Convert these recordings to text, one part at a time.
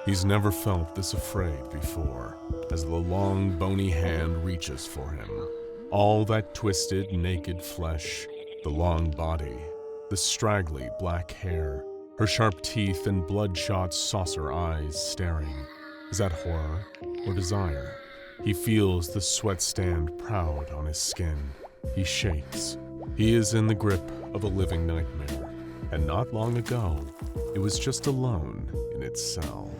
He's never felt this afraid before, as the long, bony hand reaches for him. All that twisted, naked flesh, the long body, the straggly black hair, her sharp teeth and bloodshot saucer eyes staring. Is that horror or desire? He feels the sweat stand proud on his skin. He shakes. He is in the grip of a living nightmare, and not long ago, it was just alone in its cell.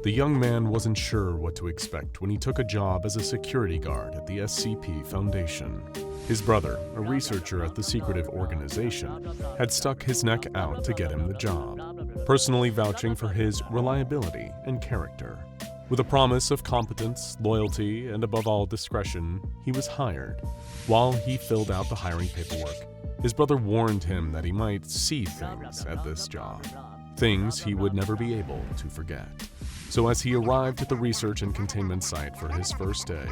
The young man wasn't sure what to expect when he took a job as a security guard at the SCP Foundation. His brother, a researcher at the secretive organization, had stuck his neck out to get him the job, personally vouching for his reliability and character. With a promise of competence, loyalty, and above all discretion, he was hired. While he filled out the hiring paperwork, his brother warned him that he might see things at this job, things he would never be able to forget. So as he arrived at the research and containment site for his first day,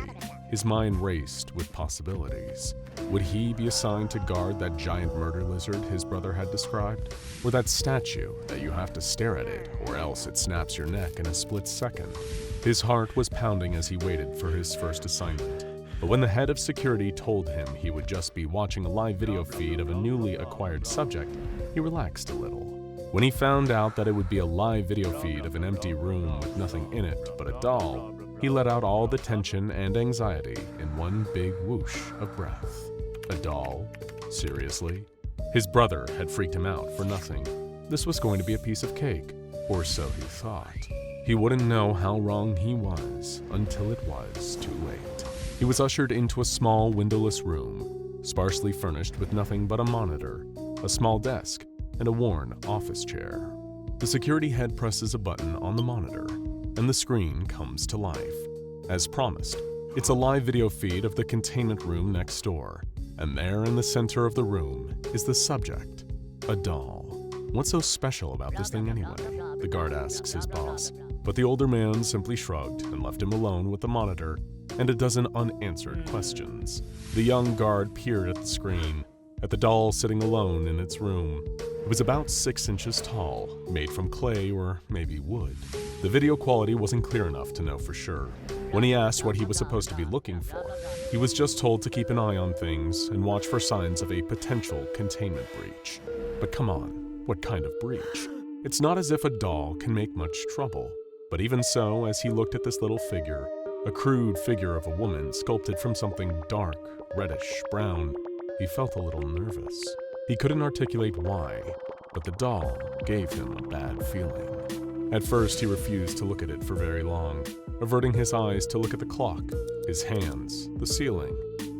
his mind raced with possibilities. Would he be assigned to guard that giant murder lizard his brother had described? Or that statue that you have to stare at it, or else it snaps your neck in a split second? His heart was pounding as he waited for his first assignment. But when the head of security told him he would just be watching a live video feed of a newly acquired subject, he relaxed a little. When he found out that it would be a live video feed of an empty room with nothing in it but a doll, he let out all the tension and anxiety in one big whoosh of breath. A doll? Seriously? His brother had freaked him out for nothing. This was going to be a piece of cake, or so he thought. He wouldn't know how wrong he was until it was too late. He was ushered into a small windowless room, sparsely furnished with nothing but a monitor, a small desk, and a worn office chair. The security head presses a button on the monitor, and the screen comes to life. As promised, it's a live video feed of the containment room next door, and there in the center of the room is the subject, a doll. What's so special about this thing anyway? The guard asks his boss, but the older man simply shrugged and left him alone with the monitor and a dozen unanswered questions. The young guard peered at the screen, at the doll sitting alone in its room. It was about 6 inches tall, made from clay or maybe wood. The video quality wasn't clear enough to know for sure. When he asked what he was supposed to be looking for, he was just told to keep an eye on things and watch for signs of a potential containment breach. But come on, what kind of breach? It's not as if a doll can make much trouble. But even so, as he looked at this little figure, a crude figure of a woman sculpted from something dark, reddish, brown, he felt a little nervous. He couldn't articulate why, but the doll gave him a bad feeling. At first, he refused to look at it for very long, averting his eyes to look at the clock, his hands, the ceiling.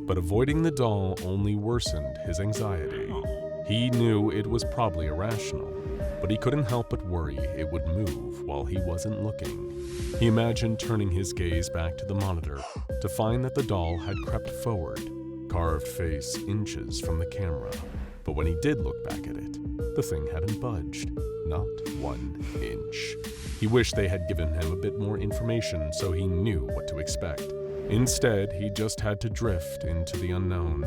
But avoiding the doll only worsened his anxiety. He knew it was probably irrational, but he couldn't help but worry it would move while he wasn't looking. He imagined turning his gaze back to the monitor to find that the doll had crept forward, carved face inches from the camera. But when he did look back at it, the thing hadn't budged, not 1 inch. He wished they had given him a bit more information so he knew what to expect. Instead, he just had to drift into the unknown,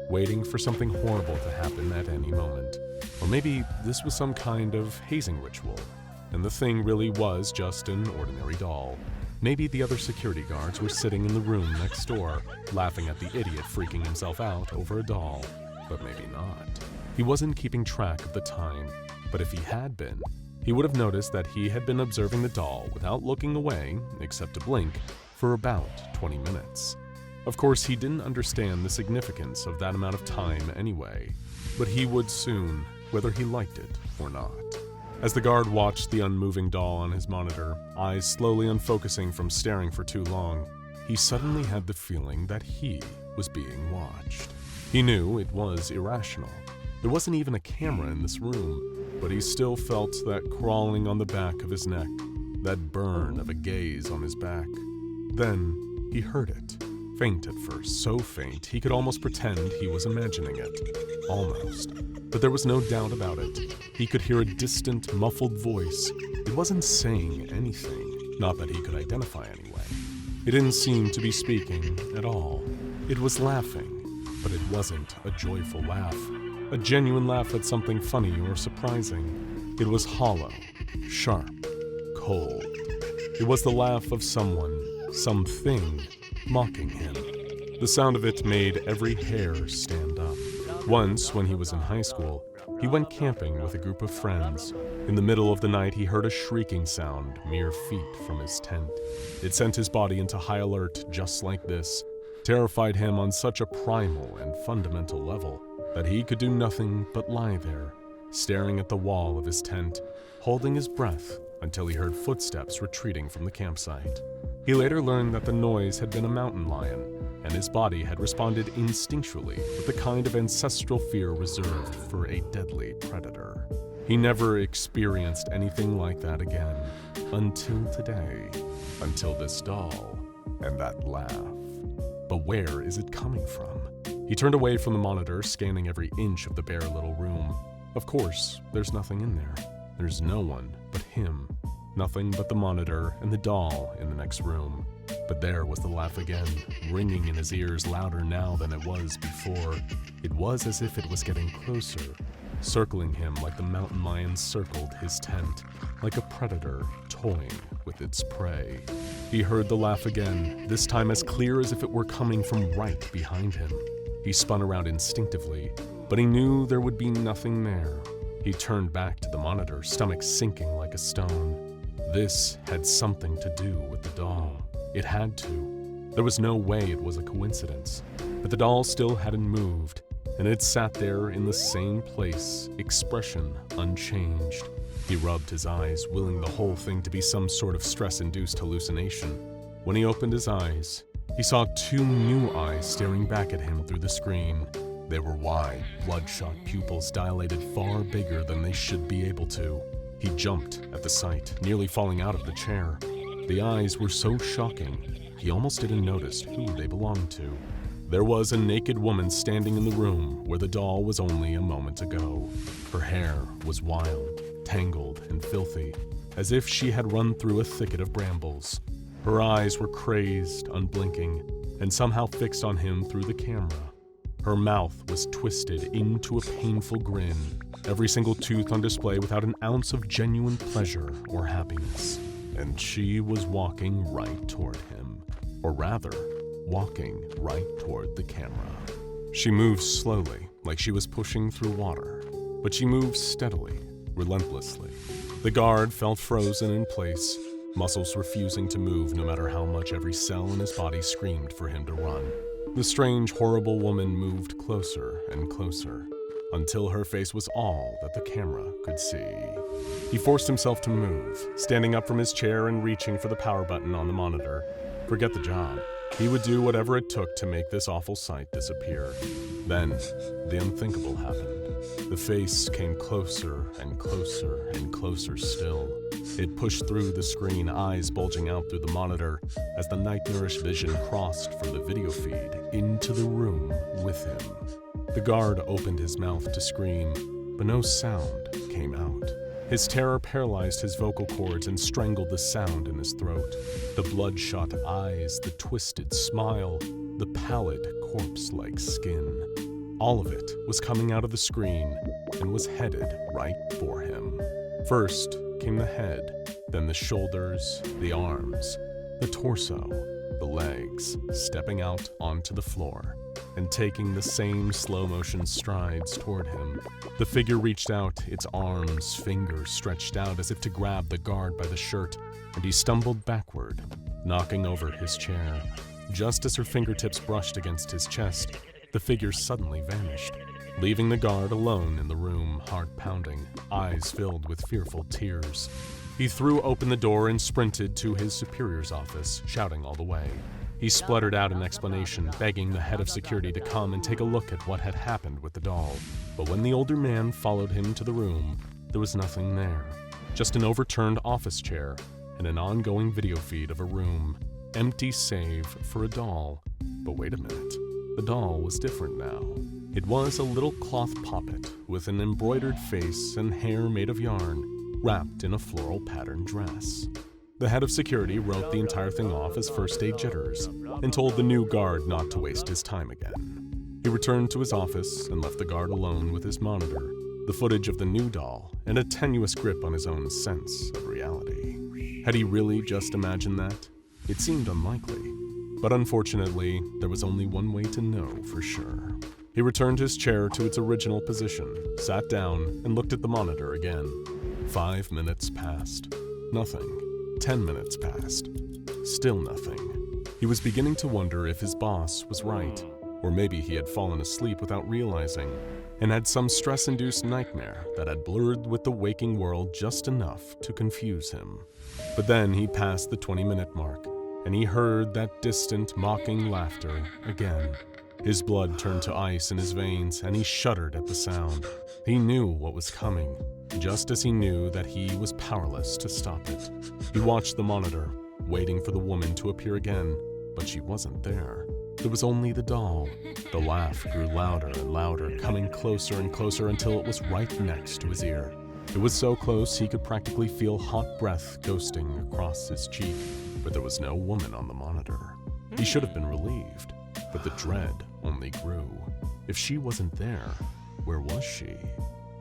waiting for something horrible to happen at any moment. Or maybe this was some kind of hazing ritual, and the thing really was just an ordinary doll. Maybe the other security guards were sitting in the room next door, laughing at the idiot freaking himself out over a doll. But maybe not. He wasn't keeping track of the time, but if he had been, he would have noticed that he had been observing the doll without looking away, except to blink, for about 20 minutes. Of course, he didn't understand the significance of that amount of time anyway, but he would soon, whether he liked it or not. As the guard watched the unmoving doll on his monitor, eyes slowly unfocusing from staring for too long, he suddenly had the feeling that he was being watched. He knew it was irrational. There wasn't even a camera in this room, but he still felt that crawling on the back of his neck, that burn of a gaze on his back. Then he heard it. Faint at first, so faint he could almost pretend he was imagining it. Almost. But there was no doubt about it. He could hear a distant, muffled voice. It wasn't saying anything, not that he could identify anyway. It didn't seem to be speaking at all. It was laughing, but it wasn't a joyful laugh, a genuine laugh at something funny or surprising. It was hollow, sharp, cold. It was the laugh of someone, something, mocking him. The sound of it made every hair stand up. Once, when he was in high school, he went camping with a group of friends. In the middle of the night, he heard a shrieking sound mere feet from his tent. It sent his body into high alert just like this, terrified him on such a primal and fundamental level that he could do nothing but lie there, staring at the wall of his tent, holding his breath until he heard footsteps retreating from the campsite. He later learned that the noise had been a mountain lion, and his body had responded instinctually with the kind of ancestral fear reserved for a deadly predator. He never experienced anything like that again, until today, until this doll, and that laugh. But where is it coming from? He turned away from the monitor, scanning every inch of the bare little room. Of course, there's nothing in there. There's no one but him. Nothing but the monitor and the doll in the next room. But there was the laugh again, ringing in his ears louder now than it was before. It was as if it was getting closer, circling him like the mountain lion circled his tent, like a predator toying with its prey. He heard the laugh again, this time as clear as if it were coming from right behind him. He spun around instinctively, but he knew there would be nothing there. He turned back to the monitor, stomach sinking like a stone. This had something to do with the doll. It had to. There was no way it was a coincidence. But the doll still hadn't moved, and it sat there in the same place, expression unchanged. He rubbed his eyes, willing the whole thing to be some sort of stress-induced hallucination. When he opened his eyes, he saw two new eyes staring back at him through the screen. They were wide, bloodshot pupils dilated far bigger than they should be able to. He jumped at the sight, nearly falling out of the chair. The eyes were so shocking, he almost didn't notice who they belonged to. There was a naked woman standing in the room where the doll was only a moment ago. Her hair was wild, tangled, and filthy, as if she had run through a thicket of brambles. Her eyes were crazed, unblinking, and somehow fixed on him through the camera. Her mouth was twisted into a painful grin, every single tooth on display without an ounce of genuine pleasure or happiness. And she was walking right toward him, or rather, walking right toward the camera. She moved slowly, like she was pushing through water, but she moved steadily, relentlessly. The guard felt frozen in place, muscles refusing to move no matter how much every cell in his body screamed for him to run. The strange, horrible woman moved closer and closer, until her face was all that the camera could see. He forced himself to move, standing up from his chair and reaching for the power button on the monitor. Forget the job. He would do whatever it took to make this awful sight disappear. Then, the unthinkable happened. The face came closer and closer and closer still. It pushed through the screen, eyes bulging out through the monitor, as the nightmarish vision crossed from the video feed into the room with him. The guard opened his mouth to scream, but no sound came out. His terror paralyzed his vocal cords and strangled the sound in his throat. The bloodshot eyes, the twisted smile, the pallid corpse-like skin. All of it was coming out of the screen and was headed right for him. First came the head, then the shoulders, the arms, the torso, the legs, stepping out onto the floor and taking the same slow-motion strides toward him. The figure reached out, its arms, fingers stretched out as if to grab the guard by the shirt, and he stumbled backward, knocking over his chair. Just as her fingertips brushed against his chest, the figure suddenly vanished, leaving the guard alone in the room, heart pounding, eyes filled with fearful tears. He threw open the door and sprinted to his superior's office, shouting all the way. He spluttered out an explanation, begging the head of security to come and take a look at what had happened with the doll. But when the older man followed him to the room, there was nothing there. Just an overturned office chair and an ongoing video feed of a room, empty save for a doll. But wait a minute, the doll was different now. It was a little cloth poppet with an embroidered face and hair made of yarn, wrapped in a floral patterned dress. The head of security wrote the entire thing off as first-aid jitters and told the new guard not to waste his time again. He returned to his office and left the guard alone with his monitor, the footage of the new doll, and a tenuous grip on his own sense of reality. Had he really just imagined that? It seemed unlikely. But unfortunately, there was only one way to know for sure. He returned his chair to its original position, sat down, and looked at the monitor again. 5 minutes passed. Nothing. 10 minutes passed. Still nothing. He was beginning to wonder if his boss was right, or maybe he had fallen asleep without realizing, and had some stress-induced nightmare that had blurred with the waking world just enough to confuse him. But then he passed the 20-minute mark, and he heard that distant, mocking laughter again. His blood turned to ice in his veins, and he shuddered at the sound. He knew what was coming, just as he knew that he was powerless to stop it. He watched the monitor, waiting for the woman to appear again, but she wasn't there. There was only the doll. The laugh grew louder and louder, coming closer and closer until it was right next to his ear. It was so close he could practically feel hot breath ghosting across his cheek, but there was no woman on the monitor. He should have been relieved, but the dread only grew. If she wasn't there, where was she?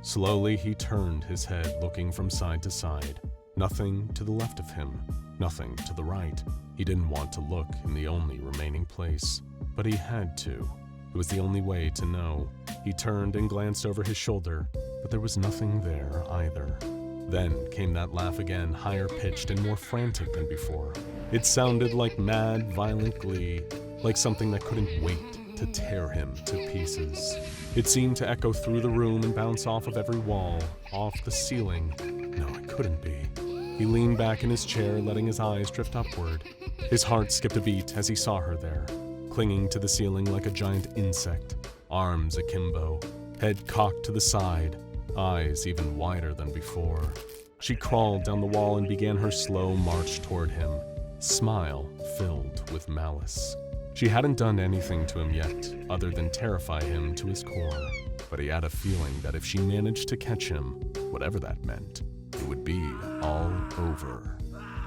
Slowly he turned his head, looking from side to side. Nothing to the left of him, nothing to the right. He didn't want to look in the only remaining place, but he had to. It was the only way to know. He turned and glanced over his shoulder, but there was nothing there either. Then came that laugh again, higher pitched and more frantic than before. It sounded like mad, violent glee, like something that couldn't wait to tear him to pieces. It seemed to echo through the room and bounce off of every wall, off the ceiling. No, it couldn't be. He leaned back in his chair, letting his eyes drift upward. His heart skipped a beat as he saw her there, clinging to the ceiling like a giant insect, arms akimbo, head cocked to the side, eyes even wider than before. She crawled down the wall and began her slow march toward him, smile filled with malice. She hadn't done anything to him yet, other than terrify him to his core, but he had a feeling that if she managed to catch him, whatever that meant, it would be all over.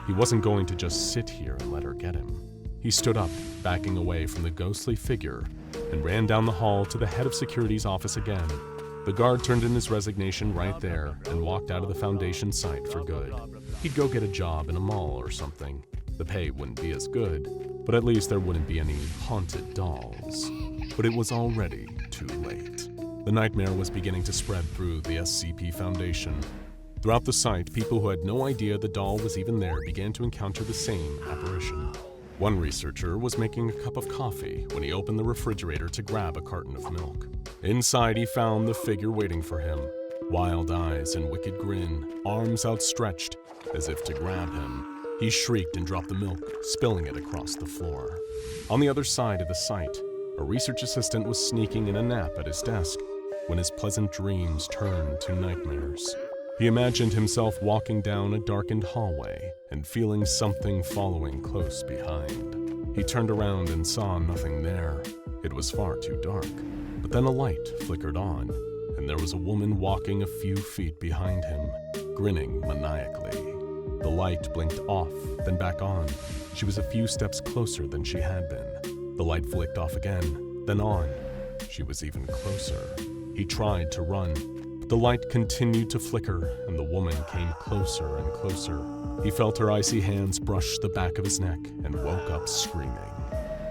He wasn't going to just sit here and let her get him. He stood up, backing away from the ghostly figure, and ran down the hall to the head of security's office again. The guard turned in his resignation right there and walked out of the Foundation site for good. He'd go get a job in a mall or something. The pay wouldn't be as good, but at least there wouldn't be any haunted dolls. But it was already too late. The nightmare was beginning to spread through the SCP Foundation. Throughout the site, people who had no idea the doll was even there began to encounter the same apparition. One researcher was making a cup of coffee when he opened the refrigerator to grab a carton of milk. Inside, he found the figure waiting for him. Wild eyes and wicked grin, arms outstretched as if to grab him. He shrieked and dropped the milk, spilling it across the floor. On the other side of the site, a research assistant was sneaking in a nap at his desk when his pleasant dreams turned to nightmares. He imagined himself walking down a darkened hallway and feeling something following close behind. He turned around and saw nothing there. It was far too dark. But then a light flickered on, and there was a woman walking a few feet behind him, grinning maniacally. The light blinked off, then back on. She was a few steps closer than she had been. The light flicked off again, then on. She was even closer. He tried to run, but the light continued to flicker, and the woman came closer and closer. He felt her icy hands brush the back of his neck and woke up screaming.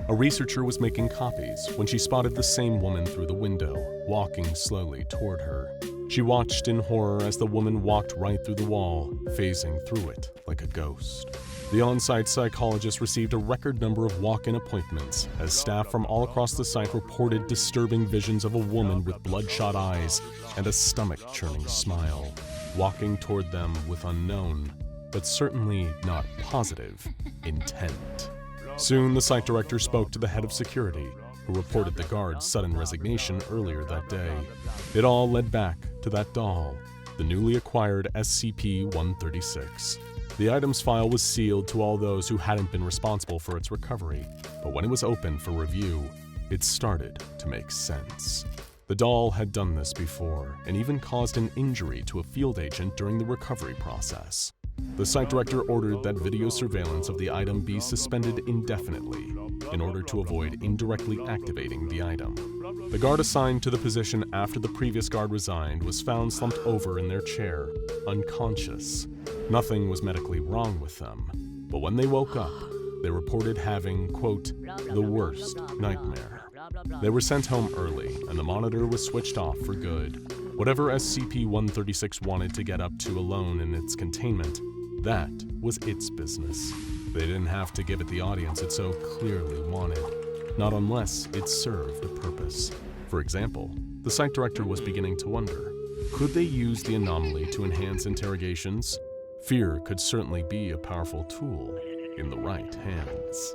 A researcher was making copies when she spotted the same woman through the window, walking slowly toward her. She watched in horror as the woman walked right through the wall, phasing through it like a ghost. The on-site psychologist received a record number of walk-in appointments as staff from all across the site reported disturbing visions of a woman with bloodshot eyes and a stomach-churning smile, walking toward them with unknown, but certainly not positive, intent. Soon, the site director spoke to the head of security, who reported the guard's sudden resignation earlier that day. It all led back to that doll, the newly acquired SCP-136. The items file was sealed to all those who hadn't been responsible for its recovery, but when it was opened for review, it started to make sense. The doll had done this before, and even caused an injury to a field agent during the recovery process. The site director ordered that video surveillance of the item be suspended indefinitely in order to avoid indirectly activating the item. The guard assigned to the position after the previous guard resigned was found slumped over in their chair, unconscious. Nothing was medically wrong with them, but when they woke up, they reported having, quote, the worst nightmare. They were sent home early, and the monitor was switched off for good. Whatever SCP-136 wanted to get up to alone in its containment, that was its business. They didn't have to give it the audience it so clearly wanted, not unless it served a purpose. For example, the site director was beginning to wonder, could they use the anomaly to enhance interrogations? Fear could certainly be a powerful tool in the right hands.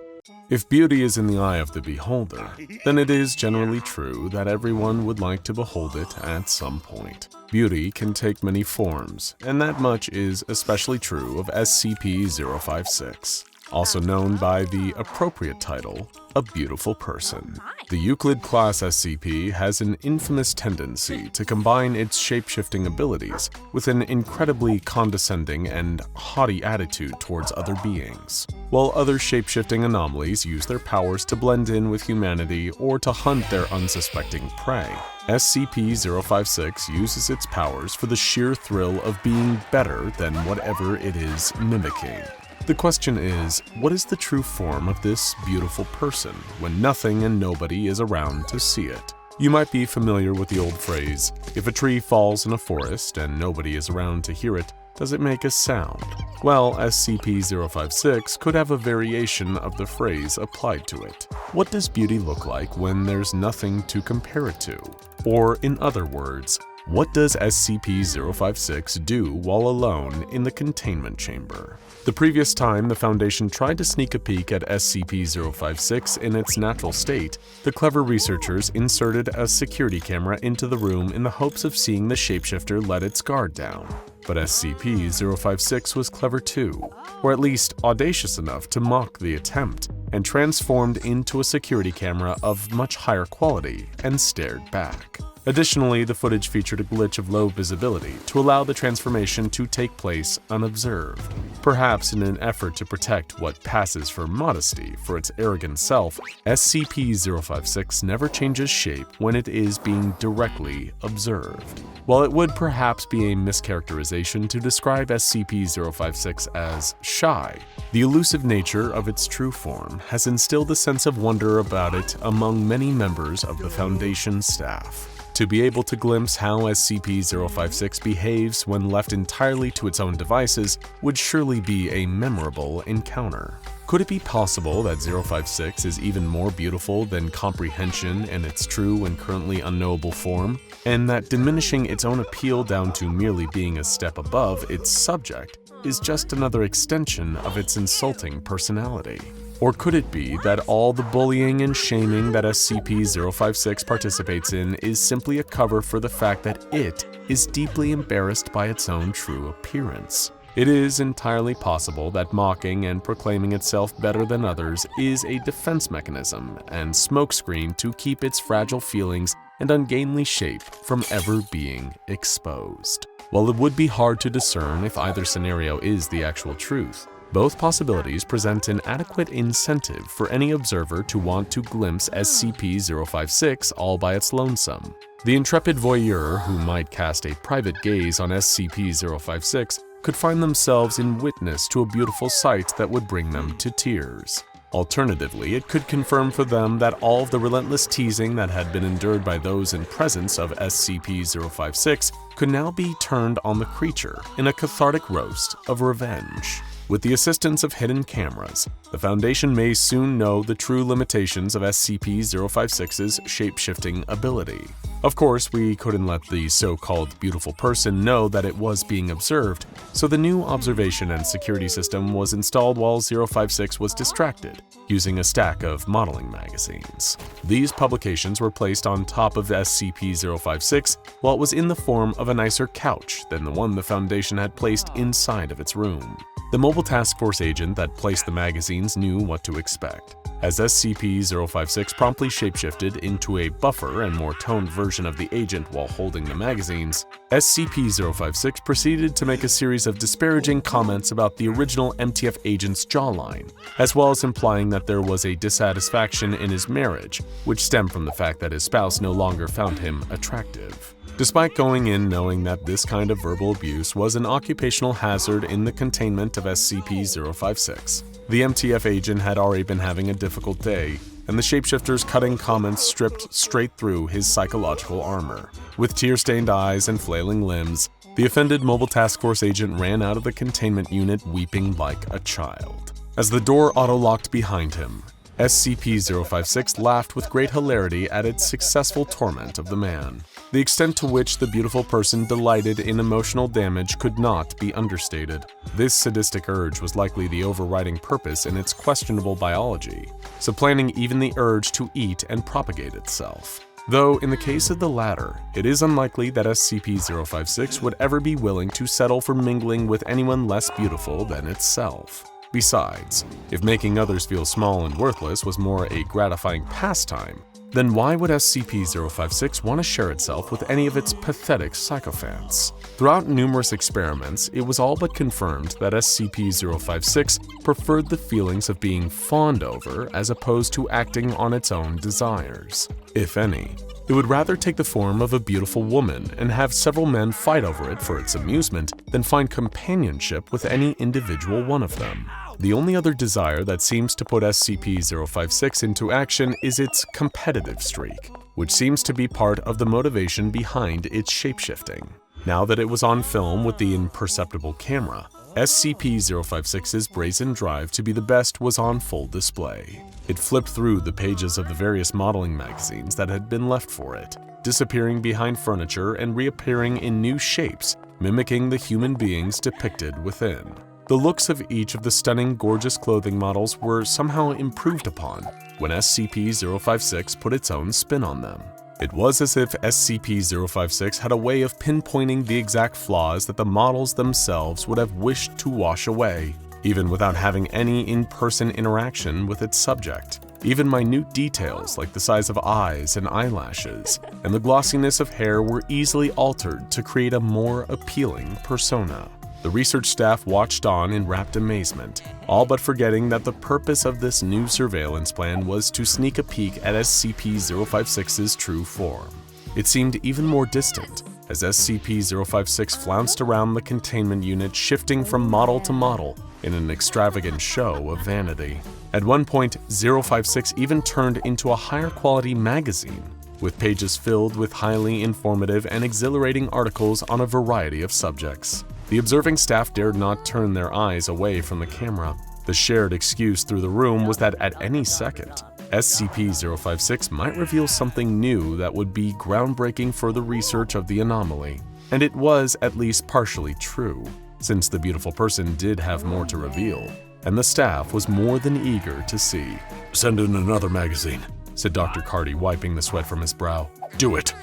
If beauty is in the eye of the beholder, then it is generally true that everyone would like to behold it at some point. Beauty can take many forms, and that much is especially true of SCP-056, also known by the appropriate title, a beautiful person. The Euclid class SCP has an infamous tendency to combine its shape-shifting abilities with an incredibly condescending and haughty attitude towards other beings. While other shape-shifting anomalies use their powers to blend in with humanity or to hunt their unsuspecting prey, SCP-056 uses its powers for the sheer thrill of being better than whatever it is mimicking. The question is, what is the true form of this beautiful person when nothing and nobody is around to see it? You might be familiar with the old phrase, if a tree falls in a forest and nobody is around to hear it, does it make a sound? Well, SCP-056 could have a variation of the phrase applied to it. What does beauty look like when there's nothing to compare it to? Or in other words, what does SCP-056 do while alone in the containment chamber? The previous time the Foundation tried to sneak a peek at SCP-056 in its natural state, the clever researchers inserted a security camera into the room in the hopes of seeing the shapeshifter let its guard down. But SCP-056 was clever too, or at least audacious enough to mock the attempt, and transformed into a security camera of much higher quality and stared back. Additionally, the footage featured a glitch of low visibility to allow the transformation to take place unobserved. Perhaps in an effort to protect what passes for modesty for its arrogant self, SCP-056 never changes shape when it is being directly observed. While it would perhaps be a mischaracterization to describe SCP-056 as shy, the elusive nature of its true form has instilled a sense of wonder about it among many members of the Foundation staff. To be able to glimpse how SCP-056 behaves when left entirely to its own devices would surely be a memorable encounter. Could it be possible that 056 is even more beautiful than comprehension in its true and currently unknowable form, and that diminishing its own appeal down to merely being a step above its subject is just another extension of its insulting personality? Or could it be that all the bullying and shaming that SCP-056 participates in is simply a cover for the fact that it is deeply embarrassed by its own true appearance? It is entirely possible that mocking and proclaiming itself better than others is a defense mechanism and smokescreen to keep its fragile feelings and ungainly shape from ever being exposed. While it would be hard to discern if either scenario is the actual truth, both possibilities present an adequate incentive for any observer to want to glimpse SCP-056 all by its lonesome. The intrepid voyeur who might cast a private gaze on SCP-056 could find themselves in witness to a beautiful sight that would bring them to tears. Alternatively, it could confirm for them that all of the relentless teasing that had been endured by those in presence of SCP-056 could now be turned on the creature in a cathartic roast of revenge. With the assistance of hidden cameras, the Foundation may soon know the true limitations of SCP-056's shape-shifting ability. Of course, we couldn't let the so-called beautiful person know that it was being observed, so the new observation and security system was installed while 056 was distracted, using a stack of modeling magazines. These publications were placed on top of SCP-056 while it was in the form of a nicer couch than the one the Foundation had placed inside of its room. The Mobile Task Force agent that placed the magazines knew what to expect. As SCP-056 promptly shapeshifted into a buffer and more toned version of the agent while holding the magazines, SCP-056 proceeded to make a series of disparaging comments about the original MTF agent's jawline, as well as implying that there was a dissatisfaction in his marriage, which stemmed from the fact that his spouse no longer found him attractive. Despite going in knowing that this kind of verbal abuse was an occupational hazard in the containment of SCP-056, the MTF agent had already been having a difficult day, and the shapeshifter's cutting comments stripped straight through his psychological armor. With tear-stained eyes and flailing limbs, the offended Mobile Task Force agent ran out of the containment unit weeping like a child. As the door auto-locked behind him, SCP-056 laughed with great hilarity at its successful torment of the man. The extent to which the beautiful person delighted in emotional damage could not be understated. This sadistic urge was likely the overriding purpose in its questionable biology, supplanting even the urge to eat and propagate itself. Though in the case of the latter, it is unlikely that SCP-056 would ever be willing to settle for mingling with anyone less beautiful than itself. Besides, if making others feel small and worthless was more a gratifying pastime, then why would SCP-056 want to share itself with any of its pathetic sycophants? Throughout numerous experiments, it was all but confirmed that SCP-056 preferred the feelings of being fawned over as opposed to acting on its own desires. If any, it would rather take the form of a beautiful woman and have several men fight over it for its amusement than find companionship with any individual one of them. The only other desire that seems to put SCP-056 into action is its competitive streak, which seems to be part of the motivation behind its shapeshifting. Now that it was on film with the imperceptible camera, SCP-056's brazen drive to be the best was on full display. It flipped through the pages of the various modeling magazines that had been left for it, disappearing behind furniture and reappearing in new shapes, mimicking the human beings depicted within. The looks of each of the stunning, gorgeous clothing models were somehow improved upon when SCP-056 put its own spin on them. It was as if SCP-056 had a way of pinpointing the exact flaws that the models themselves would have wished to wash away, even without having any in-person interaction with its subject. Even minute details like the size of eyes and eyelashes and the glossiness of hair were easily altered to create a more appealing persona. The research staff watched on in rapt amazement, all but forgetting that the purpose of this new surveillance plan was to sneak a peek at SCP-056's true form. It seemed even more distant as SCP-056 flounced around the containment unit, shifting from model to model in an extravagant show of vanity. At one point, 056 even turned into a higher quality magazine, with pages filled with highly informative and exhilarating articles on a variety of subjects. The observing staff dared not turn their eyes away from the camera. The shared excuse through the room was that at any second, SCP-056 might reveal something new that would be groundbreaking for the research of the anomaly. And it was at least partially true, since the beautiful person did have more to reveal, and the staff was more than eager to see. "Send in another magazine," said Dr. Carty, wiping the sweat from his brow. "Do it."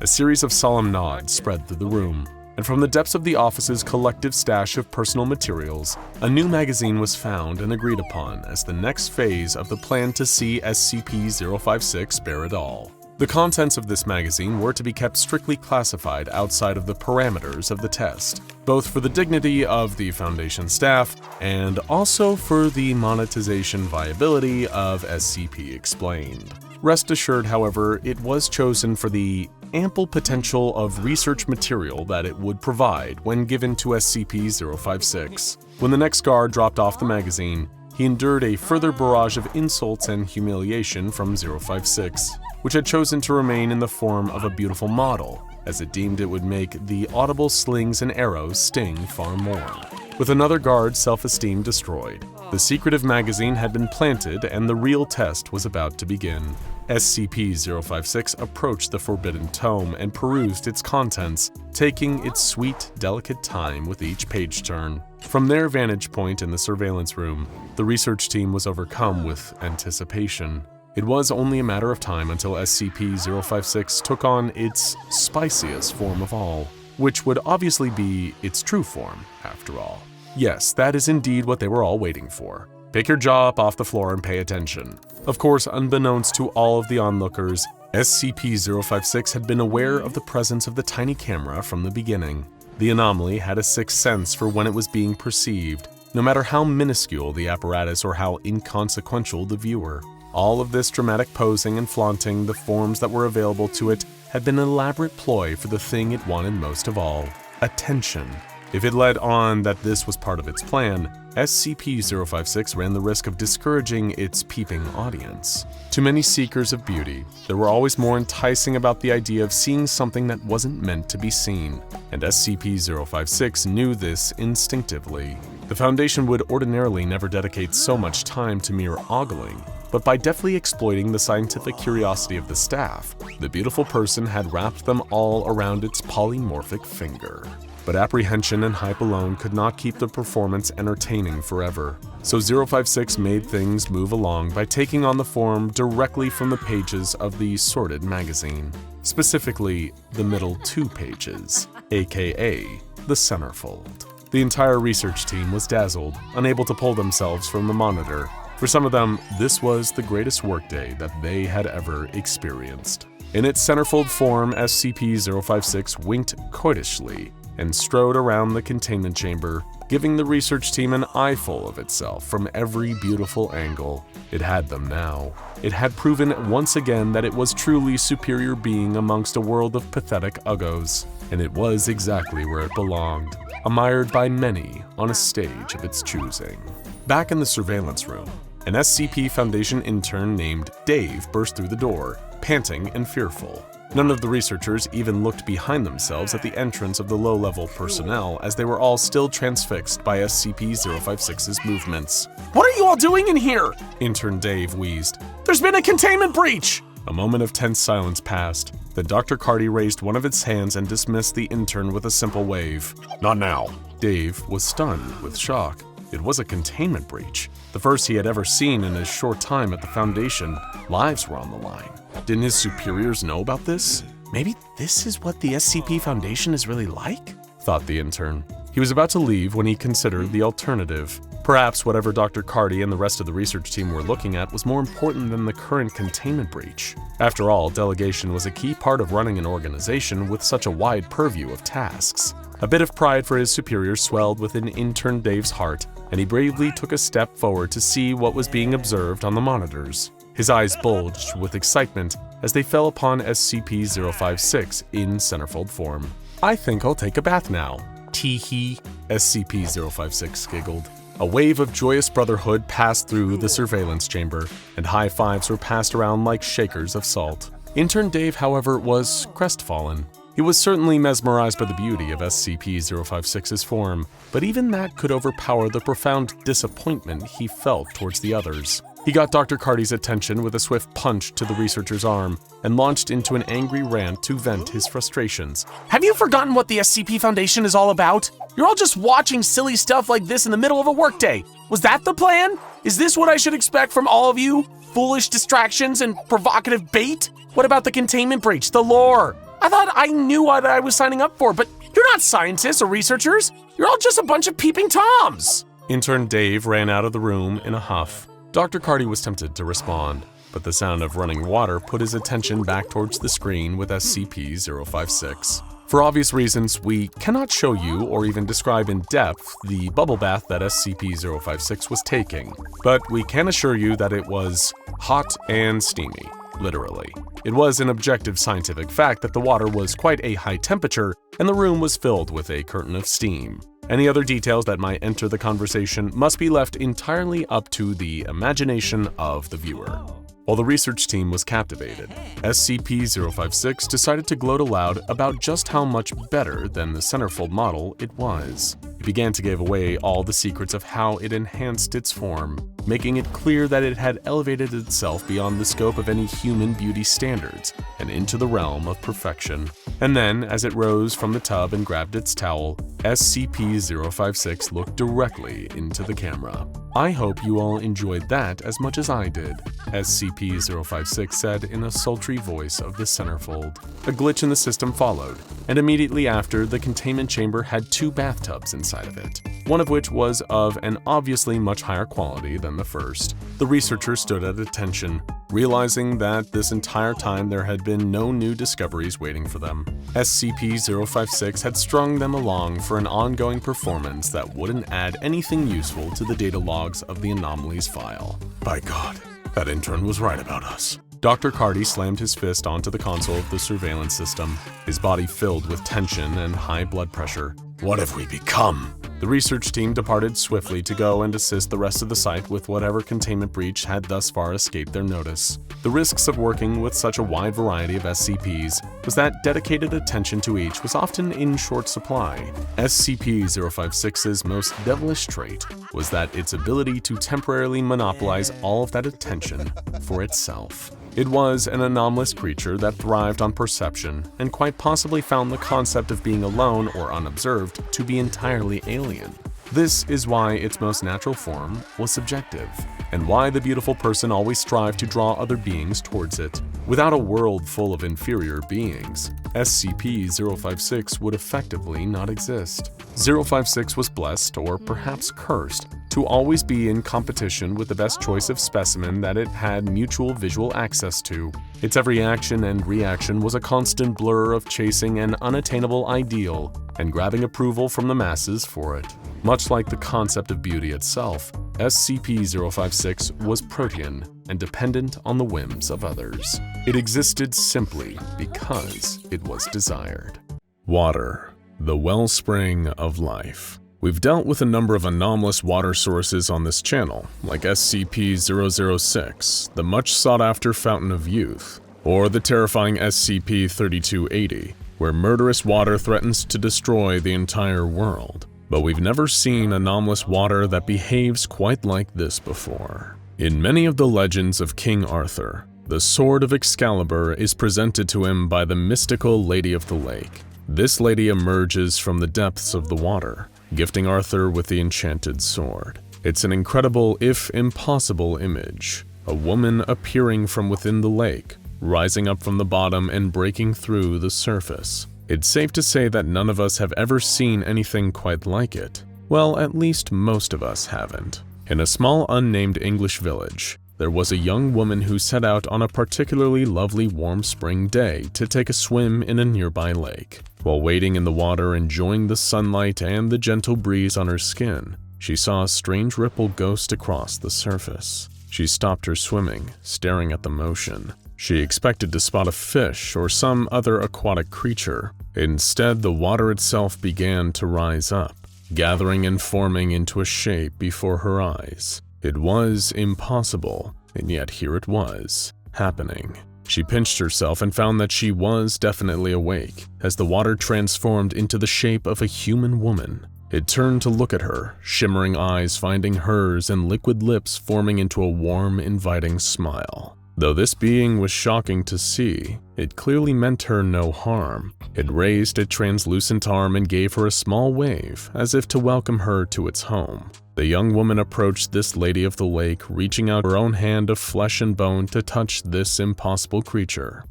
A series of solemn nods spread through the room, and from the depths of the office's collective stash of personal materials, a new magazine was found and agreed upon as the next phase of the plan to see SCP-056 bear it all. The contents of this magazine were to be kept strictly classified outside of the parameters of the test, both for the dignity of the Foundation staff and also for the monetization viability of SCP Explained. Rest assured, however, it was chosen for the ample potential of research material that it would provide when given to SCP-056. When the next guard dropped off the magazine, he endured a further barrage of insults and humiliation from 056, which had chosen to remain in the form of a beautiful model, as it deemed it would make the audible slings and arrows sting far more. With another guard's self-esteem destroyed, the secretive magazine had been planted and the real test was about to begin. SCP-056 approached the forbidden tome and perused its contents, taking its sweet, delicate time with each page turn. From their vantage point in the surveillance room, the research team was overcome with anticipation. It was only a matter of time until SCP-056 took on its spiciest form of all, which would obviously be its true form, after all. Yes, that is indeed what they were all waiting for. Pick your jaw up off the floor and pay attention. Of course, unbeknownst to all of the onlookers, SCP-056 had been aware of the presence of the tiny camera from the beginning. The anomaly had a sixth sense for when it was being perceived, no matter how minuscule the apparatus or how inconsequential the viewer. All of this dramatic posing and flaunting the forms that were available to it had been an elaborate ploy for the thing it wanted most of all: attention. If it led on that this was part of its plan, SCP-056 ran the risk of discouraging its peeping audience. To many seekers of beauty, there were always more enticing about the idea of seeing something that wasn't meant to be seen, and SCP-056 knew this instinctively. The Foundation would ordinarily never dedicate so much time to mere ogling, but by deftly exploiting the scientific curiosity of the staff, the beautiful person had wrapped them all around its polymorphic finger. But apprehension and hype alone could not keep the performance entertaining forever. So 056 made things move along by taking on the form directly from the pages of the sorted magazine. Specifically, the middle 2 pages, aka the centerfold. The entire research team was dazzled, unable to pull themselves from the monitor. For some of them, this was the greatest workday that they had ever experienced. In its centerfold form, SCP-056 winked coyishly and strode around the containment chamber, giving the research team an eyeful of itself from every beautiful angle. It had them now. It had proven once again that it was truly superior being amongst a world of pathetic uggos, and it was exactly where it belonged, admired by many on a stage of its choosing. Back in the surveillance room, an SCP Foundation intern named Dave burst through the door, panting and fearful. None of the researchers even looked behind themselves at the entrance of the low-level personnel, as they were all still transfixed by SCP-056's movements. "What are you all doing in here?" Intern Dave wheezed. "There's been a containment breach!" A moment of tense silence passed. Then Dr. Carty raised one of its hands and dismissed the intern with a simple wave. Not now. Dave was stunned with shock. It was a containment breach, the first he had ever seen in his short time at the Foundation. Lives were on the line. Didn't his superiors know about this? Maybe this is what the SCP Foundation is really like? Thought the intern. He was about to leave when he considered the alternative. Perhaps whatever Dr. Carty and the rest of the research team were looking at was more important than the current containment breach. After all, delegation was a key part of running an organization with such a wide purview of tasks. A bit of pride for his superiors swelled within intern Dave's heart, and he bravely took a step forward to see what was being observed on the monitors. His eyes bulged with excitement as they fell upon SCP-056 in centerfold form. "I think I'll take a bath now." Tee-hee, SCP-056 giggled. A wave of joyous brotherhood passed through the surveillance chamber, and high fives were passed around like shakers of salt. Intern Dave, however, was crestfallen. He was certainly mesmerized by the beauty of SCP-056's form, but even that could overpower the profound disappointment he felt towards the others. He got Dr. Carty's attention with a swift punch to the researcher's arm and launched into an angry rant to vent his frustrations. "Have you forgotten what the SCP Foundation is all about? You're all just watching silly stuff like this in the middle of a workday. Was that the plan? Is this what I should expect from all of you? Foolish distractions and provocative bait? What about the containment breach, the lore? I thought I knew what I was signing up for, but you're not scientists or researchers. You're all just a bunch of peeping toms." Intern Dave ran out of the room in a huff. Dr. Carty was tempted to respond, but the sound of running water put his attention back towards the screen with SCP-056. For obvious reasons, we cannot show you or even describe in depth the bubble bath that SCP-056 was taking, but we can assure you that it was hot and steamy, literally. It was an objective scientific fact that the water was quite a high temperature and the room was filled with a curtain of steam. Any other details that might enter the conversation must be left entirely up to the imagination of the viewer. While the research team was captivated, SCP-056 decided to gloat aloud about just how much better than the centerfold model it was. It began to give away all the secrets of how it enhanced its form, making it clear that it had elevated itself beyond the scope of any human beauty standards and into the realm of perfection. And then, as it rose from the tub and grabbed its towel, SCP-056 looked directly into the camera. I hope you all enjoyed that as much as I did, SCP-056 said in a sultry voice of the centerfold. A glitch in the system followed, and immediately after, the containment chamber had 2 bathtubs inside of it, one of which was of an obviously much higher quality than the first. The researcher stood at attention, realizing that this entire time there had been no new discoveries waiting for them. SCP-056 had strung them along for an ongoing performance that wouldn't add anything useful to the data logs of the anomalies file. By God, that intern was right about us. Dr. Carty slammed his fist onto the console of the surveillance system, his body filled with tension and high blood pressure. What have we become? The research team departed swiftly to go and assist the rest of the site with whatever containment breach had thus far escaped their notice. The risks of working with such a wide variety of SCPs was that dedicated attention to each was often in short supply. SCP-056's most devilish trait was that its ability to temporarily monopolize all of that attention for itself. It was an anomalous creature that thrived on perception and quite possibly found the concept of being alone or unobserved to be entirely alien. This is why its most natural form was subjective, and why the beautiful person always strived to draw other beings towards it. Without a world full of inferior beings, SCP-056 would effectively not exist. 056 was blessed, or perhaps cursed, to always be in competition with the best choice of specimen that it had mutual visual access to. Its every action and reaction was a constant blur of chasing an unattainable ideal and grabbing approval from the masses for it. Much like the concept of beauty itself, SCP-056 was protean and dependent on the whims of others. It existed simply because it was desired. Water, the wellspring of life. We've dealt with a number of anomalous water sources on this channel, like SCP-006, the much sought-after Fountain of Youth, or the terrifying SCP-3280, where murderous water threatens to destroy the entire world. But we've never seen anomalous water that behaves quite like this before. In many of the legends of King Arthur, the Sword of Excalibur is presented to him by the mystical Lady of the Lake. This lady emerges from the depths of the water, gifting Arthur with the enchanted sword. It's an incredible, if impossible, image. A woman appearing from within the lake, rising up from the bottom and breaking through the surface. It's safe to say that none of us have ever seen anything quite like it. Well, at least most of us haven't. In a small unnamed English village, there was a young woman who set out on a particularly lovely warm spring day to take a swim in a nearby lake. While wading in the water, enjoying the sunlight and the gentle breeze on her skin, she saw a strange ripple ghost across the surface. She stopped her swimming, staring at the motion. She expected to spot a fish or some other aquatic creature. Instead, the water itself began to rise up, gathering and forming into a shape before her eyes. It was impossible, and yet here it was, happening. She pinched herself and found that she was definitely awake, as the water transformed into the shape of a human woman. It turned to look at her, shimmering eyes finding hers and liquid lips forming into a warm, inviting smile. Though this being was shocking to see, it clearly meant her no harm. It raised a translucent arm and gave her a small wave, as if to welcome her to its home. The young woman approached this Lady of the Lake, reaching out her own hand of flesh and bone to touch this impossible creature.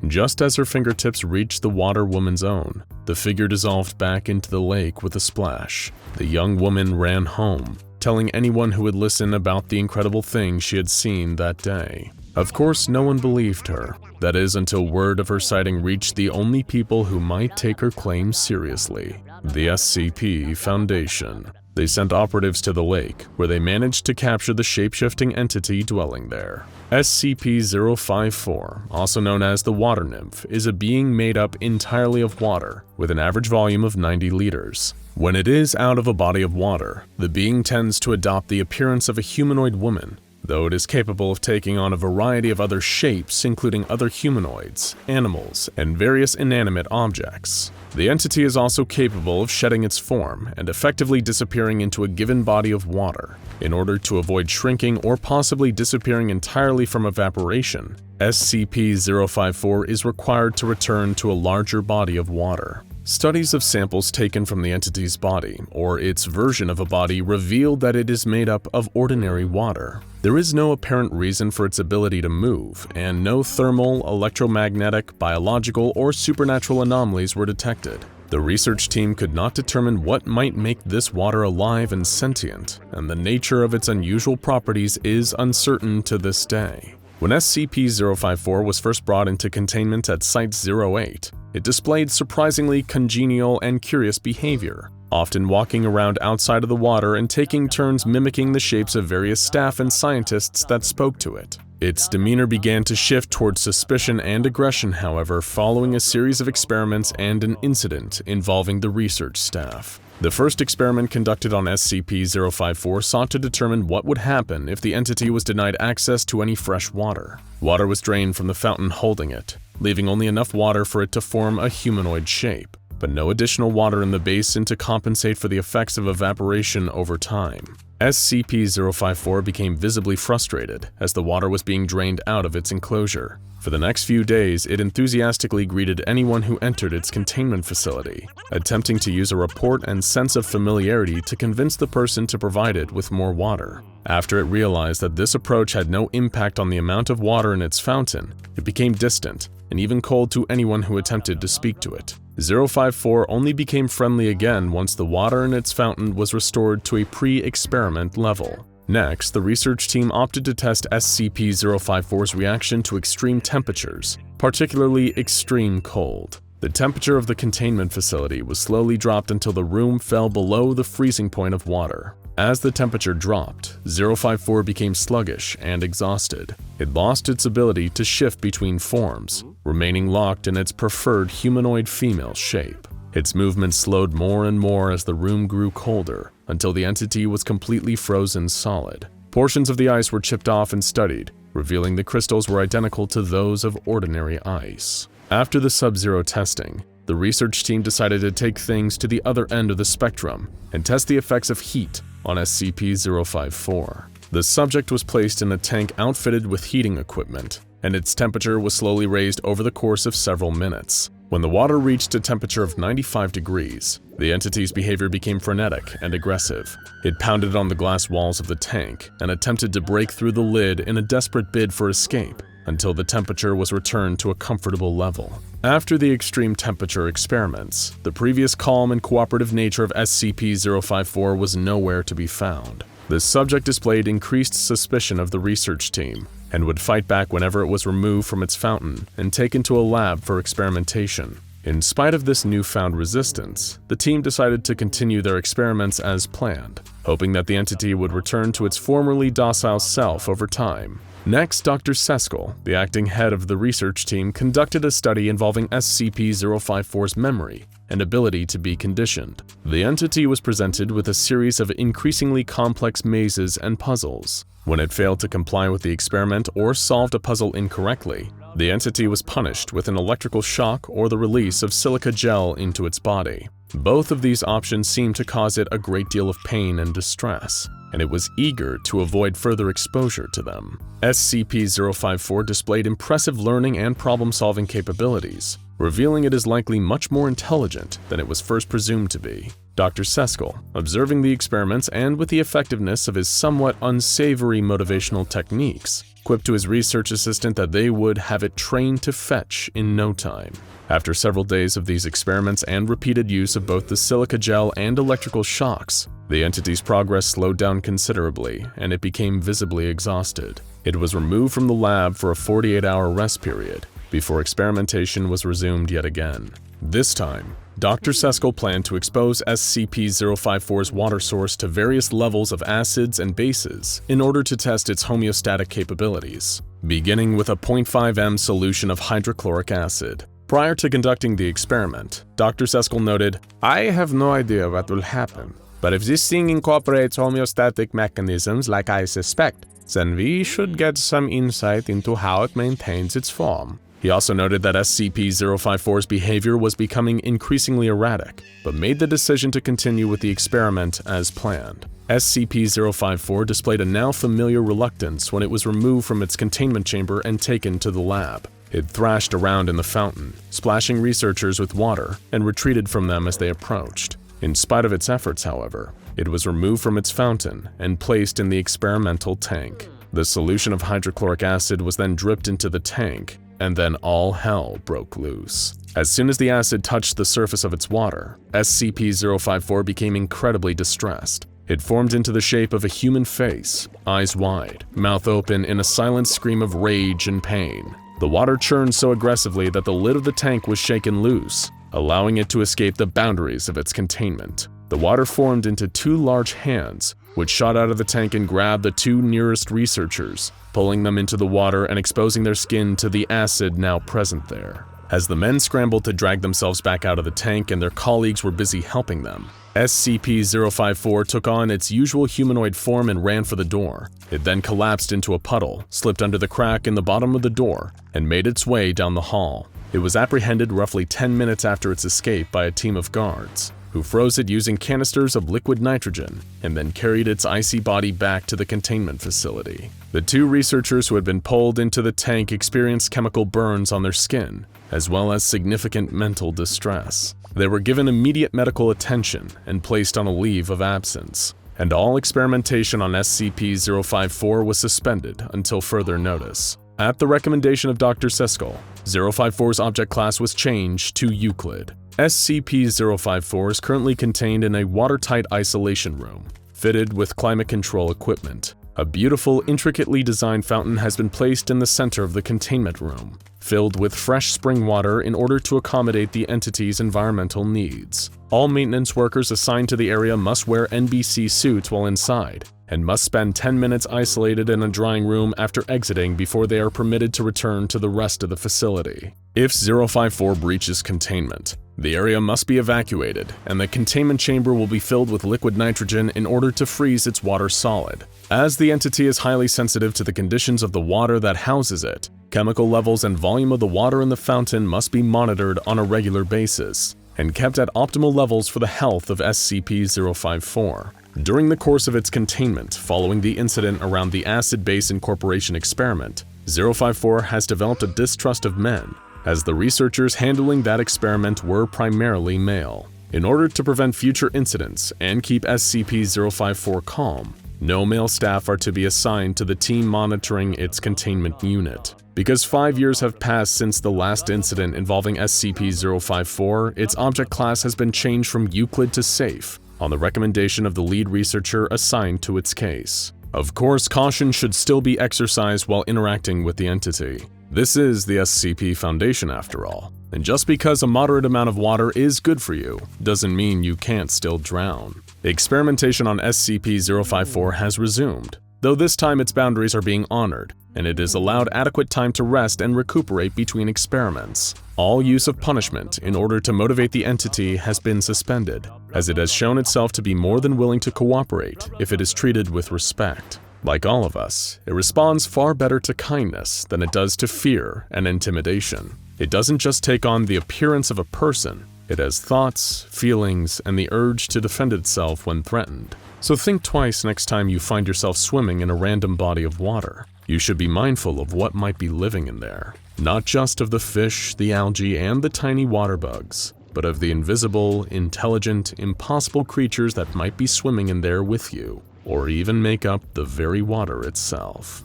Just as her fingertips reached the water woman's own, the figure dissolved back into the lake with a splash. The young woman ran home, telling anyone who would listen about the incredible thing she had seen that day. Of course, no one believed her. That is, until word of her sighting reached the only people who might take her claim seriously, the SCP Foundation. They sent operatives to the lake, where they managed to capture the shape-shifting entity dwelling there. SCP-054, also known as the Water Nymph, is a being made up entirely of water, with an average volume of 90 liters. When it is out of a body of water, the being tends to adopt the appearance of a humanoid woman, though it is capable of taking on a variety of other shapes, including other humanoids, animals, and various inanimate objects. The entity is also capable of shedding its form and effectively disappearing into a given body of water. In order to avoid shrinking or possibly disappearing entirely from evaporation, SCP-054 is required to return to a larger body of water. Studies of samples taken from the entity's body, or its version of a body, revealed that it is made up of ordinary water. There is no apparent reason for its ability to move, and no thermal, electromagnetic, biological, or supernatural anomalies were detected. The research team could not determine what might make this water alive and sentient, and the nature of its unusual properties is uncertain to this day. When SCP-054 was first brought into containment at Site-08, it displayed surprisingly congenial and curious behavior, often walking around outside of the water and taking turns mimicking the shapes of various staff and scientists that spoke to it. Its demeanor began to shift towards suspicion and aggression, however, following a series of experiments and an incident involving the research staff. The first experiment conducted on SCP-054 sought to determine what would happen if the entity was denied access to any fresh water. Water was drained from the fountain holding it, leaving only enough water for it to form a humanoid shape, but no additional water in the basin to compensate for the effects of evaporation over time. SCP-054 became visibly frustrated as the water was being drained out of its enclosure. For the next few days, it enthusiastically greeted anyone who entered its containment facility, attempting to use a rapport and sense of familiarity to convince the person to provide it with more water. After it realized that this approach had no impact on the amount of water in its fountain, it became distant and even cold to anyone who attempted to speak to it. 054 only became friendly again once the water in its fountain was restored to a pre-experiment level. Next, the research team opted to test SCP-054's reaction to extreme temperatures, particularly extreme cold. The temperature of the containment facility was slowly dropped until the room fell below the freezing point of water. As the temperature dropped, 054 became sluggish and exhausted. It lost its ability to shift between forms, remaining locked in its preferred humanoid female shape. Its movements slowed more and more as the room grew colder, until the entity was completely frozen solid. Portions of the ice were chipped off and studied, revealing the crystals were identical to those of ordinary ice. After the sub-zero testing, the research team decided to take things to the other end of the spectrum and test the effects of heat on SCP-054. The subject was placed in a tank outfitted with heating equipment, and its temperature was slowly raised over the course of several minutes. When the water reached a temperature of 95 degrees, the entity's behavior became frenetic and aggressive. It pounded on the glass walls of the tank and attempted to break through the lid in a desperate bid for escape until the temperature was returned to a comfortable level. After the extreme temperature experiments, the previous calm and cooperative nature of SCP-054 was nowhere to be found. The subject displayed increased suspicion of the research team and would fight back whenever it was removed from its fountain and taken to a lab for experimentation. In spite of this newfound resistance, the team decided to continue their experiments as planned, hoping that the entity would return to its formerly docile self over time. Next, Dr. Seskel, the acting head of the research team, conducted a study involving SCP-054's memory and ability to be conditioned. The entity was presented with a series of increasingly complex mazes and puzzles. When it failed to comply with the experiment or solved a puzzle incorrectly, the entity was punished with an electrical shock or the release of silica gel into its body. Both of these options seemed to cause it a great deal of pain and distress, and it was eager to avoid further exposure to them. SCP-054 displayed impressive learning and problem-solving capabilities, revealing it is likely much more intelligent than it was first presumed to be. Dr. Seskel, observing the experiments and with the effectiveness of his somewhat unsavory motivational techniques, quipped to his research assistant that they would have it trained to fetch in no time. After several days of these experiments and repeated use of both the silica gel and electrical shocks, the entity's progress slowed down considerably and it became visibly exhausted. It was removed from the lab for a 48-hour rest period before experimentation was resumed yet again. This time, Dr. Seskel planned to expose SCP-054's water source to various levels of acids and bases in order to test its homeostatic capabilities, beginning with a 0.5 m solution of hydrochloric acid. Prior to conducting the experiment, Dr. Seskel noted, "I have no idea what will happen, but if this thing incorporates homeostatic mechanisms like I suspect, then we should get some insight into how it maintains its form. He also noted that SCP-054's behavior was becoming increasingly erratic, but made the decision to continue with the experiment as planned. SCP-054 displayed a now familiar reluctance when it was removed from its containment chamber and taken to the lab. It thrashed around in the fountain, splashing researchers with water, and retreated from them as they approached. In spite of its efforts, however, it was removed from its fountain and placed in the experimental tank. The solution of hydrochloric acid was then dripped into the tank, and then all hell broke loose. As soon as the acid touched the surface of its water, SCP-054 became incredibly distressed. It formed into the shape of a human face, eyes wide, mouth open in a silent scream of rage and pain. The water churned so aggressively that the lid of the tank was shaken loose, allowing it to escape the boundaries of its containment. The water formed into two large hands, which shot out of the tank and grabbed the two nearest researchers, pulling them into the water and exposing their skin to the acid now present there. As the men scrambled to drag themselves back out of the tank and their colleagues were busy helping them, SCP-054 took on its usual humanoid form and ran for the door. It then collapsed into a puddle, slipped under the crack in the bottom of the door, and made its way down the hall. It was apprehended roughly 10 minutes after its escape by a team of guards, who froze it using canisters of liquid nitrogen and then carried its icy body back to the containment facility. The two researchers who had been pulled into the tank experienced chemical burns on their skin, as well as significant mental distress. They were given immediate medical attention and placed on a leave of absence, and all experimentation on SCP-054 was suspended until further notice. At the recommendation of Dr. Seskel, 054's object class was changed to Euclid. SCP-054 is currently contained in a watertight isolation room, fitted with climate control equipment. A beautiful, intricately designed fountain has been placed in the center of the containment room, filled with fresh spring water in order to accommodate the entity's environmental needs. All maintenance workers assigned to the area must wear NBC suits while inside, and must spend 10 minutes isolated in a drying room after exiting before they are permitted to return to the rest of the facility. If 054 breaches containment, the area must be evacuated, and the containment chamber will be filled with liquid nitrogen in order to freeze its water solid. As the entity is highly sensitive to the conditions of the water that houses it, chemical levels and volume of the water in the fountain must be monitored on a regular basis and kept at optimal levels for the health of SCP-054. During the course of its containment following the incident around the acid base incorporation experiment, 054 has developed a distrust of men, as the researchers handling that experiment were primarily male. In order to prevent future incidents and keep SCP-054 calm, no male staff are to be assigned to the team monitoring its containment unit. Because 5 years have passed since the last incident involving SCP-054, its object class has been changed from Euclid to Safe, on the recommendation of the lead researcher assigned to its case. Of course, caution should still be exercised while interacting with the entity. This is the SCP Foundation after all, and just because a moderate amount of water is good for you, doesn't mean you can't still drown. Experimentation on SCP-054 has resumed, though this time its boundaries are being honored, and it is allowed adequate time to rest and recuperate between experiments. All use of punishment in order to motivate the entity has been suspended, as it has shown itself to be more than willing to cooperate if it is treated with respect. Like all of us, it responds far better to kindness than it does to fear and intimidation. It doesn't just take on the appearance of a person, it has thoughts, feelings, and the urge to defend itself when threatened. So think twice next time you find yourself swimming in a random body of water. You should be mindful of what might be living in there. Not just of the fish, the algae, and the tiny water bugs, but of the invisible, intelligent, impossible creatures that might be swimming in there with you, or even make up the very water itself.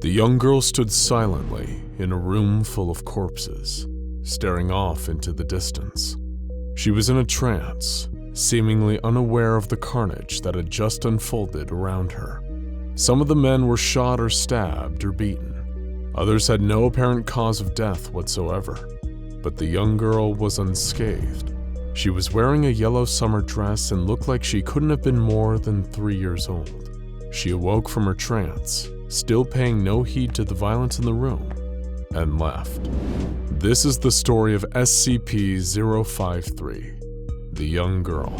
The young girl stood silently in a room full of corpses, staring off into the distance. She was in a trance, seemingly unaware of the carnage that had just unfolded around her. Some of the men were shot or stabbed or beaten. Others had no apparent cause of death whatsoever, but the young girl was unscathed. She was wearing a yellow summer dress and looked like she couldn't have been more than 3 years old. She awoke from her trance, still paying no heed to the violence in the room, and left. This is the story of SCP-053, the young girl.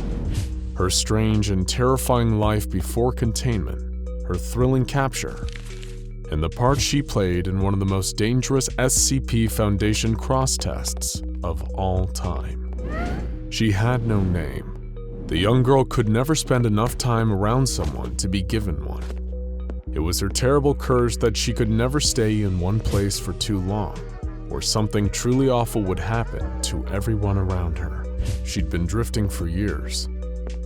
Her strange and terrifying life before containment, her thrilling capture, and the part she played in one of the most dangerous SCP Foundation cross-tests of all time. She had no name. The young girl could never spend enough time around someone to be given one. It was her terrible curse that she could never stay in one place for too long, or something truly awful would happen to everyone around her. She'd been drifting for years,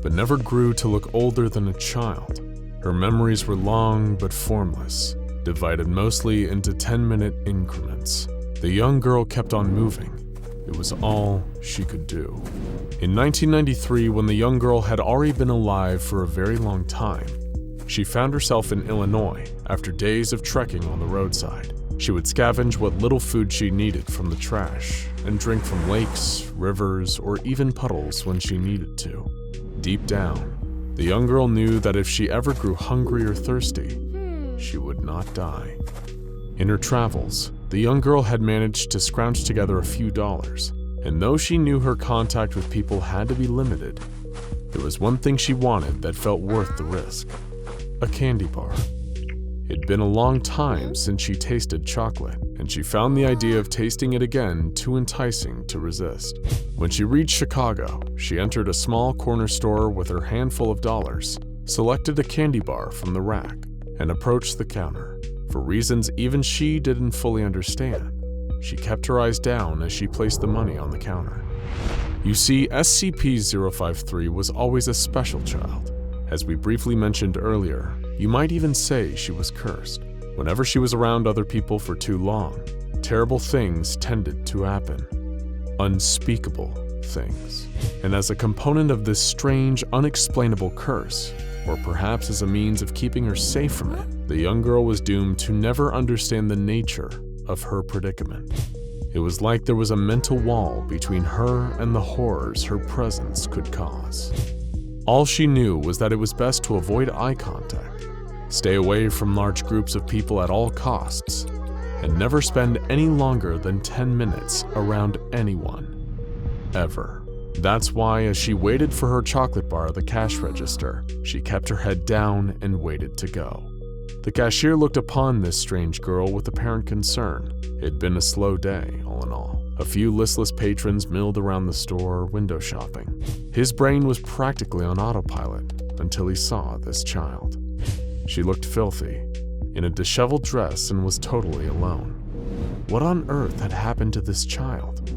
but never grew to look older than a child. Her memories were long but formless, divided mostly into 10-minute increments. The young girl kept on moving. It was all she could do. In 1993, when the young girl had already been alive for a very long time, she found herself in Illinois after days of trekking on the roadside. She would scavenge what little food she needed from the trash and drink from lakes, rivers, or even puddles when she needed to. Deep down, the young girl knew that if she ever grew hungry or thirsty, she would not die. In her travels, the young girl had managed to scrounge together a few dollars, and though she knew her contact with people had to be limited, there was one thing she wanted that felt worth the risk: a candy bar. It'd been a long time since she tasted chocolate, and she found the idea of tasting it again too enticing to resist. When she reached Chicago, she entered a small corner store with her handful of dollars, selected a candy bar from the rack, and approached the counter. For reasons even she didn't fully understand, she kept her eyes down as she placed the money on the counter. You see, SCP-053 was always a special child. As we briefly mentioned earlier, you might even say she was cursed. Whenever she was around other people for too long, terrible things tended to happen. Unspeakable things. And as a component of this strange, unexplainable curse, or perhaps as a means of keeping her safe from it, the young girl was doomed to never understand the nature of her predicament. It was like there was a mental wall between her and the horrors her presence could cause. All she knew was that it was best to avoid eye contact, stay away from large groups of people at all costs, and never spend any longer than 10 minutes around anyone, ever. That's why, as she waited for her chocolate bar at the cash register, she kept her head down and waited to go. The cashier looked upon this strange girl with apparent concern. It had been a slow day, all in all. A few listless patrons milled around the store, window shopping. His brain was practically on autopilot until he saw this child. She looked filthy, in a disheveled dress, and was totally alone. What on earth had happened to this child?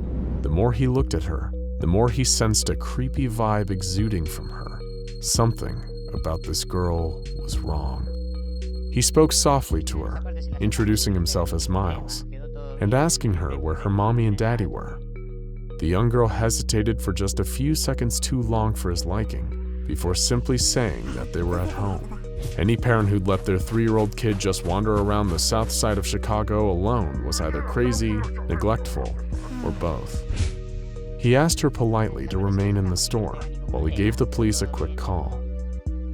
The more he looked at her, the more he sensed a creepy vibe exuding from her. Something about this girl was wrong. He spoke softly to her, introducing himself as Miles, and asking her where her mommy and daddy were. The young girl hesitated for just a few seconds too long for his liking, before simply saying that they were at home. Any parent who'd let their 3-year-old kid just wander around the south side of Chicago alone was either crazy, neglectful, or both. He asked her politely to remain in the store while he gave the police a quick call.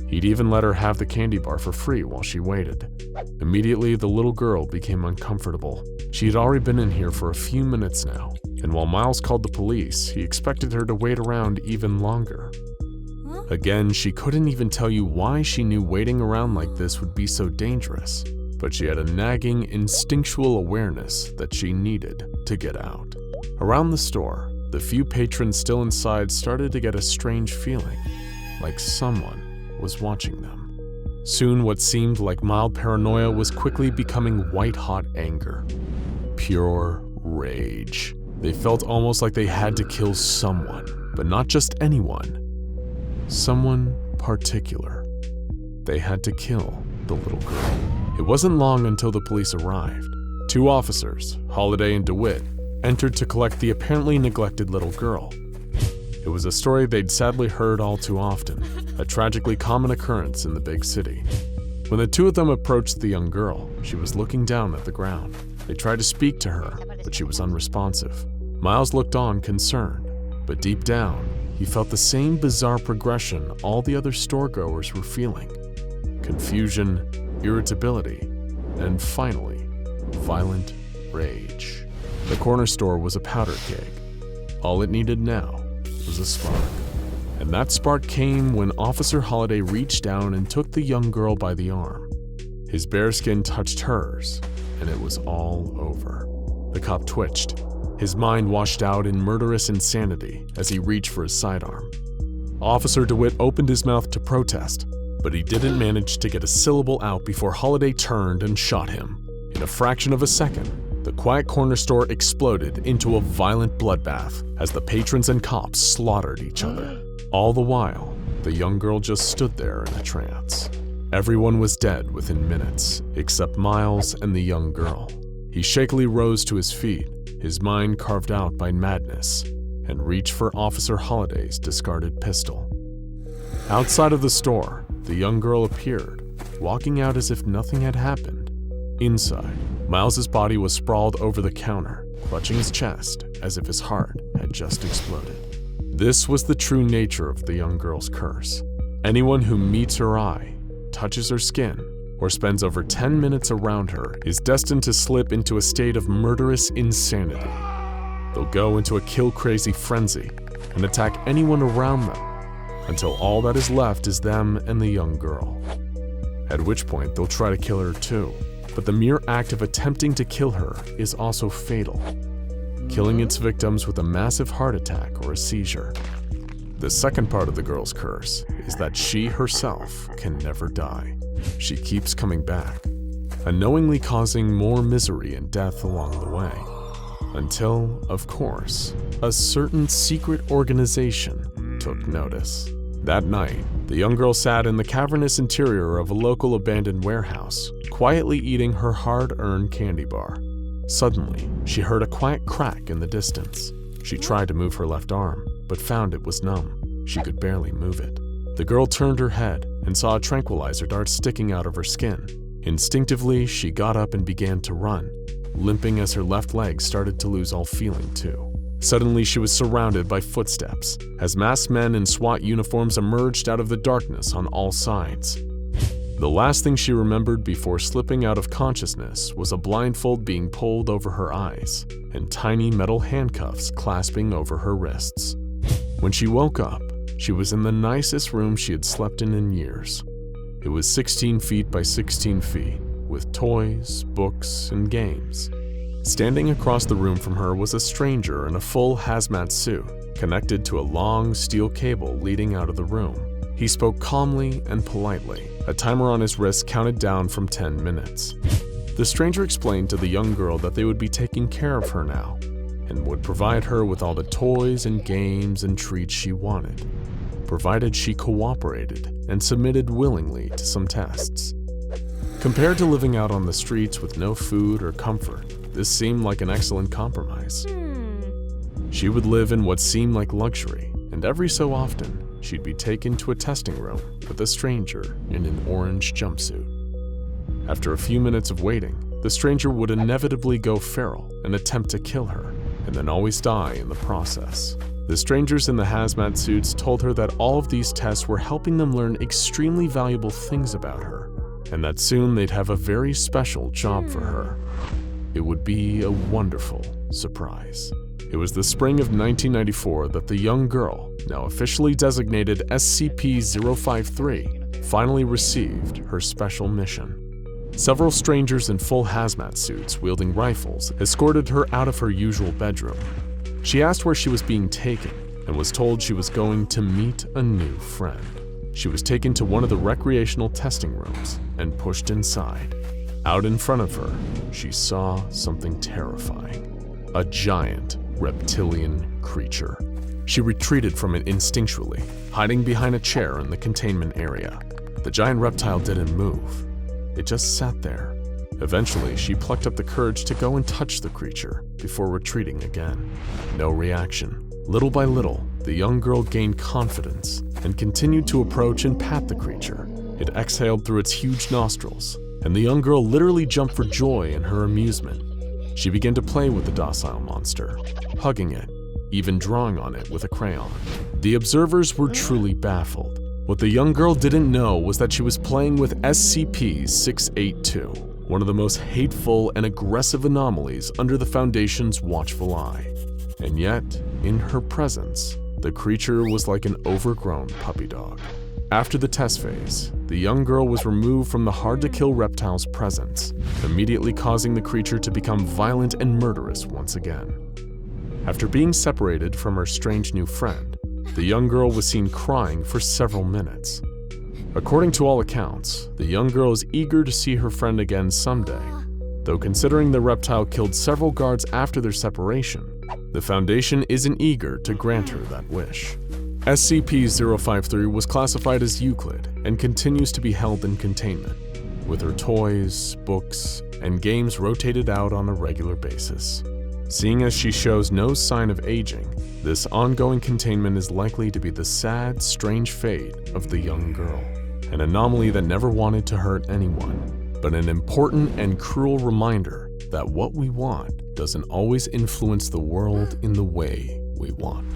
He'd even let her have the candy bar for free while she waited. Immediately, the little girl became uncomfortable. She had already been in here for a few minutes now, and while Miles called the police, he expected her to wait around even longer. Again, she couldn't even tell you why she knew waiting around like this would be so dangerous, but she had a nagging, instinctual awareness that she needed to get out. Around the store, the few patrons still inside started to get a strange feeling, like someone was watching them. Soon, what seemed like mild paranoia was quickly becoming white-hot anger. Pure rage. They felt almost like they had to kill someone, but not just anyone. Someone particular. They had to kill the little girl. It wasn't long until the police arrived. 2 officers, Holiday and DeWitt, entered to collect the apparently neglected little girl. It was a story they'd sadly heard all too often, a tragically common occurrence in the big city. When the 2 of them approached the young girl, she was looking down at the ground. They tried to speak to her, but she was unresponsive. Miles looked on, concerned, but deep down, he felt the same bizarre progression all the other storegoers were feeling: confusion, irritability, and finally, violent rage. The corner store was a powder keg. All it needed now was a spark. And that spark came when Officer Holiday reached down and took the young girl by the arm. His bare skin touched hers, and it was all over. The cop twitched. His mind washed out in murderous insanity as he reached for his sidearm. Officer DeWitt opened his mouth to protest, but he didn't manage to get a syllable out before Holiday turned and shot him. In a fraction of a second, the quiet corner store exploded into a violent bloodbath as the patrons and cops slaughtered each other. All the while, the young girl just stood there in a trance. Everyone was dead within minutes, except Miles and the young girl. He shakily rose to his feet, his mind carved out by madness, and reached for Officer Holliday's discarded pistol. Outside of the store, the young girl appeared, walking out as if nothing had happened. Inside, Miles's body was sprawled over the counter, clutching his chest as if his heart had just exploded. This was the true nature of the young girl's curse. Anyone who meets her eye, touches her skin, or spends over 10 minutes around her is destined to slip into a state of murderous insanity. They'll go into a kill-crazy frenzy and attack anyone around them until all that is left is them and the young girl. At which point they'll try to kill her too, but the mere act of attempting to kill her is also fatal, killing its victims with a massive heart attack or a seizure. The second part of the girl's curse is that she herself can never die. She keeps coming back, unknowingly causing more misery and death along the way. Until, of course, a certain secret organization took notice. That night, the young girl sat in the cavernous interior of a local abandoned warehouse, quietly eating her hard-earned candy bar. Suddenly, she heard a quiet crack in the distance. She tried to move her left arm, but found it was numb. She could barely move it. The girl turned her head and saw a tranquilizer dart sticking out of her skin. Instinctively, she got up and began to run, limping as her left leg started to lose all feeling too. Suddenly, she was surrounded by footsteps as masked men in SWAT uniforms emerged out of the darkness on all sides. The last thing she remembered before slipping out of consciousness was a blindfold being pulled over her eyes and tiny metal handcuffs clasping over her wrists. When she woke up, she was in the nicest room she had slept in years. It was 16 feet by 16 feet, with toys, books, and games. Standing across the room from her was a stranger in a full hazmat suit, connected to a long steel cable leading out of the room. He spoke calmly and politely. A timer on his wrist counted down from 10 minutes. The stranger explained to the young girl that they would be taking care of her now, and would provide her with all the toys and games and treats she wanted, provided she cooperated and submitted willingly to some tests. Compared to living out on the streets with no food or comfort, this seemed like an excellent compromise. She would live in what seemed like luxury, and every so often, she'd be taken to a testing room with a stranger in an orange jumpsuit. After a few minutes of waiting, the stranger would inevitably go feral and attempt to kill her, and then always die in the process. The strangers in the hazmat suits told her that all of these tests were helping them learn extremely valuable things about her, and that soon they'd have a very special job for her. It would be a wonderful surprise. It was the spring of 1994 that the young girl, now officially designated SCP-053, finally received her special mission. Several strangers in full hazmat suits wielding rifles escorted her out of her usual bedroom. She asked where she was being taken and was told she was going to meet a new friend. She was taken to one of the recreational testing rooms and pushed inside. Out in front of her, she saw something terrifying. A giant reptilian creature. She retreated from it instinctually, hiding behind a chair in the containment area. The giant reptile didn't move. It just sat there. Eventually, she plucked up the courage to go and touch the creature before retreating again. No reaction. Little by little, the young girl gained confidence and continued to approach and pat the creature. It exhaled through its huge nostrils, and the young girl literally jumped for joy in her amusement. She began to play with the docile monster, hugging it, even drawing on it with a crayon. The observers were truly baffled. What the young girl didn't know was that she was playing with SCP-682, one of the most hateful and aggressive anomalies under the Foundation's watchful eye. And yet, in her presence, the creature was like an overgrown puppy dog. After the test phase, the young girl was removed from the hard-to-kill reptile's presence, immediately causing the creature to become violent and murderous once again. After being separated from her strange new friend, the young girl was seen crying for several minutes. According to all accounts, the young girl is eager to see her friend again someday, though considering the reptile killed several guards after their separation, the Foundation isn't eager to grant her that wish. SCP-053 was classified as Euclid and continues to be held in containment, with her toys, books, and games rotated out on a regular basis. Seeing as she shows no sign of aging, this ongoing containment is likely to be the sad, strange fate of the young girl, an anomaly that never wanted to hurt anyone, but an important and cruel reminder that what we want doesn't always influence the world in the way we want.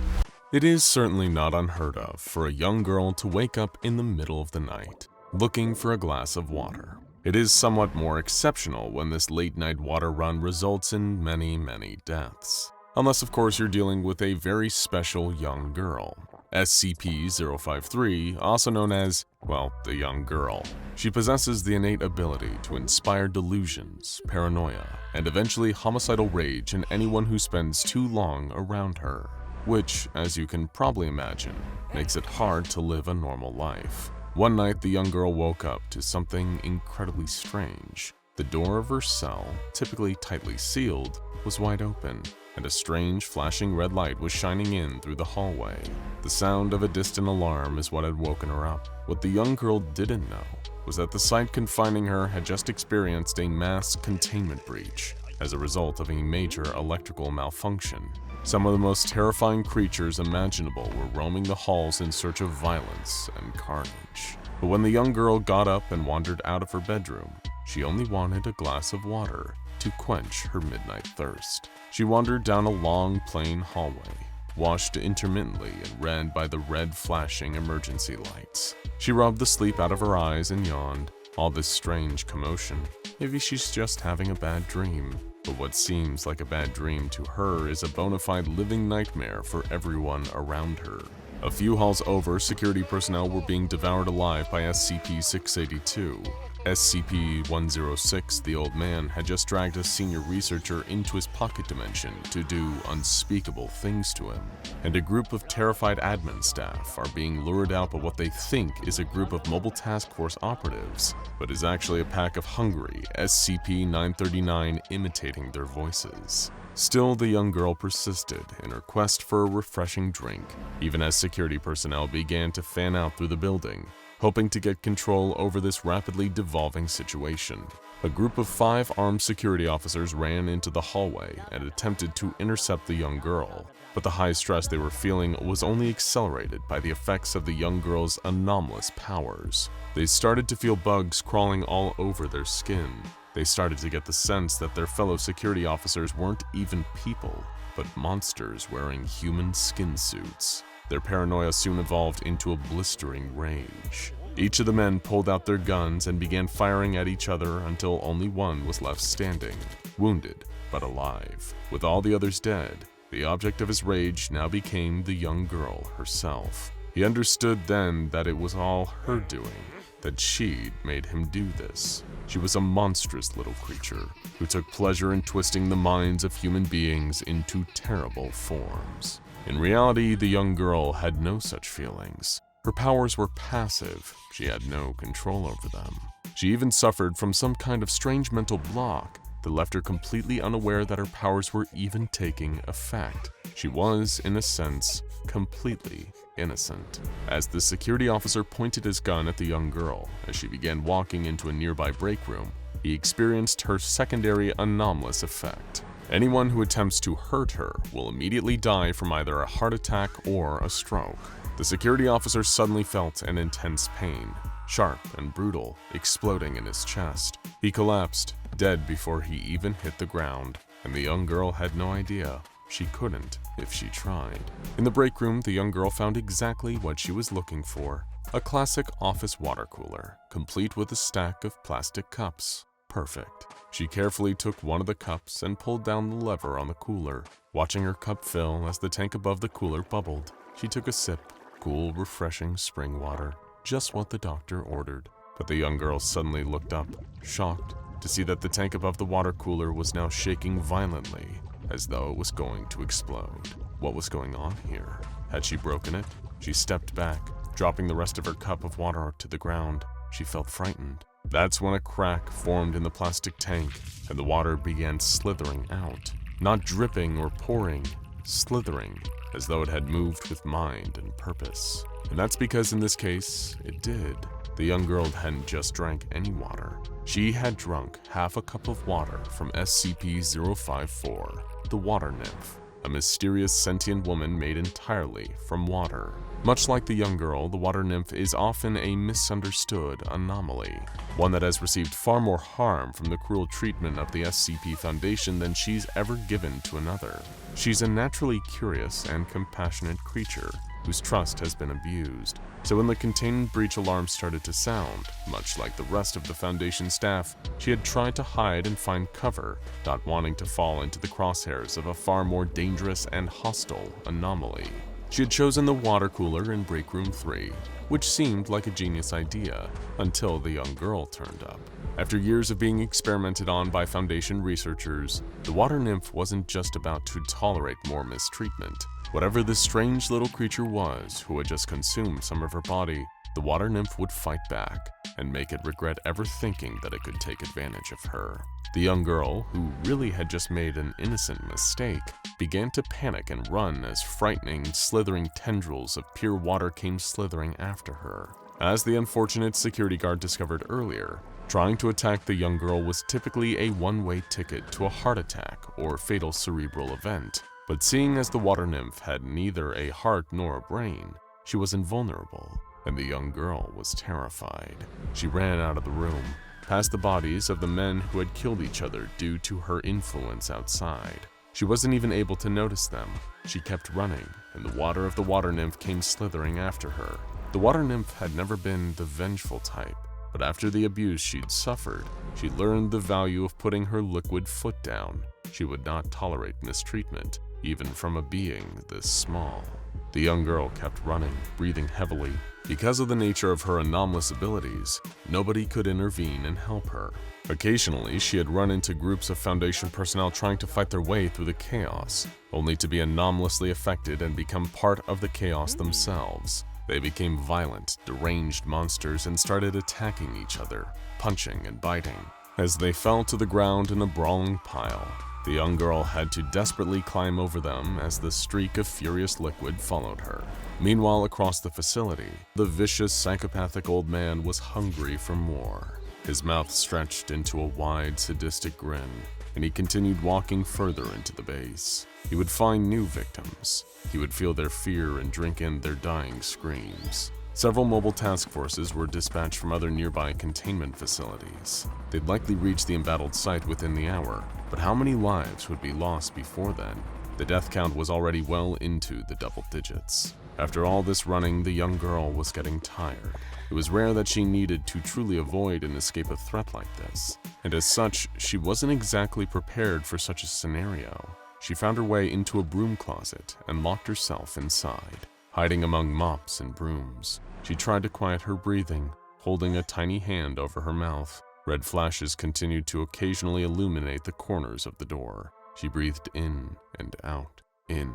It is certainly not unheard of for a young girl to wake up in the middle of the night, looking for a glass of water. It is somewhat more exceptional when this late-night water run results in many deaths. Unless, of course, you're dealing with a very special young girl. SCP-053, also known as, well, the young girl. She possesses the innate ability to inspire delusions, paranoia, and eventually homicidal rage in anyone who spends too long around her, which, as you can probably imagine, makes it hard to live a normal life. One night, the young girl woke up to something incredibly strange. The door of her cell, typically tightly sealed, was wide open, and a strange flashing red light was shining in through the hallway. The sound of a distant alarm is what had woken her up. What the young girl didn't know was that the site confining her had just experienced a mass containment breach as a result of a major electrical malfunction. Some of the most terrifying creatures imaginable were roaming the halls in search of violence and carnage. But when the young girl got up and wandered out of her bedroom, she only wanted a glass of water to quench her midnight thirst. She wandered down a long, plain hallway, washed intermittently and read by the red flashing emergency lights. She rubbed the sleep out of her eyes and yawned. All this strange commotion. Maybe she's just having a bad dream. But what seems like a bad dream to her is a bona fide living nightmare for everyone around her. A few halls over, security personnel were being devoured alive by SCP-682. SCP-136, the old man, had just dragged a senior researcher into his pocket dimension to do unspeakable things to him, and a group of terrified admin staff are being lured out by what they think is a group of Mobile Task Force operatives, but is actually a pack of hungry SCP-939 imitating their voices. Still, the young girl persisted in her quest for a refreshing drink, even as security personnel began to fan out through the building, hoping to get control over this rapidly devolving situation. A group of 5 armed security officers ran into the hallway and attempted to intercept the young girl, but the high stress they were feeling was only accelerated by the effects of the young girl's anomalous powers. They started to feel bugs crawling all over their skin. They started to get the sense that their fellow security officers weren't even people, but monsters wearing human skin suits. Their paranoia soon evolved into a blistering rage. Each of the men pulled out their guns and began firing at each other until only one was left standing, wounded but alive. With all the others dead, the object of his rage now became the young girl herself. He understood then that it was all her doing, that she'd made him do this. She was a monstrous little creature who took pleasure in twisting the minds of human beings into terrible forms. In reality, the young girl had no such feelings. Her powers were passive. She had no control over them. She even suffered from some kind of strange mental block that left her completely unaware that her powers were even taking effect. She was, in a sense, completely innocent. As the security officer pointed his gun at the young girl as she began walking into a nearby break room, he experienced her secondary anomalous effect. Anyone who attempts to hurt her will immediately die from either a heart attack or a stroke. The security officer suddenly felt an intense pain, sharp and brutal, exploding in his chest. He collapsed, dead before he even hit the ground, and the young girl had no idea. She couldn't if she tried. In the break room, the young girl found exactly what she was looking for. A classic office water cooler, complete with a stack of plastic cups. Perfect. She carefully took one of the cups and pulled down the lever on the cooler. Watching her cup fill as the tank above the cooler bubbled, she took a sip. Cool, refreshing spring water. just what the doctor ordered. But the young girl suddenly looked up, shocked, to see that the tank above the water cooler was now shaking violently, as though it was going to explode. What was going on here? Had she broken it? She stepped back, dropping the rest of her cup of water to the ground. She felt frightened. That's when a crack formed in the plastic tank, and the water began slithering out. Not dripping or pouring, slithering, as though it had moved with mind and purpose. And that's because in this case, it did. The young girl hadn't just drank any water. She had drunk half a cup of water from SCP-054, the Water Nymph, a mysterious sentient woman made entirely from water. Much like the young girl, the Water Nymph is often a misunderstood anomaly, one that has received far more harm from the cruel treatment of the SCP Foundation than she's ever given to another. She's a naturally curious and compassionate creature whose trust has been abused. So when the containment breach alarm started to sound, much like the rest of the Foundation staff, she had tried to hide and find cover, not wanting to fall into the crosshairs of a far more dangerous and hostile anomaly. She had chosen the water cooler in Break Room 3, which seemed like a genius idea, until the young girl turned up. After years of being experimented on by Foundation researchers, the Water Nymph wasn't just about to tolerate more mistreatment. Whatever this strange little creature was who had just consumed some of her body, the Water Nymph would fight back and make it regret ever thinking that it could take advantage of her. The young girl, who really had just made an innocent mistake, began to panic and run as frightening, slithering tendrils of pure water came slithering after her. As the unfortunate security guard discovered earlier, trying to attack the young girl was typically a one-way ticket to a heart attack or fatal cerebral event. But seeing as the Water Nymph had neither a heart nor a brain, she was invulnerable, and the young girl was terrified. She ran out of the room, past the bodies of the men who had killed each other due to her influence outside. She wasn't even able to notice them. She kept running, and the water of the Water Nymph came slithering after her. The Water Nymph had never been the vengeful type, but after the abuse she'd suffered, she learned the value of putting her liquid foot down. She would not tolerate mistreatment, even from a being this small. The young girl kept running, breathing heavily. Because of the nature of her anomalous abilities, nobody could intervene and help her. Occasionally, she had run into groups of Foundation personnel trying to fight their way through the chaos, only to be anomalously affected and become part of the chaos themselves. They became violent, deranged monsters and started attacking each other, punching and biting. As they fell to the ground in a brawling pile, the young girl had to desperately climb over them as the streak of furious liquid followed her. Meanwhile, across the facility, the vicious, psychopathic old man was hungry for more. His mouth stretched into a wide, sadistic grin, and he continued walking further into the base. He would find new victims. He would feel their fear and drink in their dying screams. Several mobile task forces were dispatched from other nearby containment facilities. They'd likely reach the embattled site within the hour, but how many lives would be lost before then? The death count was already well into the double digits. After all this running, the young girl was getting tired. It was rare that she needed to truly avoid and escape a threat like this, and as such, she wasn't exactly prepared for such a scenario. She found her way into a broom closet and locked herself inside, hiding among mops and brooms. She tried to quiet her breathing, holding a tiny hand over her mouth. Red flashes continued to occasionally illuminate the corners of the door. She breathed in and out, in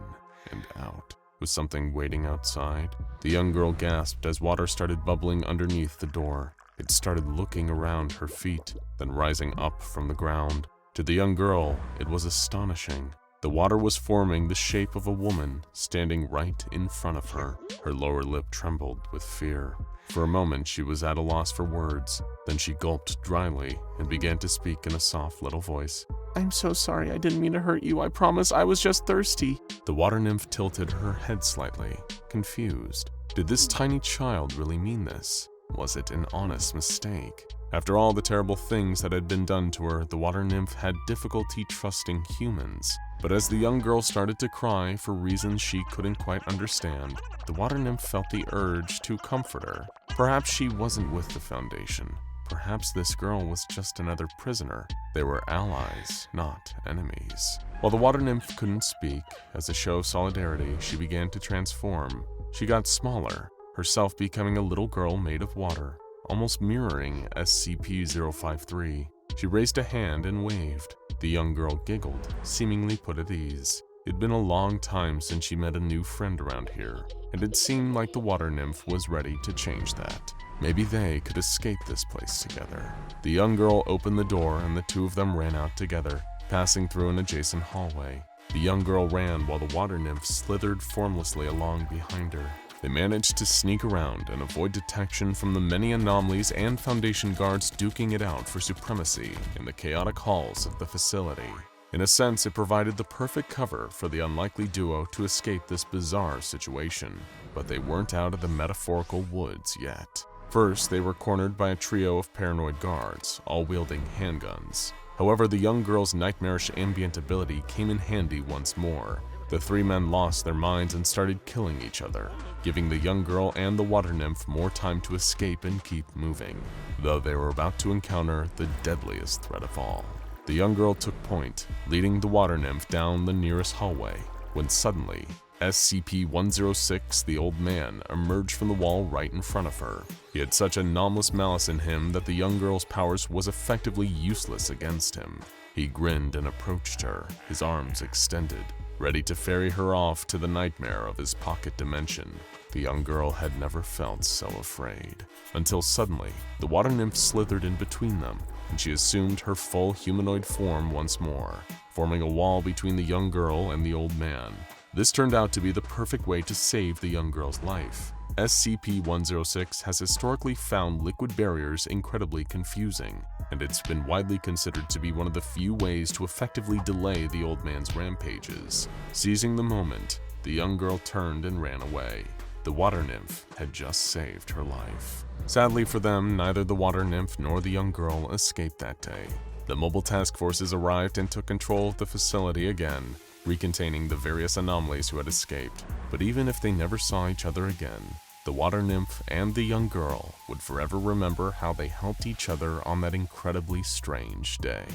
and out. Was something waiting outside? The young girl gasped as water started bubbling underneath the door. It started looking around her feet, then rising up from the ground. To the young girl, it was astonishing. The water was forming the shape of a woman standing right in front of her. Her lower lip trembled with fear. For a moment, she was at a loss for words. Then she gulped dryly and began to speak in a soft little voice. "I'm so sorry, I didn't mean to hurt you, I promise, I was just thirsty." The Water Nymph tilted her head slightly, confused. Did this tiny child really mean this? Was it an honest mistake? After all the terrible things that had been done to her, the Water Nymph had difficulty trusting humans. But as the young girl started to cry for reasons she couldn't quite understand, the Water Nymph felt the urge to comfort her. Perhaps she wasn't with the Foundation. Perhaps this girl was just another prisoner. They were allies, not enemies. While the Water Nymph couldn't speak, as a show of solidarity, she began to transform. She got smaller, herself becoming a little girl made of water, almost mirroring SCP-053. She raised a hand and waved. The young girl giggled, seemingly put at ease. It'd been a long time since she met a new friend around here, and it seemed like the water nymph was ready to change that. Maybe they could escape this place together. The young girl opened the door and the two of them ran out together, passing through an adjacent hallway. The young girl ran while the water nymph slithered formlessly along behind her. They managed to sneak around and avoid detection from the many anomalies and Foundation guards duking it out for supremacy in the chaotic halls of the facility. In a sense, it provided the perfect cover for the unlikely duo to escape this bizarre situation. But they weren't out of the metaphorical woods yet. First, they were cornered by a trio of paranoid guards, all wielding handguns. However, the young girl's nightmarish ambient ability came in handy once more. The three men lost their minds and started killing each other, giving the young girl and the water nymph more time to escape and keep moving, though they were about to encounter the deadliest threat of all. The young girl took point, leading the water nymph down the nearest hallway, when suddenly, SCP-136, the old man, emerged from the wall right in front of her. He had such anomalous malice in him that the young girl's powers was effectively useless against him. He grinned and approached her, his arms extended, ready to ferry her off to the nightmare of his pocket dimension. The young girl had never felt so afraid, until suddenly, the water nymph slithered in between them, and she assumed her full humanoid form once more, forming a wall between the young girl and the old man. This turned out to be the perfect way to save the young girl's life. SCP-136 has historically found liquid barriers incredibly confusing, and it's been widely considered to be one of the few ways to effectively delay the old man's rampages. Seizing the moment, the young girl turned and ran away. The water nymph had just saved her life. Sadly for them, neither the water nymph nor the young girl escaped that day. The mobile task forces arrived and took control of the facility again, recontaining the various anomalies who had escaped. But even if they never saw each other again, the water nymph and the young girl would forever remember how they helped each other on that incredibly strange day.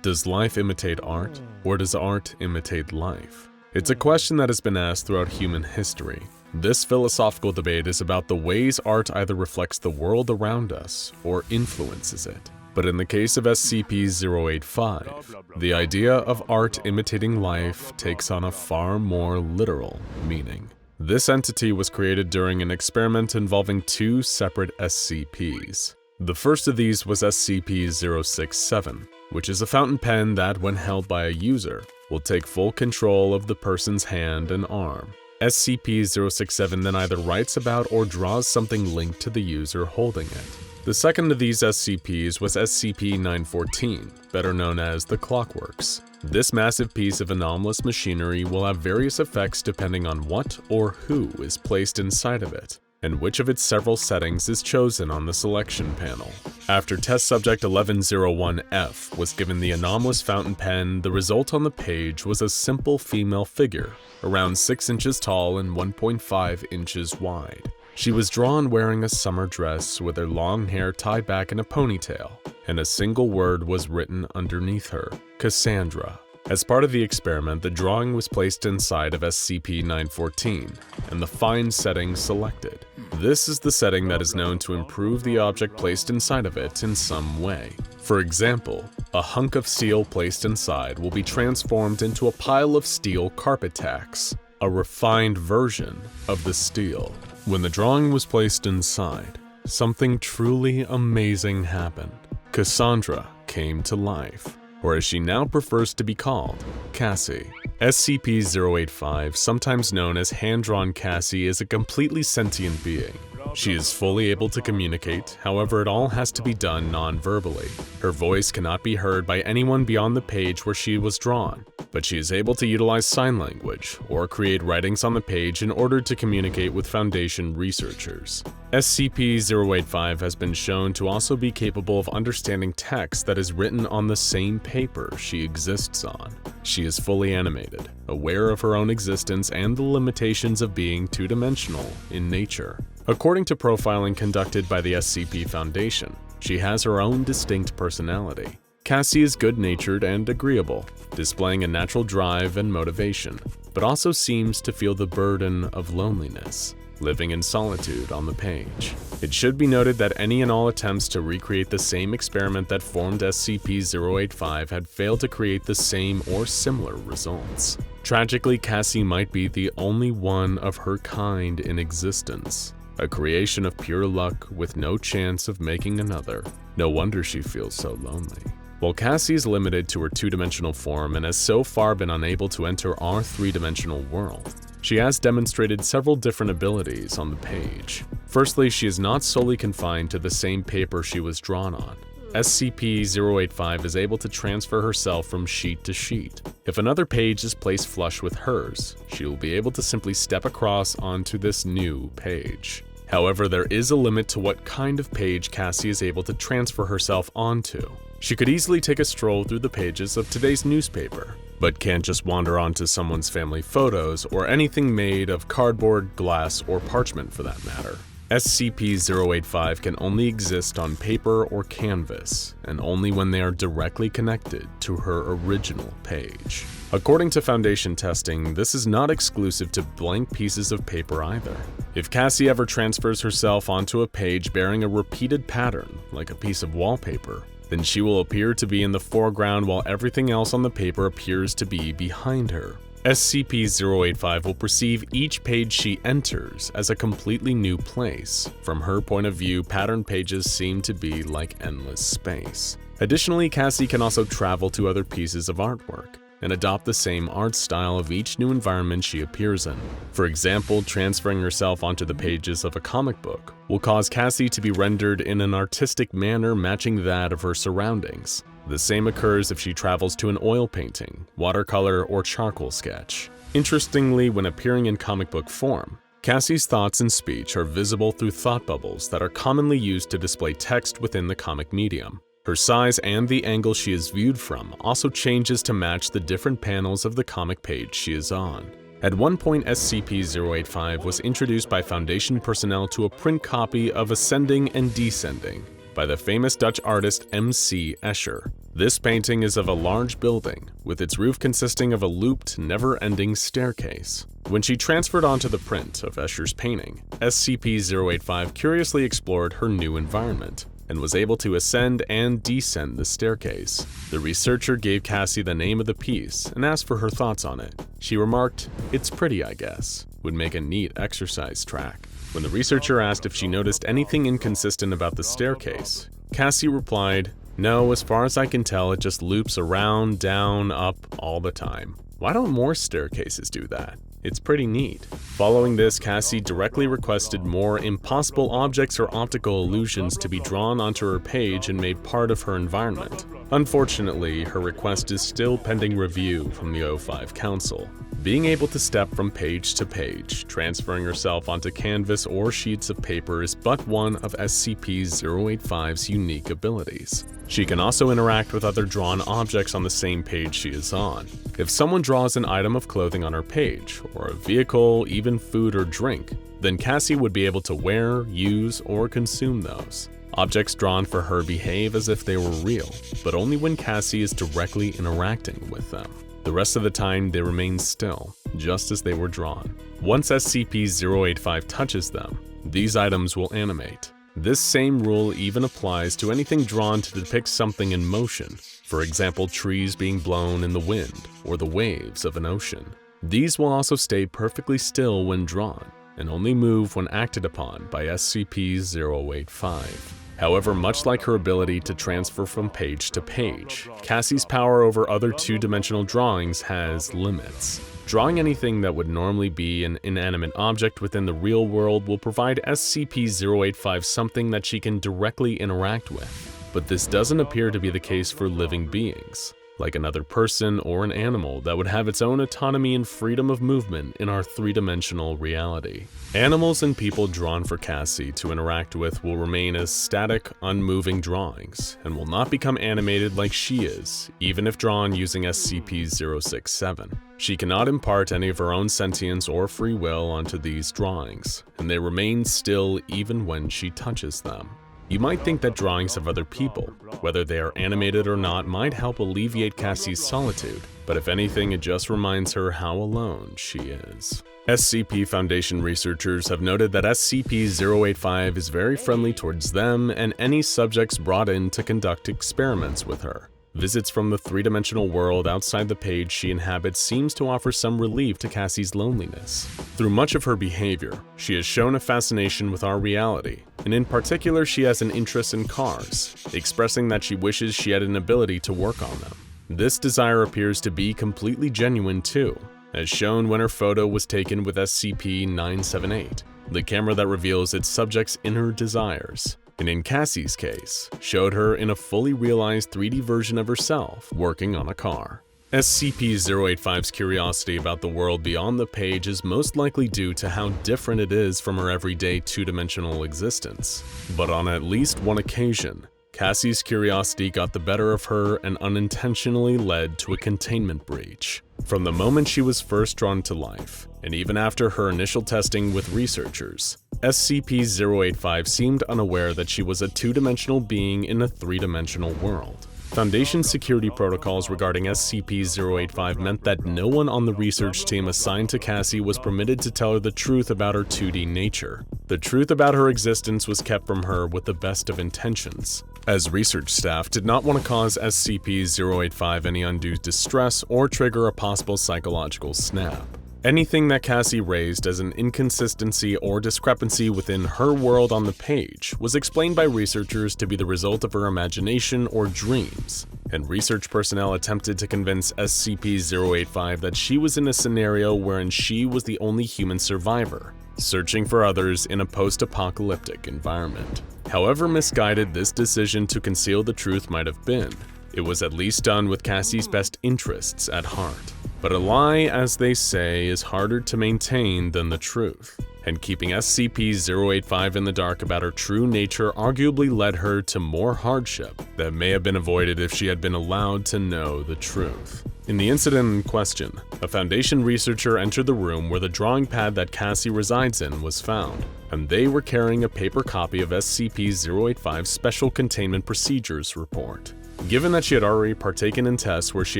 Does life imitate art, or does art imitate life? It's a question that has been asked throughout human history. This philosophical debate is about the ways art either reflects the world around us or influences it. But in the case of SCP-085, the idea of art imitating life takes on a far more literal meaning. This entity was created during an experiment involving two separate SCPs. The first of these was SCP-067, which is a fountain pen that, when held by a user, will take full control of the person's hand and arm. SCP-067 then either writes about or draws something linked to the user holding it. The second of these SCPs was SCP-914, better known as the Clockworks. This massive piece of anomalous machinery will have various effects depending on what or who is placed inside of it, and which of its several settings is chosen on the selection panel. After test subject 1101F was given the anomalous fountain pen, the result on the page was a simple female figure, around 6 inches tall and 1.5 inches wide. She was drawn wearing a summer dress with her long hair tied back in a ponytail, and a single word was written underneath her: Cassandra. As part of the experiment, the drawing was placed inside of SCP-914, and the Find setting selected. This is the setting that is known to improve the object placed inside of it in some way. For example, a hunk of steel placed inside will be transformed into a pile of steel carpet tacks, a refined version of the steel. When the drawing was placed inside, something truly amazing happened. Cassandra came to life, or as she now prefers to be called, Cassy. SCP-085, sometimes known as hand-drawn Cassy, is a completely sentient being. She is fully able to communicate, however it all has to be done non-verbally. Her voice cannot be heard by anyone beyond the page where she was drawn, but she is able to utilize sign language or create writings on the page in order to communicate with Foundation researchers. SCP-085 has been shown to also be capable of understanding text that is written on the same paper she exists on. She is fully animated, aware of her own existence and the limitations of being two-dimensional in nature. According to profiling conducted by the SCP Foundation, she has her own distinct personality. Cassy is good-natured and agreeable, displaying a natural drive and motivation, but also seems to feel the burden of loneliness. living in solitude on the page. It should be noted that any and all attempts to recreate the same experiment that formed SCP-085 had failed to create the same or similar results. Tragically, Cassy might be the only one of her kind in existence, a creation of pure luck with no chance of making another. No wonder she feels so lonely. While Cassy is limited to her two-dimensional form and has so far been unable to enter our three-dimensional world, she has demonstrated several different abilities on the page. Firstly, she is not solely confined to the same paper she was drawn on. SCP-085 is able to transfer herself from sheet to sheet. If another page is placed flush with hers, she will be able to simply step across onto this new page. However, there is a limit to what kind of page Cassy is able to transfer herself onto. She could easily take a stroll through the pages of today's newspaper, but can't just wander onto someone's family photos or anything made of cardboard, glass, or parchment for that matter. SCP-085 can only exist on paper or canvas, and only when they are directly connected to her original page. According to Foundation testing, this is not exclusive to blank pieces of paper either. If Cassy ever transfers herself onto a page bearing a repeated pattern, like a piece of wallpaper, then she will appear to be in the foreground while everything else on the paper appears to be behind her. SCP-085 will perceive each page she enters as a completely new place. From her point of view, pattern pages seem to be like endless space. Additionally, Cassy can also travel to other pieces of artwork and adopt the same art style of each new environment she appears in. For example, transferring herself onto the pages of a comic book will cause Cassy to be rendered in an artistic manner matching that of her surroundings. The same occurs if she travels to an oil painting, watercolor, or charcoal sketch. Interestingly, when appearing in comic book form, Cassy's thoughts and speech are visible through thought bubbles that are commonly used to display text within the comic medium. Her size and the angle she is viewed from also changes to match the different panels of the comic page she is on. At one point, SCP-085 was introduced by Foundation personnel to a print copy of Ascending and Descending by the famous Dutch artist M.C. Escher. This painting is of a large building, with its roof consisting of a looped, never-ending staircase. When she transferred onto the print of Escher's painting, SCP-085 curiously explored her new environment and was able to ascend and descend the staircase. The researcher gave Cassy the name of the piece and asked for her thoughts on it. She remarked, "It's pretty, I guess. Would make a neat exercise track." When the researcher asked if she noticed anything inconsistent about the staircase, Cassy replied, "No, as far as I can tell, it just loops around, down, up all the time. Why don't more staircases do that? It's pretty neat." Following this, Cassy directly requested more impossible objects or optical illusions to be drawn onto her page and made part of her environment. Unfortunately, her request is still pending review from the O5 Council. Being able to step from page to page, transferring herself onto canvas or sheets of paper is but one of SCP-085's unique abilities. She can also interact with other drawn objects on the same page she is on. If someone draws an item of clothing on her page, or a vehicle, even food or drink, then Cassy would be able to wear, use, or consume those. Objects drawn for her behave as if they were real, but only when Cassy is directly interacting with them. The rest of the time, they remain still, just as they were drawn. Once SCP-085 touches them, these items will animate. This same rule even applies to anything drawn to depict something in motion, for example, trees being blown in the wind or the waves of an ocean. These will also stay perfectly still when drawn, and only move when acted upon by SCP-085. However, much like her ability to transfer from page to page, Cassy's power over other two-dimensional drawings has limits. Drawing anything that would normally be an inanimate object within the real world will provide SCP-085 something that she can directly interact with. But this doesn't appear to be the case for living beings, like another person or an animal that would have its own autonomy and freedom of movement in our three-dimensional reality. Animals and people drawn for Cassy to interact with will remain as static, unmoving drawings, and will not become animated like she is, even if drawn using SCP-067. She cannot impart any of her own sentience or free will onto these drawings, and they remain still even when she touches them. You might think that drawings of other people, whether they are animated or not, might help alleviate Cassie's solitude, but if anything, it just reminds her how alone she is. SCP Foundation researchers have noted that SCP-085 is very friendly towards them and any subjects brought in to conduct experiments with her. Visits from the three-dimensional world outside the page she inhabits seems to offer some relief to Cassie's loneliness. Through much of her behavior, she has shown a fascination with our reality, and in particular she has an interest in cars, expressing that she wishes she had an ability to work on them. This desire appears to be completely genuine too, as shown when her photo was taken with SCP-978, the camera that reveals its subject's inner desires, and in Cassie's case, showed her in a fully realized 3D version of herself working on a car. SCP-085's curiosity about the world beyond the page is most likely due to how different it is from her everyday two-dimensional existence. But on at least one occasion, Cassie's curiosity got the better of her and unintentionally led to a containment breach. From the moment she was first drawn to life, and even after her initial testing with researchers, SCP-085 seemed unaware that she was a two-dimensional being in a three-dimensional world. Foundation security protocols regarding SCP-085 meant that no one on the research team assigned to Cassy was permitted to tell her the truth about her 2D nature. The truth about her existence was kept from her with the best of intentions, as research staff did not want to cause SCP-085 any undue distress or trigger a possible psychological snap. Anything that Cassy raised as an inconsistency or discrepancy within her world on the page was explained by researchers to be the result of her imagination or dreams, and research personnel attempted to convince SCP-085 that she was in a scenario wherein she was the only human survivor, searching for others in a post-apocalyptic environment. However misguided this decision to conceal the truth might have been, it was at least done with Cassy's best interests at heart. But a lie, as they say, is harder to maintain than the truth, and keeping SCP-085 in the dark about her true nature arguably led her to more hardship that may have been avoided if she had been allowed to know the truth. In the incident in question, a Foundation researcher entered the room where the drawing pad that Cassy resides in was found, and they were carrying a paper copy of SCP-085's Special Containment Procedures report. Given that she had already partaken in tests where she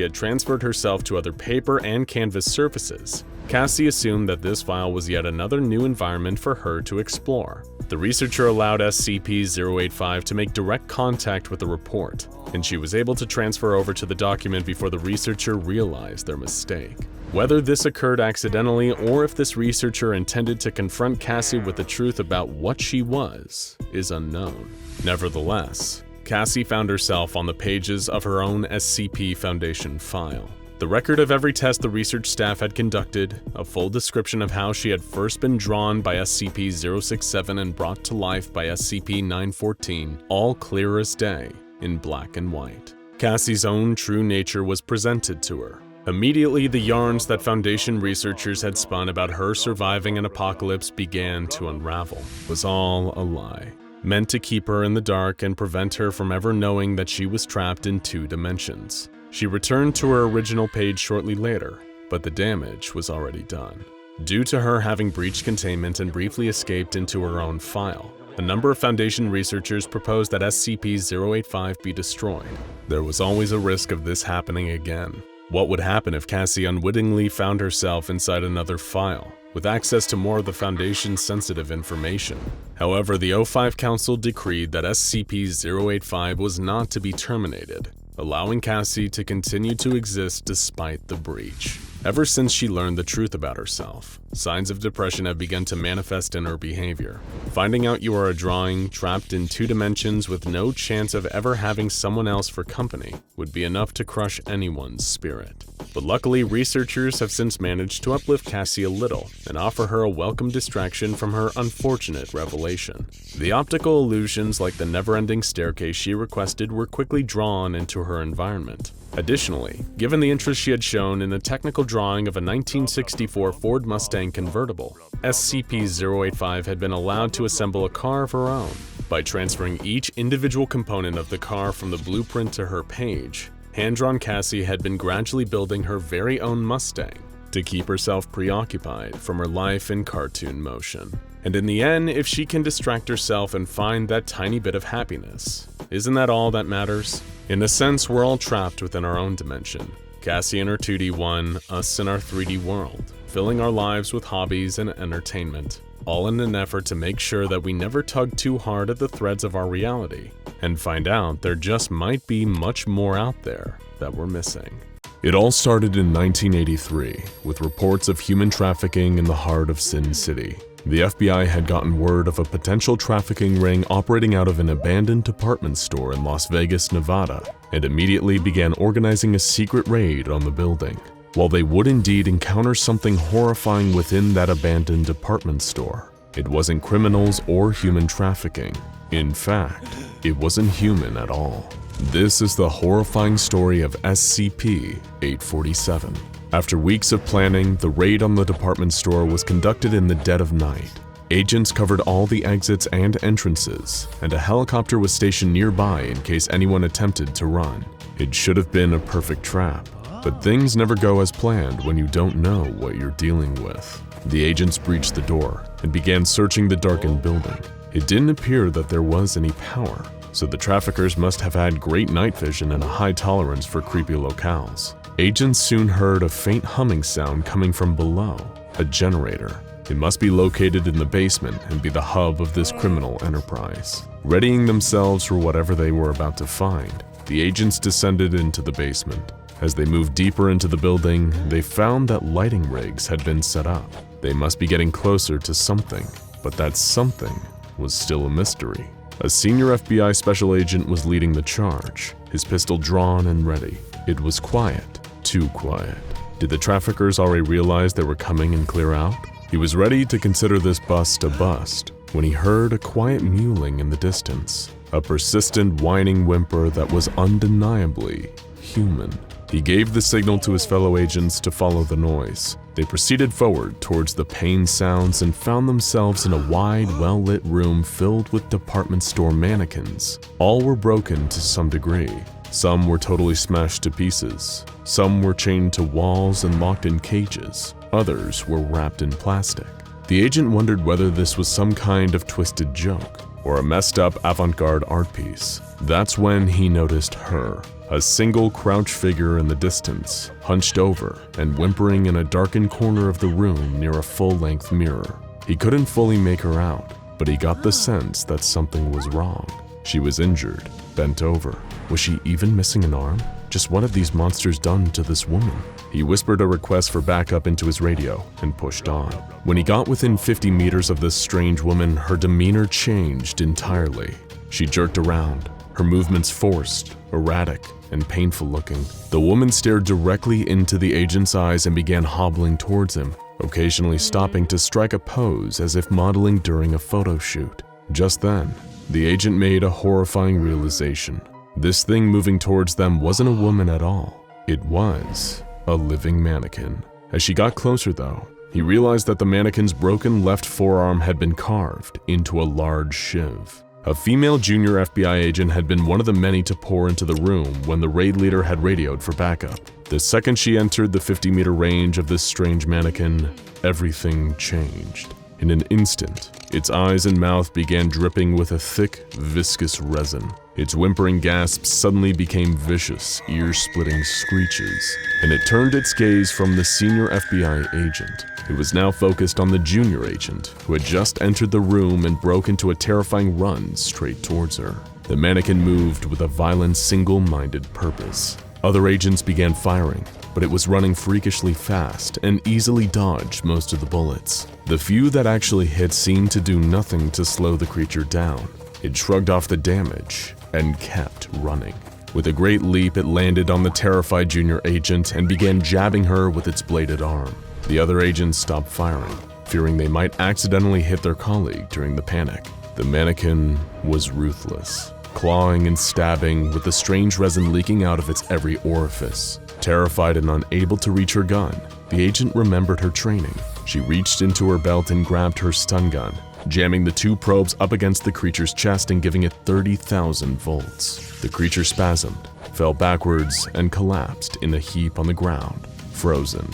had transferred herself to other paper and canvas surfaces, Cassy assumed that this file was yet another new environment for her to explore. The researcher allowed SCP-085 to make direct contact with the report, and she was able to transfer over to the document before the researcher realized their mistake. Whether this occurred accidentally or if this researcher intended to confront Cassy with the truth about what she was, is unknown. Nevertheless, Cassy found herself on the pages of her own SCP Foundation file. The record of every test the research staff had conducted, a full description of how she had first been drawn by SCP-067 and brought to life by SCP-914, all clear as day, in black and white. Cassy's own true nature was presented to her. Immediately, the yarns that Foundation researchers had spun about her surviving an apocalypse began to unravel. It was all a lie, meant to keep her in the dark and prevent her from ever knowing that she was trapped in 2 dimensions. She returned to her original page shortly later, but the damage was already done. Due to her having breached containment and briefly escaped into her own file, a number of Foundation researchers proposed that SCP-085 be destroyed. There was always a risk of this happening again. What would happen if Cassy unwittingly found herself inside another file, with access to more of the Foundation's sensitive information? However, the O5 Council decreed that SCP-085 was not to be terminated, allowing Cassy to continue to exist despite the breach. Ever since she learned the truth about herself, signs of depression have begun to manifest in her behavior. Finding out you are a drawing trapped in 2 dimensions with no chance of ever having someone else for company would be enough to crush anyone's spirit. But luckily, researchers have since managed to uplift Cassy a little and offer her a welcome distraction from her unfortunate revelation. The optical illusions like the never-ending staircase she requested were quickly drawn into her environment. Additionally, given the interest she had shown in a technical drawing of a 1964 Ford Mustang convertible, SCP-085 had been allowed to assemble a car of her own. By transferring each individual component of the car from the blueprint to her page, hand-drawn Cassy had been gradually building her very own Mustang to keep herself preoccupied from her life in cartoon motion. And in the end, if she can distract herself and find that tiny bit of happiness, isn't that all that matters? In a sense, we're all trapped within our own dimension. Cassy in her 2D one, us in our 3D world, filling our lives with hobbies and entertainment, all in an effort to make sure that we never tug too hard at the threads of our reality, and find out there just might be much more out there that we're missing. It all started in 1983, with reports of human trafficking in the heart of Sin City. The FBI had gotten word of a potential trafficking ring operating out of an abandoned department store in Las Vegas, Nevada, and immediately began organizing a secret raid on the building. While they would indeed encounter something horrifying within that abandoned department store, it wasn't criminals or human trafficking. In fact, it wasn't human at all. This is the horrifying story of SCP-137. After weeks of planning, the raid on the department store was conducted in the dead of night. Agents covered all the exits and entrances, and a helicopter was stationed nearby in case anyone attempted to run. It should have been a perfect trap, but things never go as planned when you don't know what you're dealing with. The agents breached the door and began searching the darkened building. It didn't appear that there was any power, so the traffickers must have had great night vision and a high tolerance for creepy locales. Agents soon heard a faint humming sound coming from below, a generator. It must be located in the basement and be the hub of this criminal enterprise. Readying themselves for whatever they were about to find, the agents descended into the basement. As they moved deeper into the building, they found that lighting rigs had been set up. They must be getting closer to something, but that something was still a mystery. A senior FBI special agent was leading the charge, his pistol drawn and ready. It was quiet. Too quiet. Did the traffickers already realize they were coming and clear out? He was ready to consider this bust a bust when he heard a quiet mewling in the distance, a persistent whining whimper that was undeniably human. He gave the signal to his fellow agents to follow the noise. They proceeded forward towards the pain sounds and found themselves in a wide, well-lit room filled with department store mannequins. All were broken to some degree. Some were totally smashed to pieces. Some were chained to walls and locked in cages. Others were wrapped in plastic. The agent wondered whether this was some kind of twisted joke or a messed up avant-garde art piece. That's when he noticed her, a single crouched figure in the distance, hunched over and whimpering in a darkened corner of the room near a full-length mirror. He couldn't fully make her out, but he got the sense that something was wrong. She was injured, bent over. Was she even missing an arm? Just what had these monsters done to this woman? He whispered a request for backup into his radio and pushed on. When he got within 50 meters of this strange woman, her demeanor changed entirely. She jerked around, her movements forced, erratic, and painful looking. The woman stared directly into the agent's eyes and began hobbling towards him, occasionally stopping to strike a pose as if modeling during a photo shoot. Just then, the agent made a horrifying realization. This thing moving towards them wasn't a woman at all. It was a living mannequin. As she got closer though, he realized that the mannequin's broken left forearm had been carved into a large shiv. A female junior FBI agent had been one of the many to pour into the room when the raid leader had radioed for backup. The second she entered the 50-meter range of this strange mannequin, everything changed. In an instant, its eyes and mouth began dripping with a thick, viscous resin. Its whimpering gasps suddenly became vicious, ear-splitting screeches, and it turned its gaze from the senior FBI agent. It was now focused on the junior agent, who had just entered the room and broke into a terrifying run straight towards her. The mannequin moved with a violent, single-minded purpose. Other agents began firing, but it was running freakishly fast and easily dodged most of the bullets. The few that actually hit seemed to do nothing to slow the creature down. It shrugged off the damage and kept running. With a great leap, it landed on the terrified junior agent and began jabbing her with its bladed arm. The other agents stopped firing, fearing they might accidentally hit their colleague during the panic. The mannequin was ruthless, clawing and stabbing with the strange resin leaking out of its every orifice. Terrified and unable to reach her gun, the agent remembered her training. She reached into her belt and grabbed her stun gun, jamming the two probes up against the creature's chest and giving it 30,000 volts. The creature spasmed, fell backwards, and collapsed in a heap on the ground, frozen.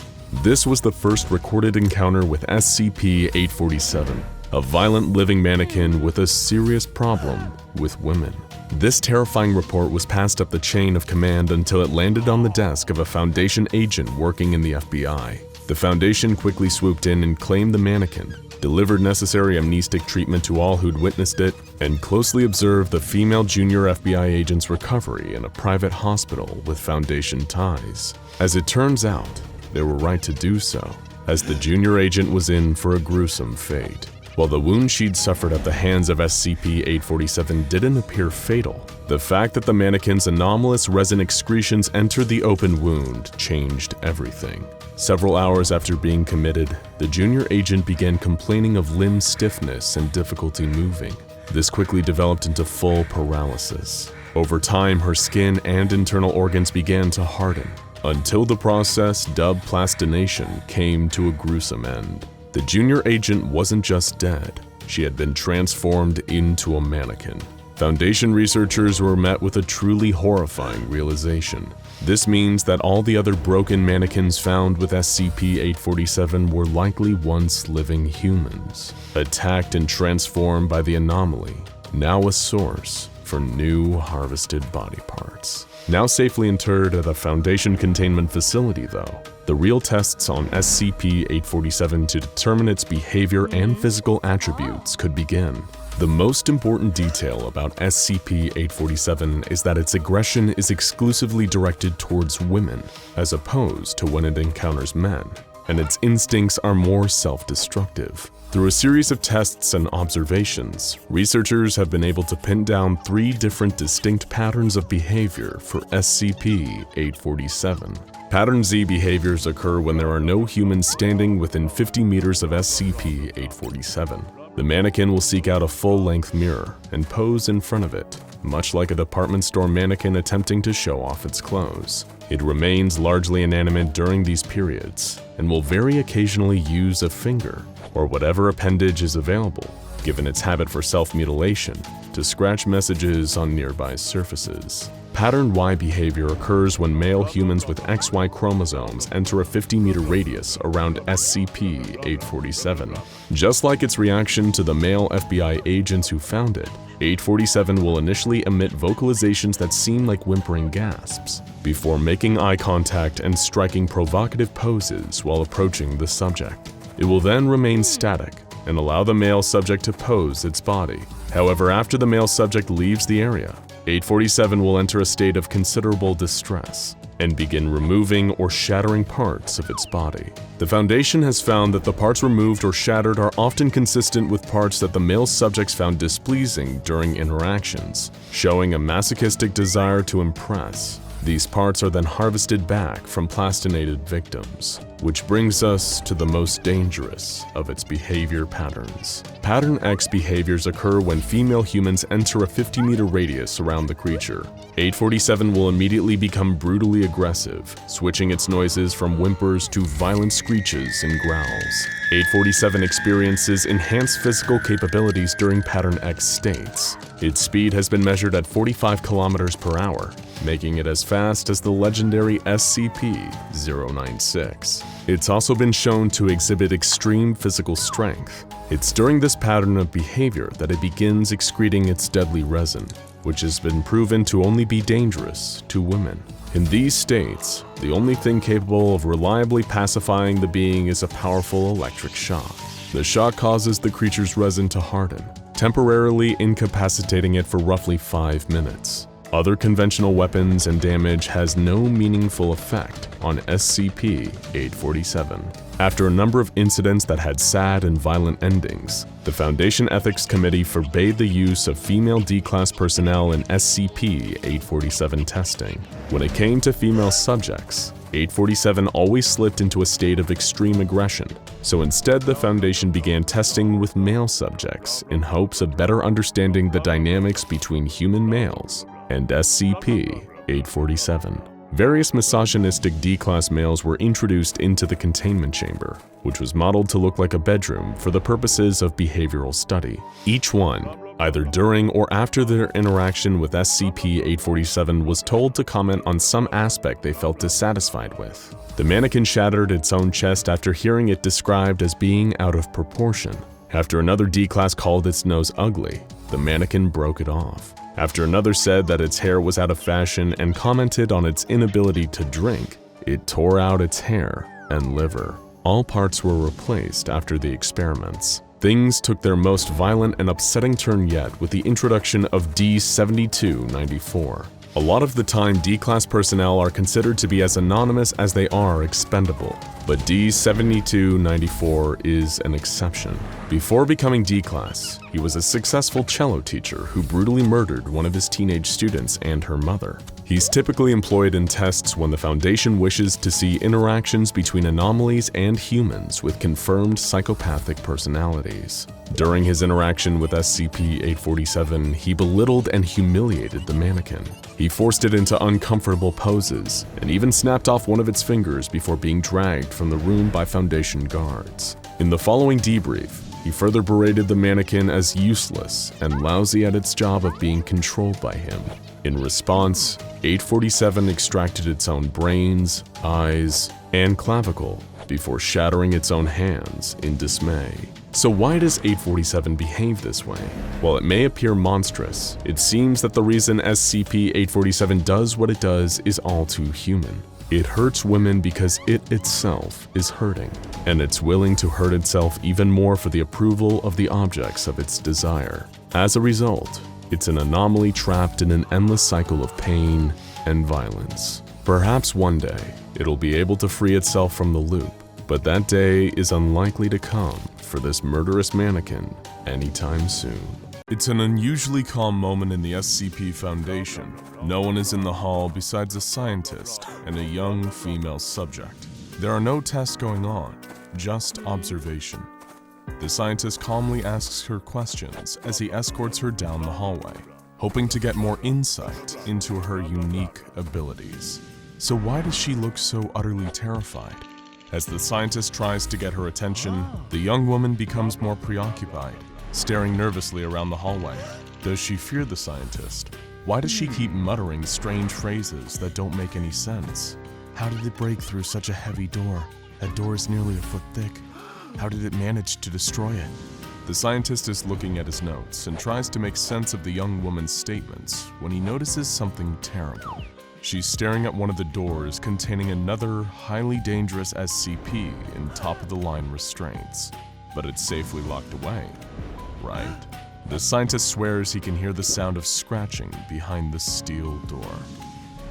This was the first recorded encounter with SCP-137. a violent living mannequin with a serious problem with women. This terrifying report was passed up the chain of command until it landed on the desk of a Foundation agent working in the FBI. The Foundation quickly swooped in and claimed the mannequin, delivered necessary amnestic treatment to all who'd witnessed it, and closely observed the female junior FBI agent's recovery in a private hospital with Foundation ties. As it turns out, they were right to do so, as the junior agent was in for a gruesome fate. While the wound she'd suffered at the hands of SCP-847 didn't appear fatal, the fact that the mannequin's anomalous resin excretions entered the open wound changed everything. Several hours after being committed, the junior agent began complaining of limb stiffness and difficulty moving. This quickly developed into full paralysis. Over time, her skin and internal organs began to harden, until the process dubbed plastination came to a gruesome end. The junior agent wasn't just dead, she had been transformed into a mannequin. Foundation researchers were met with a truly horrifying realization. This means that all the other broken mannequins found with SCP-847 were likely once living humans, attacked and transformed by the anomaly, now a source for new harvested body parts. Now safely interred at a Foundation containment facility though, the real tests on SCP-847 to determine its behavior and physical attributes could begin. The most important detail about SCP-847 is that its aggression is exclusively directed towards women, as opposed to when it encounters men, and its instincts are more self-destructive. Through a series of tests and observations, researchers have been able to pin down 3 different distinct patterns of behavior for SCP-847. Pattern Z behaviors occur when there are no humans standing within 50 meters of SCP-847. The mannequin will seek out a full-length mirror and pose in front of it, much like a department store mannequin attempting to show off its clothes. It remains largely inanimate during these periods and will very occasionally use a finger or whatever appendage is available, given its habit for self-mutilation, to scratch messages on nearby surfaces. Pattern Y behavior occurs when male humans with XY chromosomes enter a 50-meter radius around SCP-847. Just like its reaction to the male FBI agents who found it, 847 will initially emit vocalizations that seem like whimpering gasps, before making eye contact and striking provocative poses while approaching the subject. It will then remain static and allow the male subject to pose its body. However, after the male subject leaves the area, 847 will enter a state of considerable distress and begin removing or shattering parts of its body. The Foundation has found that the parts removed or shattered are often consistent with parts that the male subjects found displeasing during interactions, showing a masochistic desire to impress. These parts are then harvested back from plastinated victims, which brings us to the most dangerous of its behavior patterns. Pattern X behaviors occur when female humans enter a 50-meter radius around the creature. 847 will immediately become brutally aggressive, switching its noises from whimpers to violent screeches and growls. 847 experiences enhanced physical capabilities during Pattern X states. Its speed has been measured at 45 kilometers per hour, making it as fast as the legendary SCP-096. It's also been shown to exhibit extreme physical strength. It's during this pattern of behavior that it begins excreting its deadly resin, which has been proven to only be dangerous to women. In these states, the only thing capable of reliably pacifying the being is a powerful electric shock. The shock causes the creature's resin to harden, temporarily incapacitating it for roughly 5 minutes. Other conventional weapons and damage has no meaningful effect on SCP-847. After a number of incidents that had sad and violent endings, the Foundation Ethics Committee forbade the use of female D-Class personnel in SCP-847 testing. When it came to female subjects, 847 always slipped into a state of extreme aggression, so instead the Foundation began testing with male subjects in hopes of better understanding the dynamics between human males and SCP-847. Various misogynistic D-Class males were introduced into the containment chamber, which was modeled to look like a bedroom for the purposes of behavioral study. Each one, either during or after their interaction with SCP-847, was told to comment on some aspect they felt dissatisfied with. The mannequin shattered its own chest after hearing it described as being out of proportion, After another D-Class called its nose ugly, the mannequin broke it off. After another said that its hair was out of fashion and commented on its inability to drink, it tore out its hair and liver. All parts were replaced after the experiments. Things took their most violent and upsetting turn yet with the introduction of D-7294. A lot of the time, D-Class personnel are considered to be as anonymous as they are expendable, but D-7294 is an exception. Before becoming D-Class, he was a successful cello teacher who brutally murdered one of his teenage students and her mother. He's typically employed in tests when the Foundation wishes to see interactions between anomalies and humans with confirmed psychopathic personalities. During his interaction with SCP-847, he belittled and humiliated the mannequin. He forced it into uncomfortable poses and even snapped off one of its fingers before being dragged from the room by Foundation guards. In the following debrief, he further berated the mannequin as useless and lousy at its job of being controlled by him. In response, 847 extracted its own brains, eyes, and clavicle before shattering its own hands in dismay. So why does 847 behave this way? While it may appear monstrous, it seems that the reason SCP-847 does what it does is all too human. It hurts women because it itself is hurting, and it's willing to hurt itself even more for the approval of the objects of its desire. As a result, it's an anomaly trapped in an endless cycle of pain and violence. Perhaps one day, it'll be able to free itself from the loop, but that day is unlikely to come for this murderous mannequin anytime soon. It's an unusually calm moment in the SCP Foundation. No one is in the hall besides a scientist and a young female subject. There are no tests going on, just observation. The scientist calmly asks her questions as he escorts her down the hallway, hoping to get more insight into her unique abilities. So why does she look so utterly terrified? As the scientist tries to get her attention, the young woman becomes more preoccupied, staring nervously around the hallway. Does she fear the scientist? Why does she keep muttering strange phrases that don't make any sense? How did it break through such a heavy door? That door is nearly a foot thick. How did it manage to destroy it? The scientist is looking at his notes and tries to make sense of the young woman's statements when he notices something terrible. She's staring at one of the doors containing another highly dangerous SCP in top-of-the-line restraints, but it's safely locked away, right? The scientist swears he can hear the sound of scratching behind the steel door.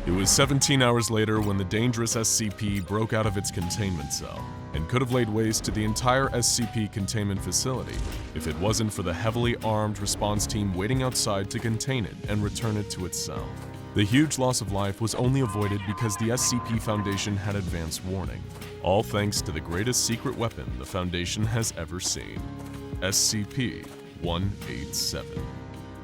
It was 17 hours later when the dangerous SCP broke out of its containment cell and could have laid waste to the entire SCP containment facility if it wasn't for the heavily armed response team waiting outside to contain it and return it to its cell. The huge loss of life was only avoided because the SCP Foundation had advance warning, all thanks to the greatest secret weapon the Foundation has ever seen, SCP-137.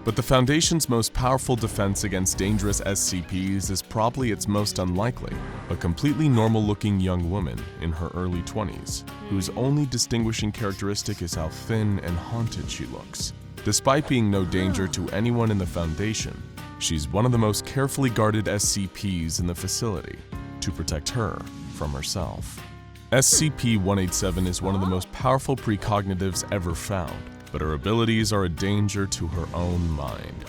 But the Foundation's most powerful defense against dangerous SCPs is probably its most unlikely, a completely normal-looking young woman in her early 20s, whose only distinguishing characteristic is how thin and haunted she looks. Despite being no danger to anyone in the Foundation, she's one of the most carefully guarded SCPs in the facility to protect her from herself. SCP-187 is one of the most powerful precognitives ever found, but her abilities are a danger to her own mind.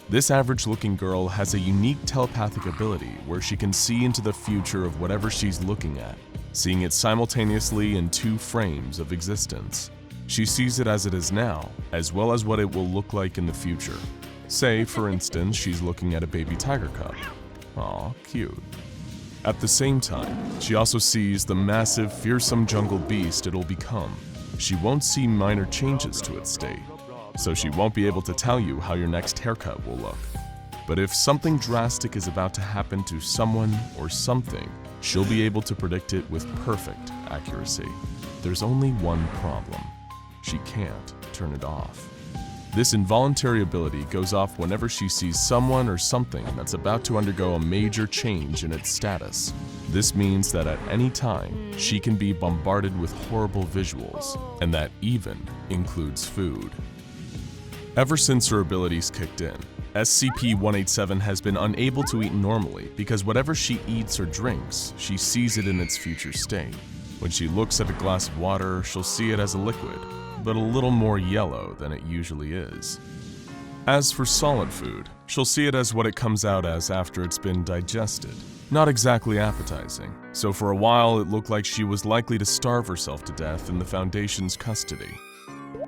This average-looking girl has a unique telepathic ability where she can see into the future of whatever she's looking at, seeing it simultaneously in 2 frames of existence. She sees it as it is now, as well as what it will look like in the future. Say, for instance, she's looking at a baby tiger cub. Aw, cute. At the same time, she also sees the massive, fearsome jungle beast it'll become. She won't see minor changes to its state, so she won't be able to tell you how your next haircut will look. But if something drastic is about to happen to someone or something, she'll be able to predict it with perfect accuracy. There's only one problem. She can't turn it off. This involuntary ability goes off whenever she sees someone or something that's about to undergo a major change in its status. This means that at any time, she can be bombarded with horrible visuals, and that even includes food. Ever since her abilities kicked in, SCP-187 has been unable to eat normally because whatever she eats or drinks, she sees it in its future state. When she looks at a glass of water, she'll see it as a liquid, but a little more yellow than it usually is. As for solid food, she'll see it as what it comes out as after it's been digested. Not exactly appetizing, so for a while it looked like she was likely to starve herself to death in the Foundation's custody.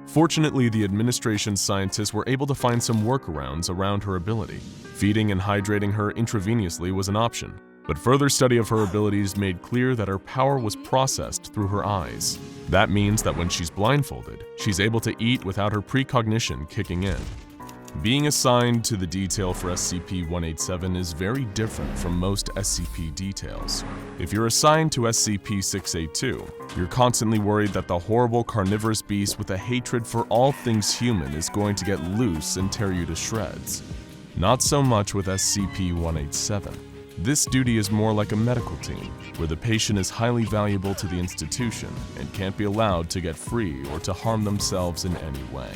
Fortunately, the administration's scientists were able to find some workarounds around her ability. Feeding and hydrating her intravenously was an option, but further study of her abilities made clear that her power was processed through her eyes. That means that when she's blindfolded, she's able to eat without her precognition kicking in. Being assigned to the detail for SCP-187 is very different from most SCP details. If you're assigned to SCP-682, you're constantly worried that the horrible carnivorous beast with a hatred for all things human is going to get loose and tear you to shreds. Not so much with SCP-187. This duty is more like a medical team, where the patient is highly valuable to the institution and can't be allowed to get free or to harm themselves in any way.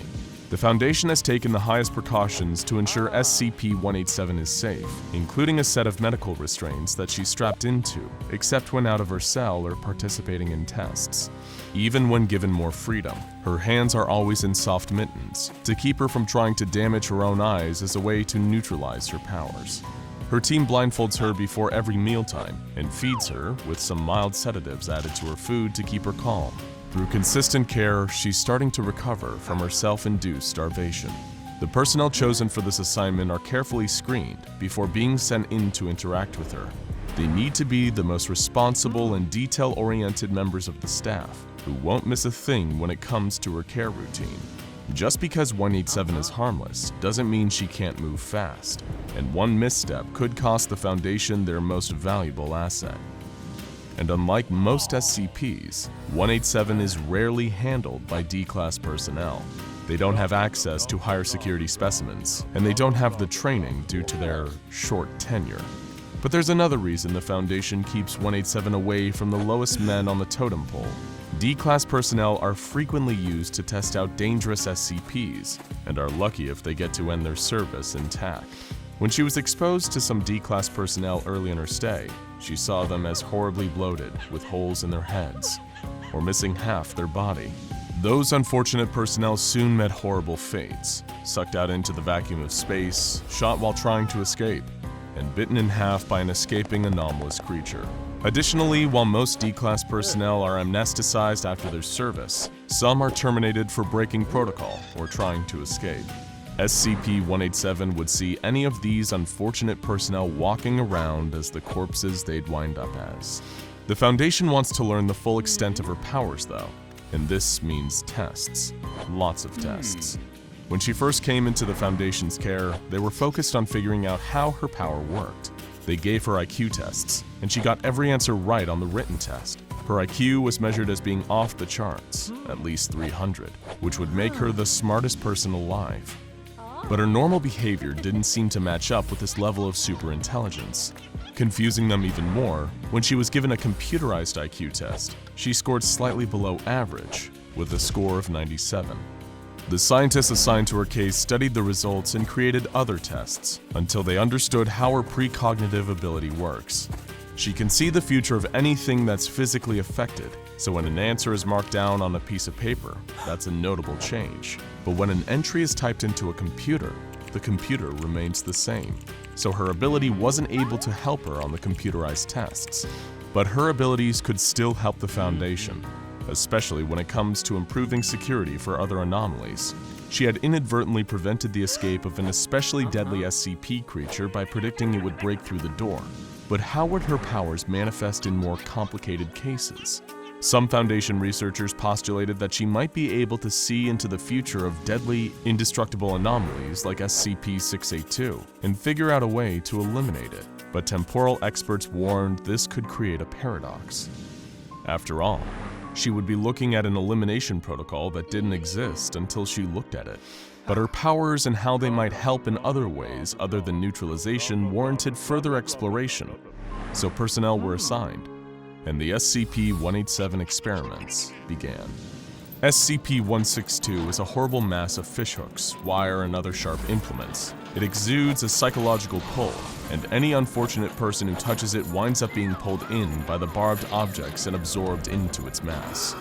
The Foundation has taken the highest precautions to ensure SCP-187 is safe, including a set of medical restraints that she's strapped into, except when out of her cell or participating in tests. Even when given more freedom, her hands are always in soft mittens, to keep her from trying to damage her own eyes as a way to neutralize her powers. Her team blindfolds her before every mealtime and feeds her with some mild sedatives added to her food to keep her calm. Through consistent care, she's starting to recover from her self-induced starvation. The personnel chosen for this assignment are carefully screened before being sent in to interact with her. They need to be the most responsible and detail-oriented members of the staff, who won't miss a thing when it comes to her care routine. Just because 187 is harmless doesn't mean she can't move fast, and one misstep could cost the Foundation their most valuable asset. And unlike most SCPs, 187 is rarely handled by D-Class personnel. They don't have access to higher security specimens, and they don't have the training due to their short tenure. But there's another reason the Foundation keeps 187 away from the lowest men on the totem pole. D-Class personnel are frequently used to test out dangerous SCPs, and are lucky if they get to end their service intact. When she was exposed to some D-Class personnel early in her stay, she saw them as horribly bloated, with holes in their heads, or missing half their body. Those unfortunate personnel soon met horrible fates, sucked out into the vacuum of space, shot while trying to escape, and bitten in half by an escaping anomalous creature. Additionally, while most D-Class personnel are amnesticized after their service, some are terminated for breaking protocol or trying to escape. SCP-187 would see any of these unfortunate personnel walking around as the corpses they'd wind up as. The Foundation wants to learn the full extent of her powers, though, and this means tests. Lots of tests. When she first came into the Foundation's care, they were focused on figuring out how her power worked. They gave her IQ tests, and she got every answer right on the written test. Her IQ was measured as being off the charts, at least 300, which would make her the smartest person alive. But her normal behavior didn't seem to match up with this level of superintelligence. Confusing them even more, when she was given a computerized IQ test, she scored slightly below average, with a score of 97. The scientists assigned to her case studied the results and created other tests, until they understood how her precognitive ability works. She can see the future of anything that's physically affected, so when an answer is marked down on a piece of paper, that's a notable change. But when an entry is typed into a computer, the computer remains the same. So her ability wasn't able to help her on the computerized tests. But her abilities could still help the Foundation, especially when it comes to improving security for other anomalies. She had inadvertently prevented the escape of an especially deadly SCP creature by predicting it would break through the door. But how would her powers manifest in more complicated cases? Some Foundation researchers postulated that she might be able to see into the future of deadly, indestructible anomalies like SCP-682 and figure out a way to eliminate it. But temporal experts warned this could create a paradox. After all, she would be looking at an elimination protocol that didn't exist until she looked at it. But her powers and how they might help in other ways other than neutralization warranted further exploration, so personnel were assigned, and the SCP-187 experiments began. SCP-162 is a horrible mass of fishhooks, wire, and other sharp implements. It exudes a psychological pull, and any unfortunate person who touches it winds up being pulled in by the barbed objects and absorbed into its mass.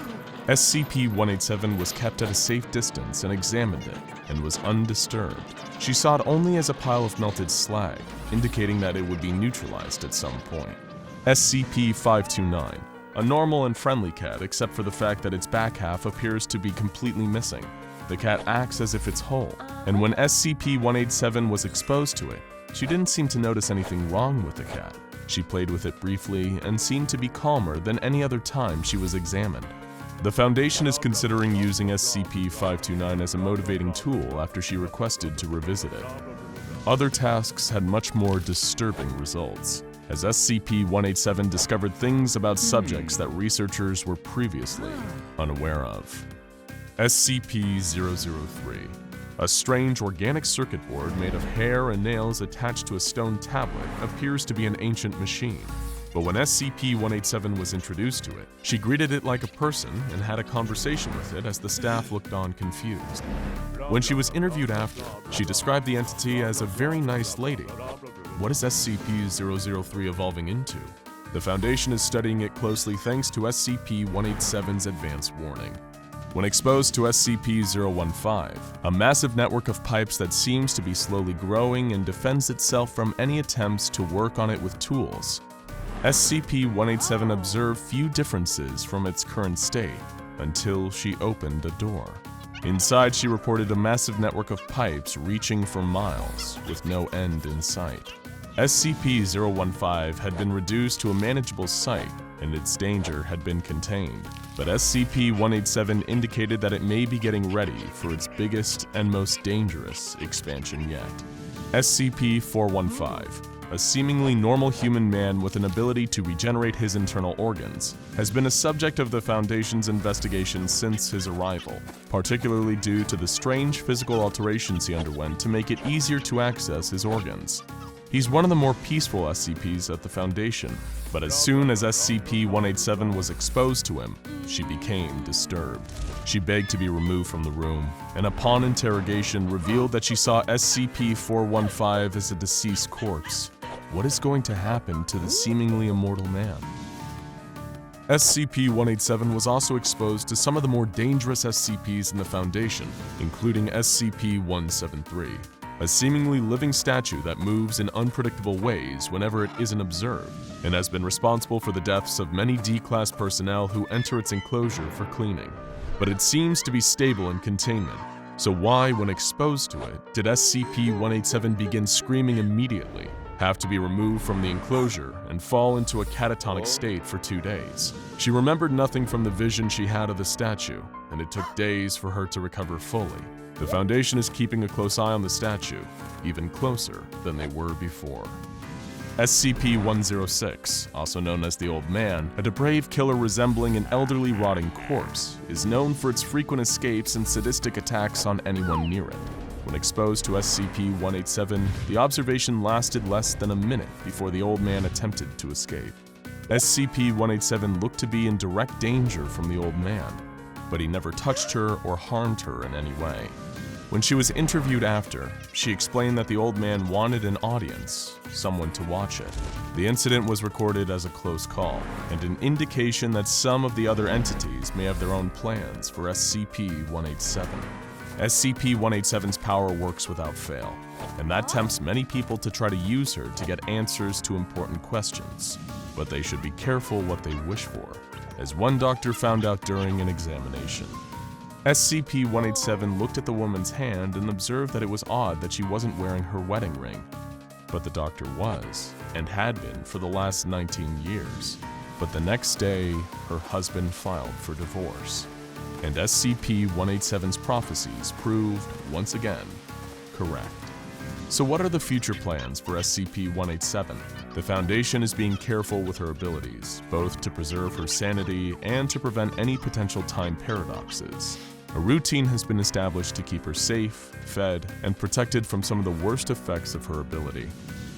SCP-187 was kept at a safe distance and examined it, and was undisturbed. She saw it only as a pile of melted slag, indicating that it would be neutralized at some point. SCP-529, a normal and friendly cat except for the fact that its back half appears to be completely missing. The cat acts as if it's whole, and when SCP-187 was exposed to it, she didn't seem to notice anything wrong with the cat. She played with it briefly and seemed to be calmer than any other time she was examined. The Foundation is considering using SCP-529 as a motivating tool after she requested to revisit it. Other tasks had much more disturbing results, as SCP-187 discovered things about subjects that researchers were previously unaware of. SCP-003, a strange organic circuit board made of hair and nails attached to a stone tablet, appears to be an ancient machine. But when SCP-187 was introduced to it, she greeted it like a person and had a conversation with it as the staff looked on confused. When she was interviewed after, she described the entity as a very nice lady. What is SCP-003 evolving into? The Foundation is studying it closely thanks to SCP-187's advance warning. When exposed to SCP-015, a massive network of pipes that seems to be slowly growing and defends itself from any attempts to work on it with tools, SCP-187 observed few differences from its current state until she opened a door. Inside, she reported a massive network of pipes reaching for miles, with no end in sight. SCP-015 had been reduced to a manageable site, and its danger had been contained. But SCP-187 indicated that it may be getting ready for its biggest and most dangerous expansion yet. SCP-415, a seemingly normal human man with an ability to regenerate his internal organs, has been a subject of the Foundation's investigation since his arrival, particularly due to the strange physical alterations he underwent to make it easier to access his organs. He's one of the more peaceful SCPs at the Foundation, but as soon as SCP-187 was exposed to him, she became disturbed. She begged to be removed from the room, and upon interrogation revealed that she saw SCP-415 as a deceased corpse. What is going to happen to the seemingly immortal man? SCP-187 was also exposed to some of the more dangerous SCPs in the Foundation, including SCP-173, a seemingly living statue that moves in unpredictable ways whenever it isn't observed, and has been responsible for the deaths of many D-Class personnel who enter its enclosure for cleaning. But it seems to be stable in containment, so why, when exposed to it, did SCP-187 begin screaming immediately, have to be removed from the enclosure, and fall into a catatonic state for 2 days? She remembered nothing from the vision she had of the statue, and it took days for her to recover fully. The Foundation is keeping a close eye on the statue, even closer than they were before. SCP-106, also known as the Old Man, a depraved killer resembling an elderly rotting corpse, is known for its frequent escapes and sadistic attacks on anyone near it. When exposed to SCP-187, the observation lasted less than a minute before the Old Man attempted to escape. SCP-187 looked to be in direct danger from the Old Man, but he never touched her or harmed her in any way. When she was interviewed after, she explained that the Old Man wanted an audience, someone to watch it. The incident was recorded as a close call, and an indication that some of the other entities may have their own plans for SCP-187. SCP-187's power works without fail, and that tempts many people to try to use her to get answers to important questions. But they should be careful what they wish for, as one doctor found out during an examination. SCP-187 looked at the woman's hand and observed that it was odd that she wasn't wearing her wedding ring. But the doctor was, and had been for the last 19 years. But the next day, her husband filed for divorce. And SCP-187's prophecies proved, once again, correct. So what are the future plans for SCP-187? The Foundation is being careful with her abilities, both to preserve her sanity and to prevent any potential time paradoxes. A routine has been established to keep her safe, fed, and protected from some of the worst effects of her ability.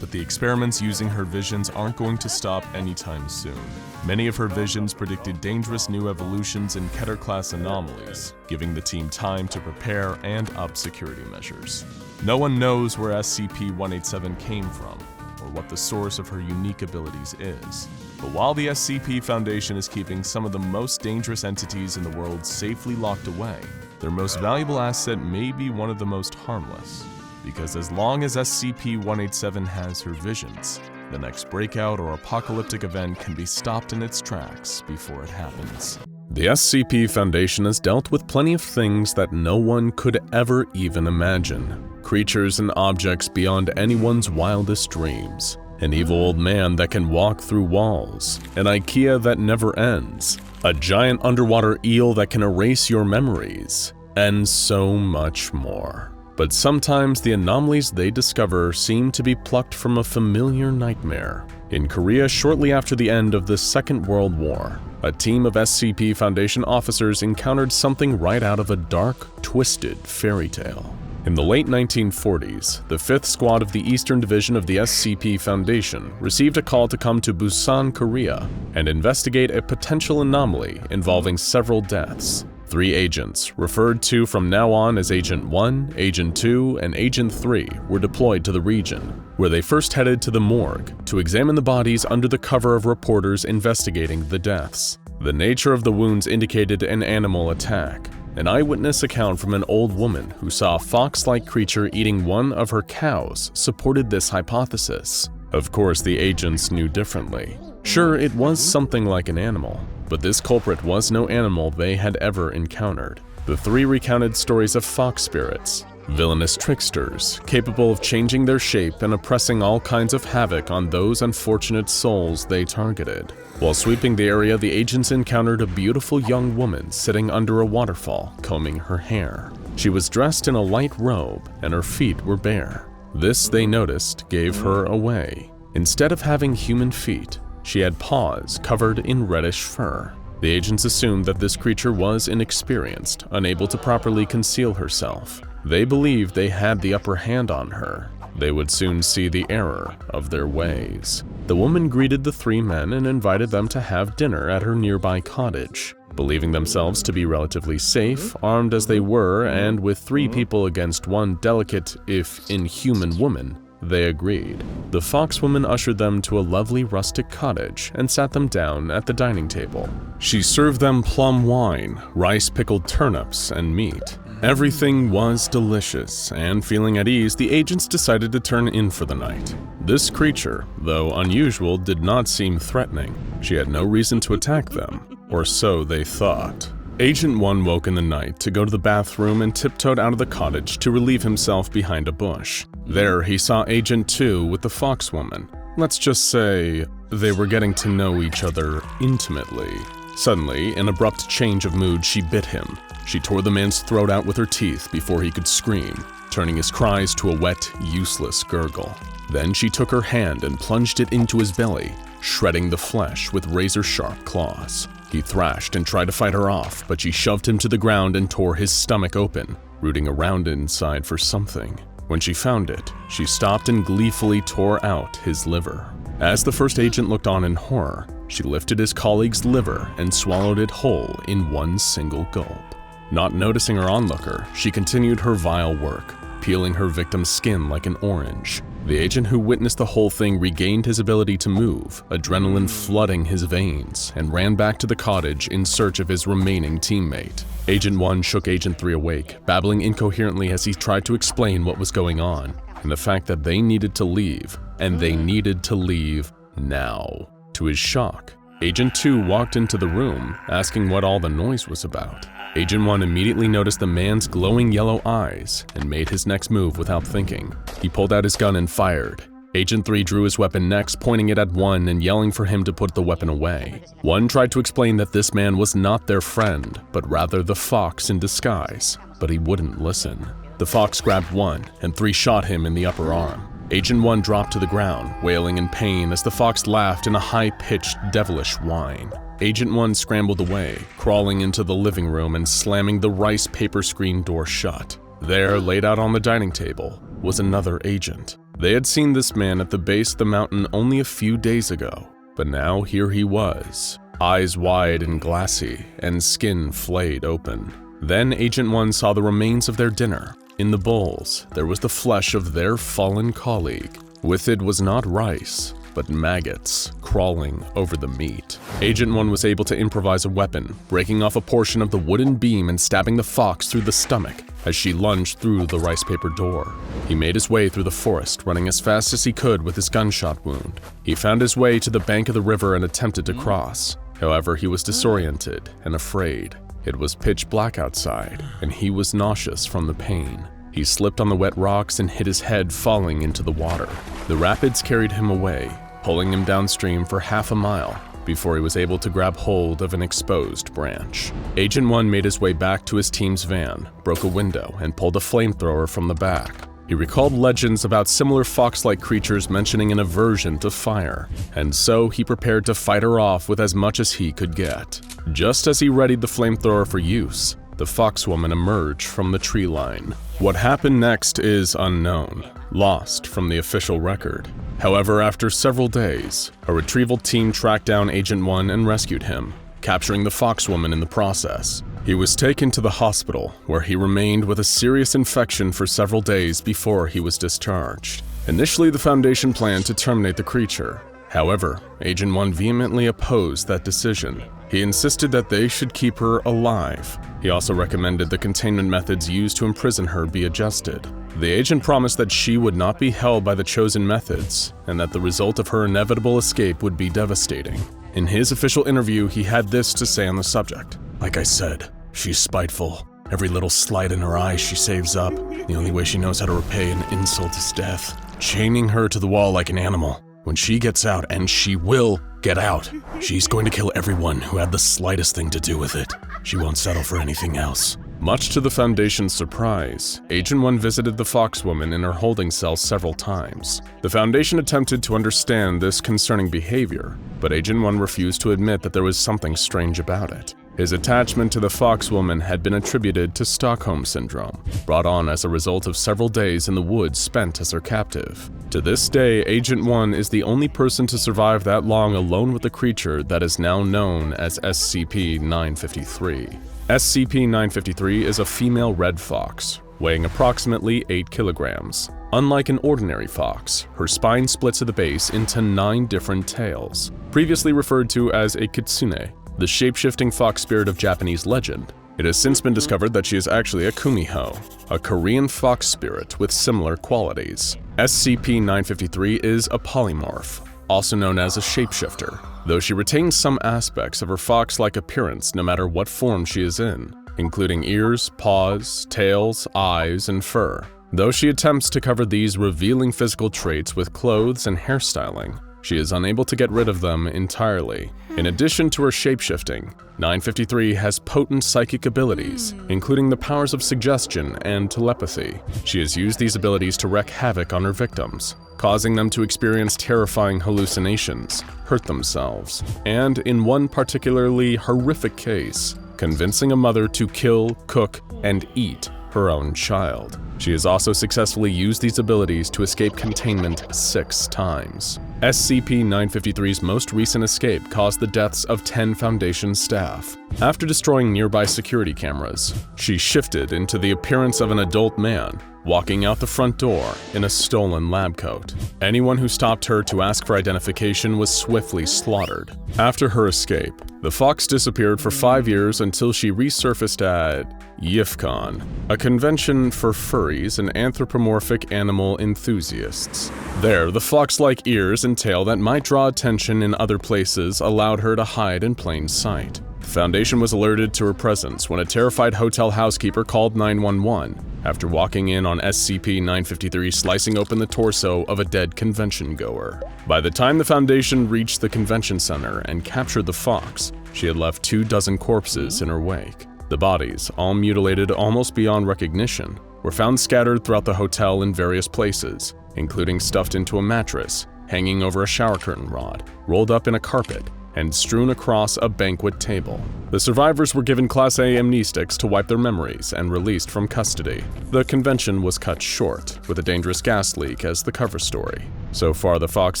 but the experiments using her visions aren't going to stop anytime soon. Many of her visions predicted dangerous new evolutions in Keter-class anomalies, giving the team time to prepare and up security measures. No one knows where SCP-187 came from, or what the source of her unique abilities is. But while the SCP Foundation is keeping some of the most dangerous entities in the world safely locked away, their most valuable asset may be one of the most harmless. Because as long as SCP-187 has her visions, the next breakout or apocalyptic event can be stopped in its tracks before it happens. The SCP Foundation has dealt with plenty of things that no one could ever even imagine. Creatures and objects beyond anyone's wildest dreams. An evil old man that can walk through walls. An IKEA that never ends. A giant underwater eel that can erase your memories. And so much more. But sometimes the anomalies they discover seem to be plucked from a familiar nightmare. In Korea, shortly after the end of the Second World War, a team of SCP Foundation officers encountered something right out of a dark, twisted fairy tale. In the late 1940s, the 5th Squad of the Eastern Division of the SCP Foundation received a call to come to Busan, Korea, and investigate a potential anomaly involving several deaths. 3 agents, referred to from now on as Agent 1, Agent 2, and Agent 3, were deployed to the region, where they first headed to the morgue to examine the bodies under the cover of reporters investigating the deaths. The nature of the wounds indicated an animal attack. An eyewitness account from an old woman who saw a fox-like creature eating one of her cows supported this hypothesis. Of course, the agents knew differently. Sure, it was something like an animal, but this culprit was no animal they had ever encountered. The 3 recounted stories of fox spirits, villainous tricksters, capable of changing their shape and oppressing all kinds of havoc on those unfortunate souls they targeted. While sweeping the area, the agents encountered a beautiful young woman sitting under a waterfall, combing her hair. She was dressed in a light robe, and her feet were bare. This, they noticed, gave her away. Instead of having human feet, she had paws covered in reddish fur. The agents assumed that this creature was inexperienced, unable to properly conceal herself. They believed they had the upper hand on her. They would soon see the error of their ways. The woman greeted the 3 men and invited them to have dinner at her nearby cottage. Believing themselves to be relatively safe, armed as they were, and with 3 people against one delicate, if inhuman woman, they agreed. The foxwoman ushered them to a lovely rustic cottage and sat them down at the dining table. She served them plum wine, rice-pickled turnips, and meat. Everything was delicious, and feeling at ease, the agents decided to turn in for the night. This creature, though unusual, did not seem threatening. She had no reason to attack them, or so they thought. Agent 1 woke in the night to go to the bathroom and tiptoed out of the cottage to relieve himself behind a bush. There, he saw Agent 2 with the foxwoman. Let's just say they were getting to know each other intimately. Suddenly, an abrupt change of mood, she bit him. She tore the man's throat out with her teeth before he could scream, turning his cries to a wet, useless gurgle. Then she took her hand and plunged it into his belly, shredding the flesh with razor-sharp claws. He thrashed and tried to fight her off, but she shoved him to the ground and tore his stomach open, rooting around inside for something. When she found it, she stopped and gleefully tore out his liver. As the first agent looked on in horror, she lifted his colleague's liver and swallowed it whole in one single gulp. Not noticing her onlooker, she continued her vile work, peeling her victim's skin like an orange. The agent who witnessed the whole thing regained his ability to move, adrenaline flooding his veins, and ran back to the cottage in search of his remaining teammate. Agent 1 shook Agent 3 awake, babbling incoherently as he tried to explain what was going on, and the fact that they needed to leave, and they needed to leave now. To his shock, Agent 2 walked into the room, asking what all the noise was about. Agent 1 immediately noticed the man's glowing yellow eyes and made his next move without thinking. He pulled out his gun and fired. Agent 3 drew his weapon next, pointing it at 1 and yelling for him to put the weapon away. 1 tried to explain that this man was not their friend, but rather the fox in disguise, but he wouldn't listen. The fox grabbed 1, and 3 shot him in the upper arm. Agent 1 dropped to the ground, wailing in pain as the fox laughed in a high-pitched, devilish whine. Agent 1 scrambled away, crawling into the living room and slamming the rice paper screen door shut. There, laid out on the dining table, was another agent. They had seen this man at the base of the mountain only a few days ago, but now here he was, eyes wide and glassy, and skin flayed open. Then Agent 1 saw the remains of their dinner. In the bowls, there was the flesh of their fallen colleague. With it was not rice, but maggots crawling over the meat. Agent 1 was able to improvise a weapon, breaking off a portion of the wooden beam and stabbing the fox through the stomach as she lunged through the rice paper door. He made his way through the forest, running as fast as he could with his gunshot wound. He found his way to the bank of the river and attempted to cross. However, he was disoriented and afraid. It was pitch black outside, and he was nauseous from the pain. He slipped on the wet rocks and hit his head, falling into the water. The rapids carried him away, pulling him downstream for half a mile before he was able to grab hold of an exposed branch. Agent 1 made his way back to his team's van, broke a window, and pulled a flamethrower from the back. He recalled legends about similar fox-like creatures mentioning an aversion to fire, and so he prepared to fight her off with as much as he could get. Just as he readied the flamethrower for use, the foxwoman emerged from the tree line. What happened next is unknown, lost from the official record. However, after several days, a retrieval team tracked down Agent 1 and rescued him, capturing the foxwoman in the process. He was taken to the hospital, where he remained with a serious infection for several days before he was discharged. Initially, the Foundation planned to terminate the creature. However, Agent 1 vehemently opposed that decision. He insisted that they should keep her alive. He also recommended the containment methods used to imprison her be adjusted. The agent promised that she would not be held by the chosen methods, and that the result of her inevitable escape would be devastating. In his official interview, he had this to say on the subject. "Like I said, she's spiteful. Every little slight in her eye she saves up. The only way she knows how to repay an insult is death. Chaining her to the wall like an animal. When she gets out, and she will get out, she's going to kill everyone who had the slightest thing to do with it. She won't settle for anything else." Much to the Foundation's surprise, Agent 1 visited the foxwoman in her holding cell several times. The Foundation attempted to understand this concerning behavior, but Agent 1 refused to admit that there was something strange about it. His attachment to the foxwoman had been attributed to Stockholm Syndrome, brought on as a result of several days in the woods spent as her captive. To this day, Agent 1 is the only person to survive that long alone with the creature that is now known as SCP-953. SCP-953 is a female red fox, weighing approximately 8 kilograms. Unlike an ordinary fox, her spine splits at the base into 9 different tails, previously referred to as a kitsune, the shape-shifting fox spirit of Japanese legend. It has since been discovered that she is actually a kumiho, a Korean fox spirit with similar qualities. SCP-953 is a polymorph, also known as a shapeshifter, though she retains some aspects of her fox-like appearance no matter what form she is in, including ears, paws, tails, eyes, and fur. Though she attempts to cover these revealing physical traits with clothes and hairstyling, she is unable to get rid of them entirely. In addition to her shapeshifting, 953 has potent psychic abilities, including the powers of suggestion and telepathy. She has used these abilities to wreak havoc on her victims, causing them to experience terrifying hallucinations, hurt themselves, and in one particularly horrific case, convincing a mother to kill, cook, and eat her own child. She has also successfully used these abilities to escape containment 6 times. SCP-953's most recent escape caused the deaths of 10 Foundation staff. After destroying nearby security cameras, she shifted into the appearance of an adult man, walking out the front door in a stolen lab coat. Anyone who stopped her to ask for identification was swiftly slaughtered. After her escape, the fox disappeared for 5 years until she resurfaced at YIFCon, a convention for furries and anthropomorphic animal enthusiasts. There, the fox-like ears and tail that might draw attention in other places allowed her to hide in plain sight. The Foundation was alerted to her presence when a terrified hotel housekeeper called 911 after walking in on SCP-953 slicing open the torso of a dead convention goer. By the time the Foundation reached the convention center and captured the fox, she had left 24 corpses in her wake. The bodies, all mutilated almost beyond recognition, were found scattered throughout the hotel in various places, including stuffed into a mattress, hanging over a shower curtain rod, rolled up in a carpet, and strewn across a banquet table. The survivors were given Class A amnestics to wipe their memories and released from custody. The convention was cut short, with a dangerous gas leak as the cover story. So far, the Fox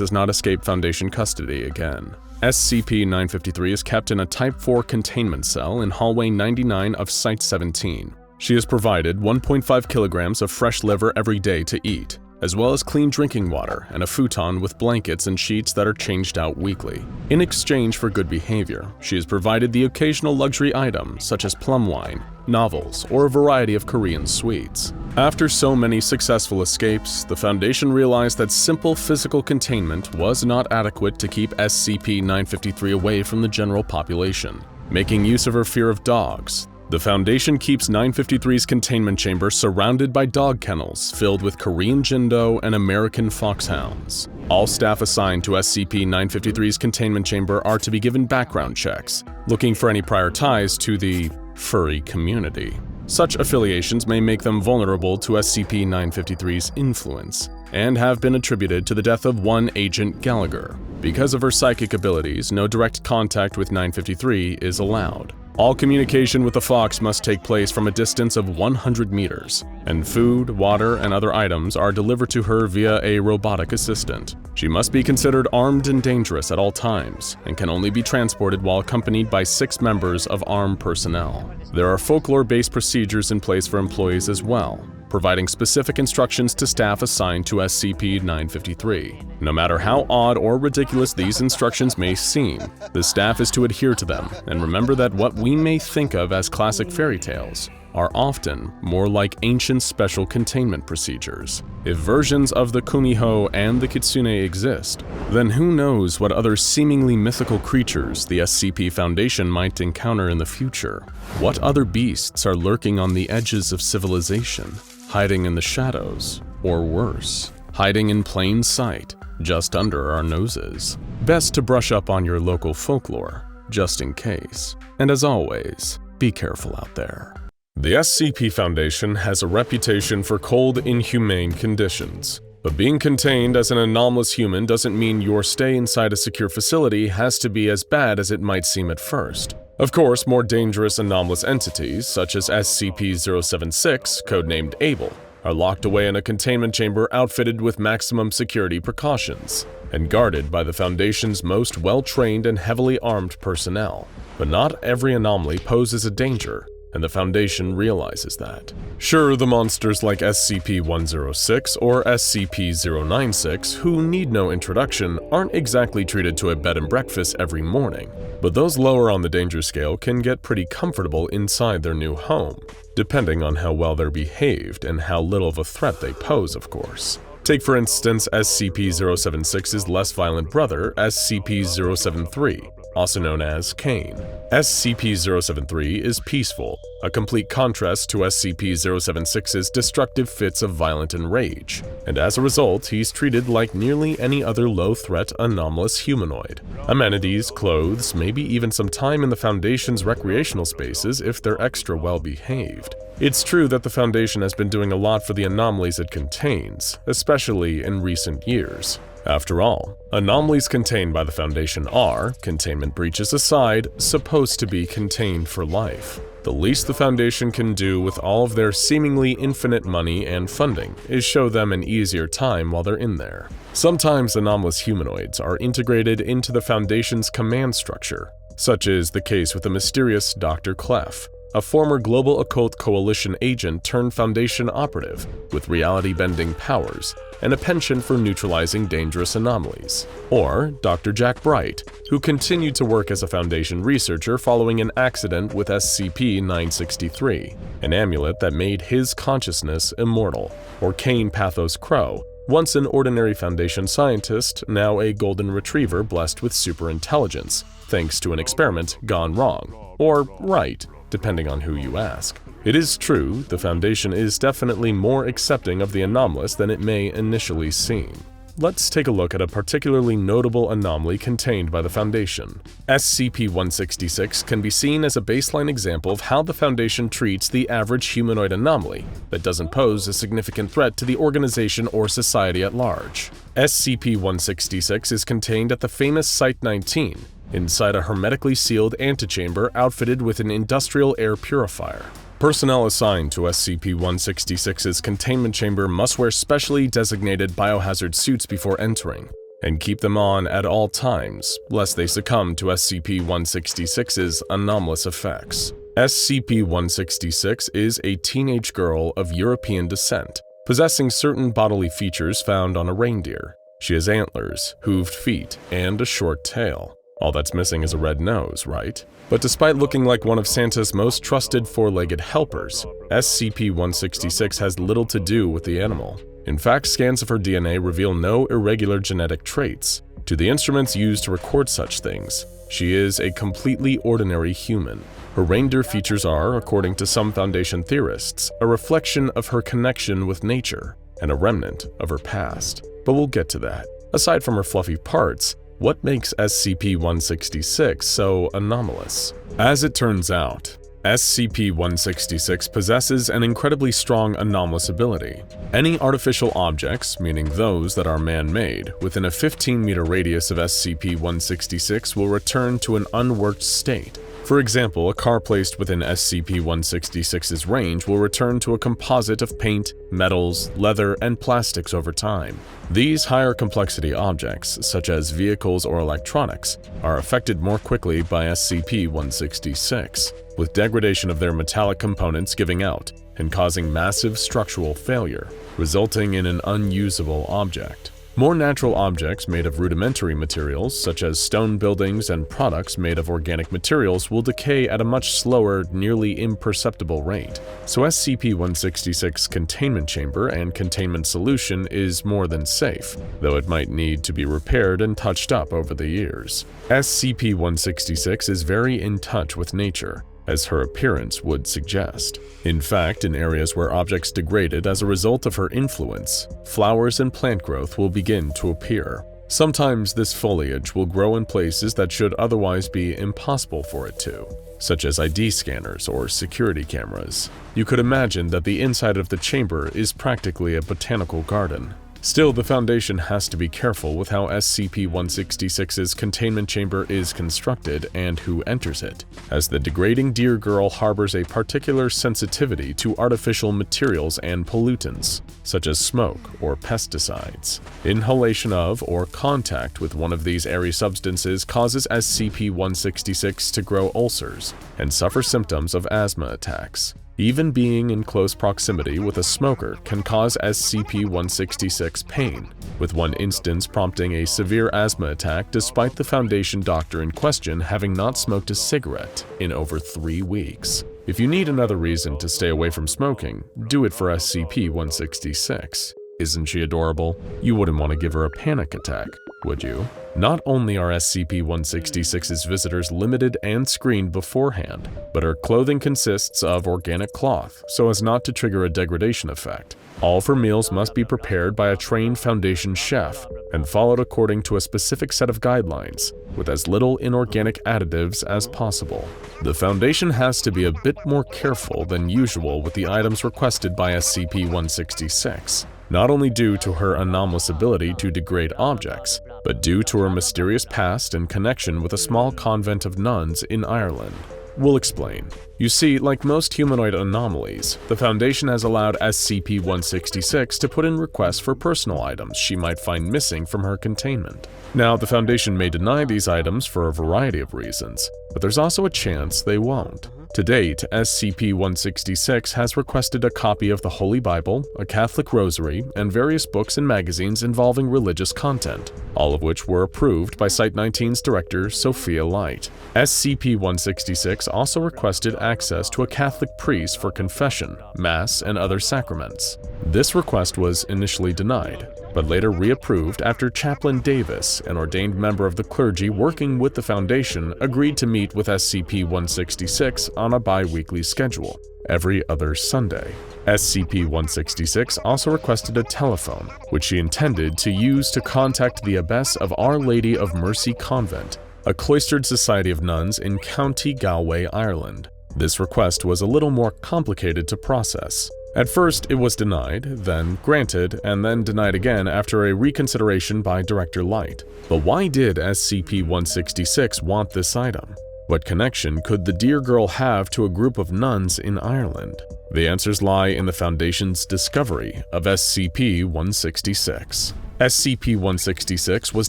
has not escaped Foundation custody again. SCP-953 is kept in a Type 4 containment cell in Hallway 99 of Site 17. She is provided 1.5 kilograms of fresh liver every day to eat, as well as clean drinking water and a futon with blankets and sheets that are changed out weekly. In exchange for good behavior, she is provided the occasional luxury item such as plum wine, novels, or a variety of Korean sweets. After so many successful escapes, the Foundation realized that simple physical containment was not adequate to keep SCP-953 away from the general population. Making use of her fear of dogs, the Foundation keeps 953's containment chamber surrounded by dog kennels filled with Korean Jindo and American foxhounds. All staff assigned to SCP-953's containment chamber are to be given background checks, looking for any prior ties to the furry community. Such affiliations may make them vulnerable to SCP-953's influence, and have been attributed to the death of one Agent Gallagher. Because of her psychic abilities, no direct contact with 953 is allowed. All communication with the Fox must take place from a distance of 100 meters, and food, water, and other items are delivered to her via a robotic assistant. She must be considered armed and dangerous at all times, and can only be transported while accompanied by 6 members of armed personnel. There are folklore-based procedures in place for employees as well, providing specific instructions to staff assigned to SCP-953. No matter how odd or ridiculous these instructions may seem, the staff is to adhere to them and remember that what we may think of as classic fairy tales are often more like ancient special containment procedures. If versions of the Kumiho and the Kitsune exist, then who knows what other seemingly mythical creatures the SCP Foundation might encounter in the future? What other beasts are lurking on the edges of civilization, hiding in the shadows, or worse, hiding in plain sight, just under our noses? Best to brush up on your local folklore, just in case. And as always, be careful out there. The SCP Foundation has a reputation for cold, inhumane conditions. But being contained as an anomalous human doesn't mean your stay inside a secure facility has to be as bad as it might seem at first. Of course, more dangerous anomalous entities, such as SCP-076, codenamed Abel, are locked away in a containment chamber outfitted with maximum security precautions, and guarded by the Foundation's most well-trained and heavily armed personnel. But not every anomaly poses a danger, and the Foundation realizes that. Sure, the monsters like SCP-106 or SCP-096, who need no introduction, aren't exactly treated to a bed and breakfast every morning, but those lower on the danger scale can get pretty comfortable inside their new home, depending on how well they're behaved and how little of a threat they pose, of course. Take for instance SCP-076's less violent brother, SCP-073, also known as Cain. SCP-073 is peaceful, a complete contrast to SCP-076's destructive fits of violent enrage, and as a result, he's treated like nearly any other low-threat anomalous humanoid. Amenities, clothes, maybe even some time in the Foundation's recreational spaces if they're extra well-behaved. It's true that the Foundation has been doing a lot for the anomalies it contains, especially in recent years. After all, anomalies contained by the Foundation are, containment breaches aside, supposed to be contained for life. The least the Foundation can do with all of their seemingly infinite money and funding is show them an easier time while they're in there. Sometimes anomalous humanoids are integrated into the Foundation's command structure, such is the case with the mysterious Dr. Clef, a former Global Occult Coalition agent turned Foundation operative with reality-bending powers and a penchant for neutralizing dangerous anomalies. Or Dr. Jack Bright, who continued to work as a Foundation researcher following an accident with SCP-963, an amulet that made his consciousness immortal. Or Kane Pathos Crow, once an ordinary Foundation scientist, now a golden retriever blessed with superintelligence, thanks to an experiment gone wrong, or right, depending on who you ask. It is true, the Foundation is definitely more accepting of the anomalous than it may initially seem. Let's take a look at a particularly notable anomaly contained by the Foundation. SCP-136 can be seen as a baseline example of how the Foundation treats the average humanoid anomaly that doesn't pose a significant threat to the organization or society at large. SCP-166 is contained at the famous Site-19, inside a hermetically sealed antechamber outfitted with an industrial air purifier. Personnel assigned to SCP-136's containment chamber must wear specially designated biohazard suits before entering, and keep them on at all times, lest they succumb to SCP-136's anomalous effects. SCP-136 is a teenage girl of European descent, possessing certain bodily features found on a reindeer. She has antlers, hooved feet, and a short tail. All that's missing is a red nose, right? But despite looking like one of Santa's most trusted four-legged helpers, SCP-136 has little to do with the animal. In fact, scans of her DNA reveal no irregular genetic traits. To the instruments used to record such things, she is a completely ordinary human. Her reindeer features are, according to some Foundation theorists, a reflection of her connection with nature and a remnant of her past. But we'll get to that. Aside from her fluffy parts, what makes SCP-136 so anomalous? As it turns out, SCP-136 possesses an incredibly strong anomalous ability. Any artificial objects, meaning those that are man-made, within a 15-meter radius of SCP-166 will return to an unworked state. For example, a car placed within SCP-166's range will return to a composite of paint, metals, leather, and plastics over time. These higher complexity objects, such as vehicles or electronics, are affected more quickly by SCP-166, with degradation of their metallic components giving out and causing massive structural failure, resulting in an unusable object. More natural objects made of rudimentary materials, such as stone buildings and products made of organic materials, will decay at a much slower, nearly imperceptible rate. So SCP-166's containment chamber and containment solution is more than safe, though it might need to be repaired and touched up over the years. SCP-166 is very in touch with nature, as her appearance would suggest. In fact, in areas where objects degraded as a result of her influence, flowers and plant growth will begin to appear. Sometimes this foliage will grow in places that should otherwise be impossible for it to, such as ID scanners or security cameras. You could imagine that the inside of the chamber is practically a botanical garden. Still, the Foundation has to be careful with how SCP-166's containment chamber is constructed and who enters it, as the degrading deer girl harbors a particular sensitivity to artificial materials and pollutants, such as smoke or pesticides. Inhalation of or contact with one of these airy substances causes SCP-166 to grow ulcers and suffer symptoms of asthma attacks. Even being in close proximity with a smoker can cause SCP-166 pain, with one instance prompting a severe asthma attack despite the Foundation doctor in question having not smoked a cigarette in over 3 weeks. If you need another reason to stay away from smoking, do it for SCP-166. Isn't she adorable? You wouldn't want to give her a panic attack, would you? Not only are SCP-166's visitors limited and screened beforehand, but her clothing consists of organic cloth so as not to trigger a degradation effect. All of her meals must be prepared by a trained Foundation chef and followed according to a specific set of guidelines, with as little inorganic additives as possible. The Foundation has to be a bit more careful than usual with the items requested by SCP-166. Not only due to her anomalous ability to degrade objects, but due to her mysterious past and connection with a small convent of nuns in Ireland. We'll explain. You see, like most humanoid anomalies, the Foundation has allowed SCP-166 to put in requests for personal items she might find missing from her containment. Now, the Foundation may deny these items for a variety of reasons, but there's also a chance they won't. To date, SCP-166 has requested a copy of the Holy Bible, a Catholic rosary, and various books and magazines involving religious content, all of which were approved by Site-19's director, Sophia Light. SCP-166 also requested access to a Catholic priest for confession, mass, and other sacraments. This request was initially denied, but later reapproved after Chaplain Davis, an ordained member of the clergy working with the Foundation, agreed to meet with SCP-166 on a bi-weekly schedule, every other Sunday. SCP-166 also requested a telephone, which she intended to use to contact the abbess of Our Lady of Mercy Convent, a cloistered society of nuns in County Galway, Ireland. This request was a little more complicated to process, At first, it was denied, then granted, and then denied again after a reconsideration by Director Light. But why did SCP-136 want this item? What connection could the dear girl have to a group of nuns in Ireland? The answers lie in the Foundation's discovery of SCP-136. SCP-136 was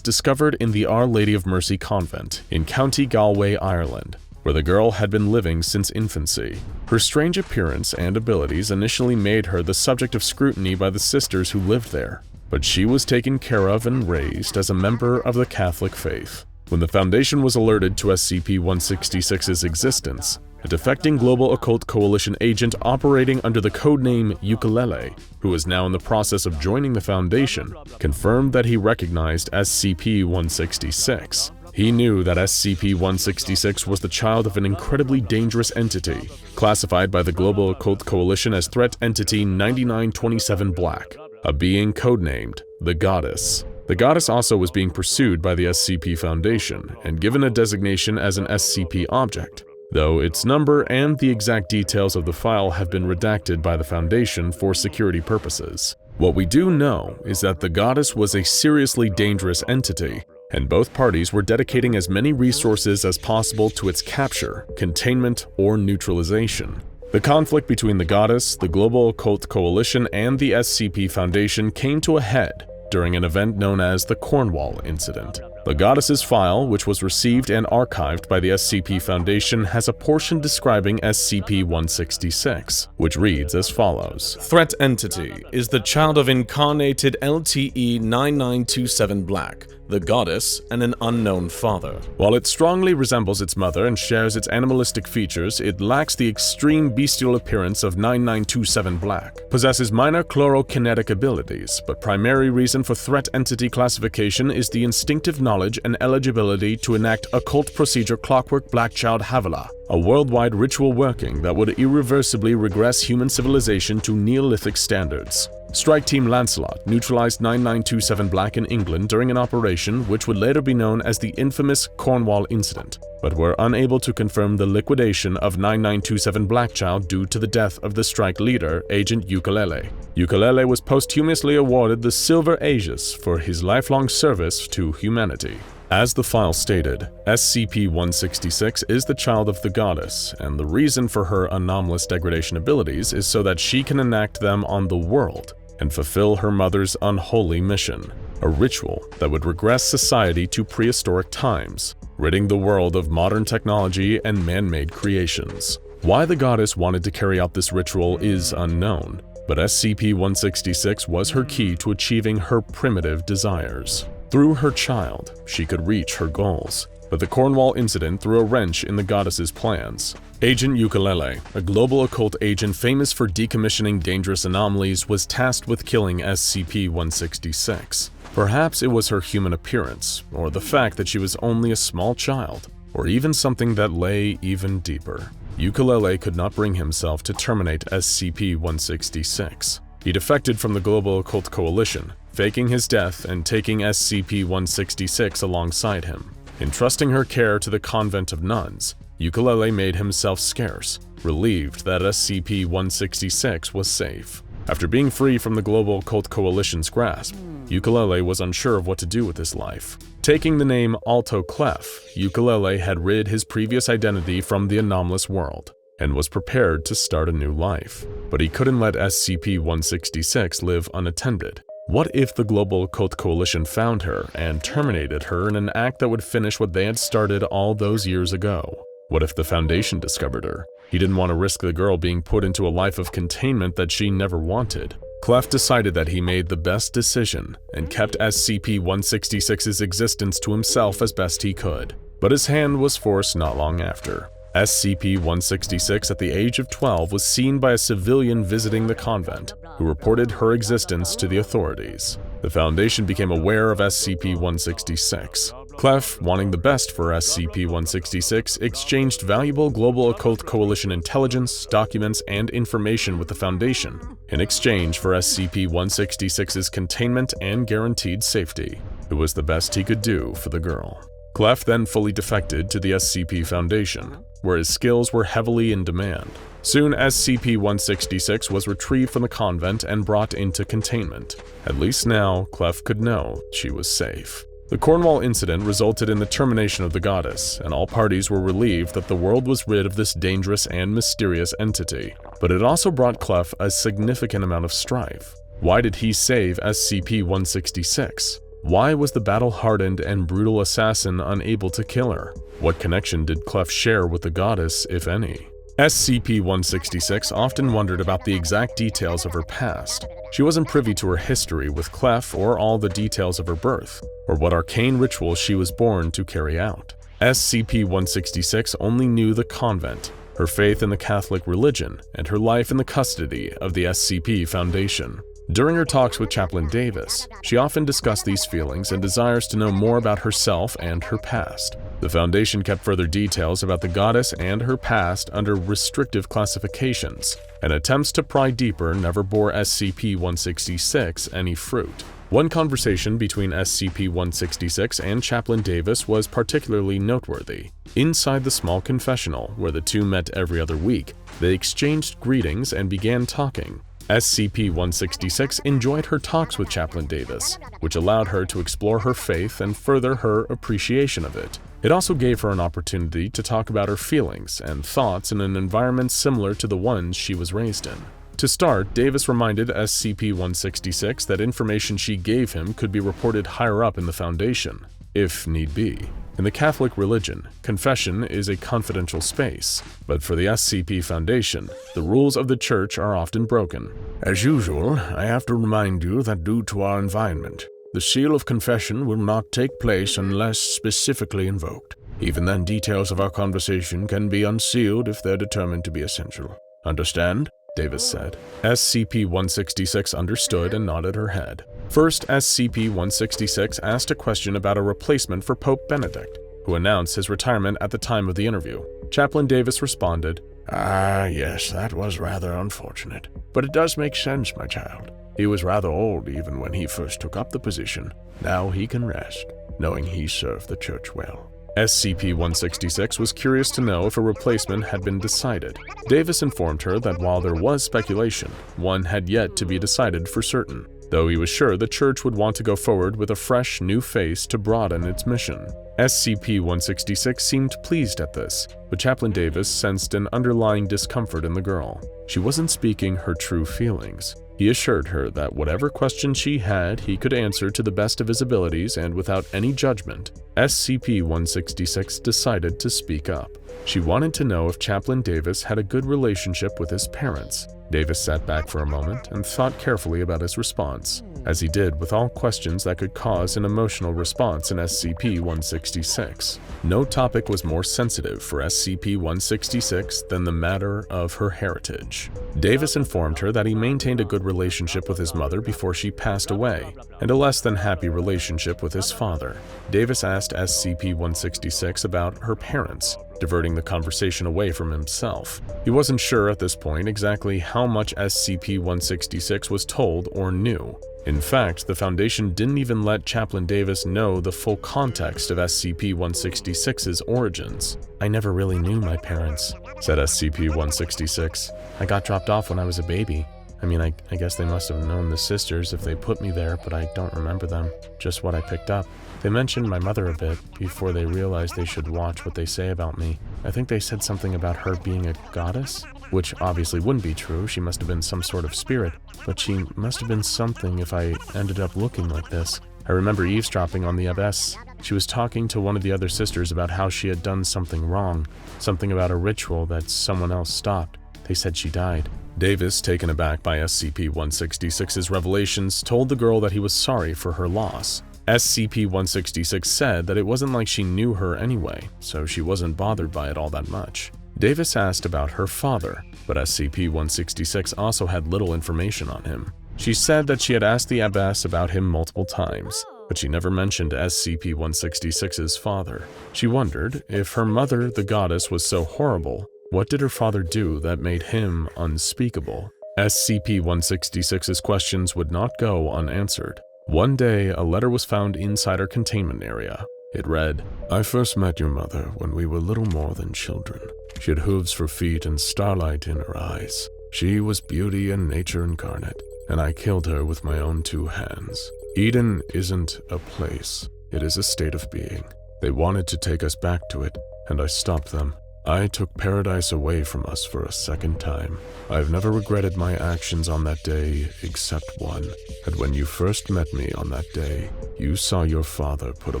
discovered in the Our Lady of Mercy Convent in County Galway, Ireland, where the girl had been living since infancy. Her strange appearance and abilities initially made her the subject of scrutiny by the sisters who lived there, but she was taken care of and raised as a member of the Catholic faith. When the Foundation was alerted to SCP-166's existence, a defecting Global Occult Coalition agent operating under the codename Ukulele, who is now in the process of joining the Foundation, confirmed that he recognized SCP-166. He knew that SCP-166 was the child of an incredibly dangerous entity, classified by the Global Occult Coalition as Threat Entity 9927 Black, a being codenamed the Goddess. The Goddess also was being pursued by the SCP Foundation and given a designation as an SCP object, though its number and the exact details of the file have been redacted by the Foundation for security purposes. What we do know is that the Goddess was a seriously dangerous entity, and both parties were dedicating as many resources as possible to its capture, containment, or neutralization. The conflict between the Goddess, the Global Occult Coalition, and the SCP Foundation came to a head during an event known as the Cornwall Incident. The Goddess's file, which was received and archived by the SCP Foundation, has a portion describing SCP-166, which reads as follows. Threat Entity is the child of incarnated LTE-9927 Black, the Goddess, and an unknown father. While it strongly resembles its mother and shares its animalistic features, it lacks the extreme bestial appearance of 9927 Black, possesses minor chlorokinetic abilities, but primary reason for Threat Entity classification is the instinctive knowledge and eligibility to enact Occult Procedure Clockwork Blackchild Havilah, a worldwide ritual working that would irreversibly regress human civilization to Neolithic standards. Strike Team Lancelot neutralized 9927 Black in England during an operation which would later be known as the infamous Cornwall Incident, but were unable to confirm the liquidation of 9927 Blackchild due to the death of the strike leader, Agent Ukulele. Ukulele was posthumously awarded the Silver Aegis for his lifelong service to humanity. As the file stated, SCP-166 is the child of the Goddess, and the reason for her anomalous degradation abilities is so that she can enact them on the world and fulfill her mother's unholy mission, a ritual that would regress society to prehistoric times, ridding the world of modern technology and man-made creations. Why the Goddess wanted to carry out this ritual is unknown, but SCP-166 was her key to achieving her primitive desires. Through her child, she could reach her goals, but the Cornwall Incident threw a wrench in the Goddess's plans. Agent Ukulele, a global occult agent famous for decommissioning dangerous anomalies, was tasked with killing SCP-166. Perhaps it was her human appearance, or the fact that she was only a small child, or even something that lay even deeper. Ukulele could not bring himself to terminate SCP-166. He defected from the Global Occult Coalition, faking his death and taking SCP-166 alongside him. Entrusting her care to the convent of nuns, Ukulele made himself scarce, relieved that SCP-166 was safe. After being free from the Global Occult Coalition's grasp, Ukulele was unsure of what to do with his life. Taking the name Alto Clef, Ukulele had rid his previous identity from the anomalous world, and was prepared to start a new life. But he couldn't let SCP-166 live unattended. What if the Global Occult Coalition found her and terminated her in an act that would finish what they had started all those years ago? What if the Foundation discovered her? He didn't want to risk the girl being put into a life of containment that she never wanted. Clef decided that he made the best decision and kept SCP-166's existence to himself as best he could. But his hand was forced not long after. SCP-166 at the age of 12 was seen by a civilian visiting the convent, who reported her existence to the authorities. The Foundation became aware of SCP-166. Clef, wanting the best for SCP-166, exchanged valuable Global Occult Coalition intelligence, documents, and information with the Foundation in exchange for SCP-166's containment and guaranteed safety. It was the best he could do for the girl. Clef then fully defected to the SCP Foundation, where his skills were heavily in demand. Soon, SCP-166 was retrieved from the convent and brought into containment. At least now, Clef could know she was safe. The Cornwall incident resulted in the termination of the goddess, and all parties were relieved that the world was rid of this dangerous and mysterious entity. But it also brought Clef a significant amount of strife. Why did he save SCP-166? Why was the battle-hardened and brutal assassin unable to kill her? What connection did Clef share with the goddess, if any? SCP-166 often wondered about the exact details of her past. She wasn't privy to her history with Clef or all the details of her birth, or what arcane ritual she was born to carry out. SCP-166 only knew the convent, her faith in the Catholic religion, and her life in the custody of the SCP Foundation. During her talks with Chaplain Davis, she often discussed these feelings and desires to know more about herself and her past. The Foundation kept further details about the goddess and her past under restrictive classifications, and attempts to pry deeper never bore SCP-166 any fruit. One conversation between SCP-166 and Chaplain Davis was particularly noteworthy. Inside the small confessional, where the two met every other week, they exchanged greetings and began talking. SCP-166 enjoyed her talks with Chaplain Davis, which allowed her to explore her faith and further her appreciation of it. It also gave her an opportunity to talk about her feelings and thoughts in an environment similar to the ones she was raised in. To start, Davis reminded SCP-166 that information she gave him could be reported higher up in the Foundation, if need be. In the Catholic religion, confession is a confidential space, but for the SCP Foundation, the rules of the Church are often broken. As usual, I have to remind you that due to our environment, the seal of confession will not take place unless specifically invoked. Even then, details of our conversation can be unsealed if they're determined to be essential. Understand? Davis said. SCP-166 understood and nodded her head. First, SCP-166 asked a question about a replacement for Pope Benedict, who announced his retirement at the time of the interview. Chaplain Davis responded, Yes, that was rather unfortunate. But it does make sense, my child. He was rather old even when he first took up the position. Now he can rest, knowing he served the Church well." SCP-166 was curious to know if a replacement had been decided. Davis informed her that while there was speculation, one had yet to be decided for certain, though he was sure the Church would want to go forward with a fresh, new face to broaden its mission. SCP-166 seemed pleased at this, but Chaplain Davis sensed an underlying discomfort in the girl. She wasn't speaking her true feelings. He assured her that whatever question she had, he could answer to the best of his abilities and without any judgment. SCP-166 decided to speak up. She wanted to know if Chaplain Davis had a good relationship with his parents. Davis sat back for a moment and thought carefully about his response, as he did with all questions that could cause an emotional response in SCP-166. No topic was more sensitive for SCP-166 than the matter of her heritage. Davis informed her that he maintained a good relationship with his mother before she passed away, and a less than happy relationship with his father. Davis asked SCP-166 about her parents, diverting the conversation away from himself. He wasn't sure at this point exactly how much SCP-166 was told or knew. In fact, the Foundation didn't even let Chaplain Davis know the full context of SCP-166's origins. "I never really knew my parents," said SCP-166. "I got dropped off when I was a baby. I guess they must have known the sisters if they put me there, but I don't remember them, just what I picked up. They mentioned my mother a bit before they realized they should watch what they say about me. I think they said something about her being a goddess, which obviously wouldn't be true. She must have been some sort of spirit, but she must have been something if I ended up looking like this. I remember eavesdropping on the abbess. She was talking to one of the other sisters about how she had done something wrong, something about a ritual that someone else stopped. They said she died." Davis, taken aback by SCP-166's revelations, told the girl that he was sorry for her loss. SCP-166 said that it wasn't like she knew her anyway, so she wasn't bothered by it all that much. Davis asked about her father, but SCP-166 also had little information on him. She said that she had asked the abbess about him multiple times, but she never mentioned SCP-166's father. She wondered, if her mother, the goddess, was so horrible, what did her father do that made him unspeakable? SCP-166's questions would not go unanswered. One day, a letter was found inside her containment area. It read, I first met your mother when we were little more than children. She had hooves for feet and starlight in her eyes. She was beauty and nature incarnate, and I killed her with my own 2 hands. Eden isn't a place, it is a state of being. They wanted to take us back to it, and I stopped them. I took paradise away from us for a second time. I've never regretted my actions on that day except one, that when you first met me on that day, you saw your father put a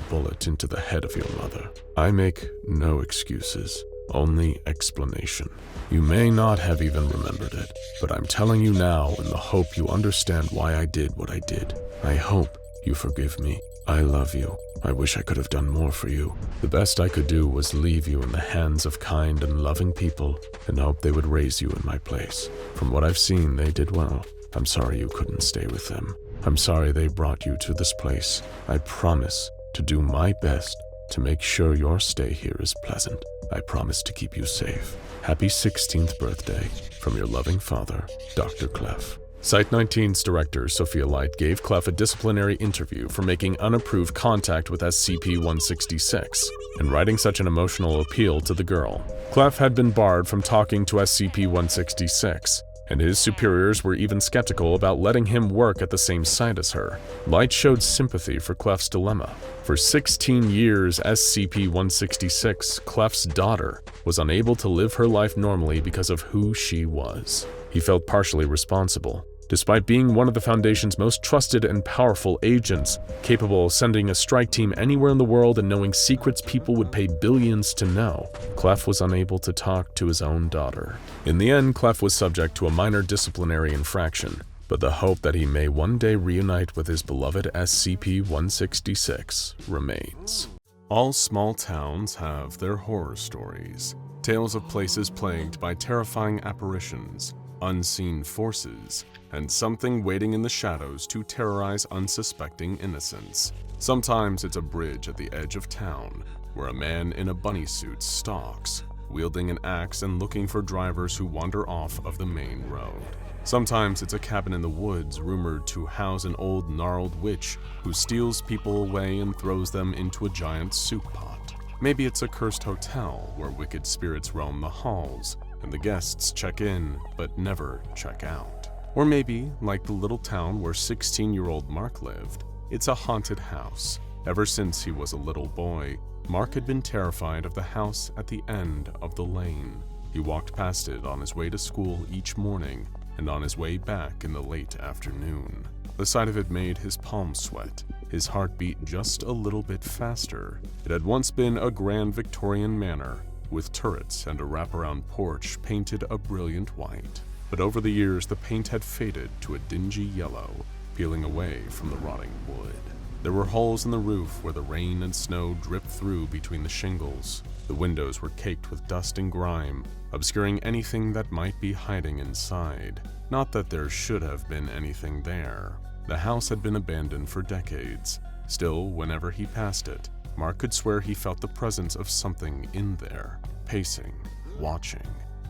bullet into the head of your mother. I make no excuses, only explanation. You may not have even remembered it, but I'm telling you now in the hope you understand why I did what I did. I hope you forgive me. I love you. I wish I could have done more for you. The best I could do was leave you in the hands of kind and loving people and hope they would raise you in my place. From what I've seen, they did well. I'm sorry you couldn't stay with them. I'm sorry they brought you to this place. I promise to do my best to make sure your stay here is pleasant. I promise to keep you safe. Happy 16th birthday from your loving father, Dr. Clef. Site 19's director, Sophia Light, gave Clef a disciplinary interview for making unapproved contact with SCP-136 and writing such an emotional appeal to the girl. Clef had been barred from talking to SCP-136, and his superiors were even skeptical about letting him work at the same site as her. Light showed sympathy for Clef's dilemma. For 16 years, SCP-136, Clef's daughter, was unable to live her life normally because of who she was. He felt partially responsible. Despite being one of the Foundation's most trusted and powerful agents, capable of sending a strike team anywhere in the world and knowing secrets people would pay billions to know, Clef was unable to talk to his own daughter. In the end, Clef was subject to a minor disciplinary infraction, but the hope that he may one day reunite with his beloved SCP-136 remains. All small towns have their horror stories, tales of places plagued by terrifying apparitions, unseen forces, and something waiting in the shadows to terrorize unsuspecting innocents. Sometimes it's a bridge at the edge of town, where a man in a bunny suit stalks, wielding an axe and looking for drivers who wander off of the main road. Sometimes it's a cabin in the woods rumored to house an old gnarled witch who steals people away and throws them into a giant soup pot. Maybe it's a cursed hotel where wicked spirits roam the halls, and the guests check in but never check out. Or maybe, like the little town where 16-year-old Mark lived, it's a haunted house. Ever since he was a little boy, Mark had been terrified of the house at the end of the lane. He walked past it on his way to school each morning and on his way back in the late afternoon. The sight of it made his palms sweat, his heart beat just a little bit faster. It had once been a grand Victorian manor, with turrets and a wraparound porch painted a brilliant white. But over the years, the paint had faded to a dingy yellow, peeling away from the rotting wood. There were holes in the roof where the rain and snow dripped through between the shingles. The windows were caked with dust and grime, obscuring anything that might be hiding inside. Not that there should have been anything there. The house had been abandoned for decades. Still, whenever he passed it, Mark could swear he felt the presence of something in there, pacing, watching,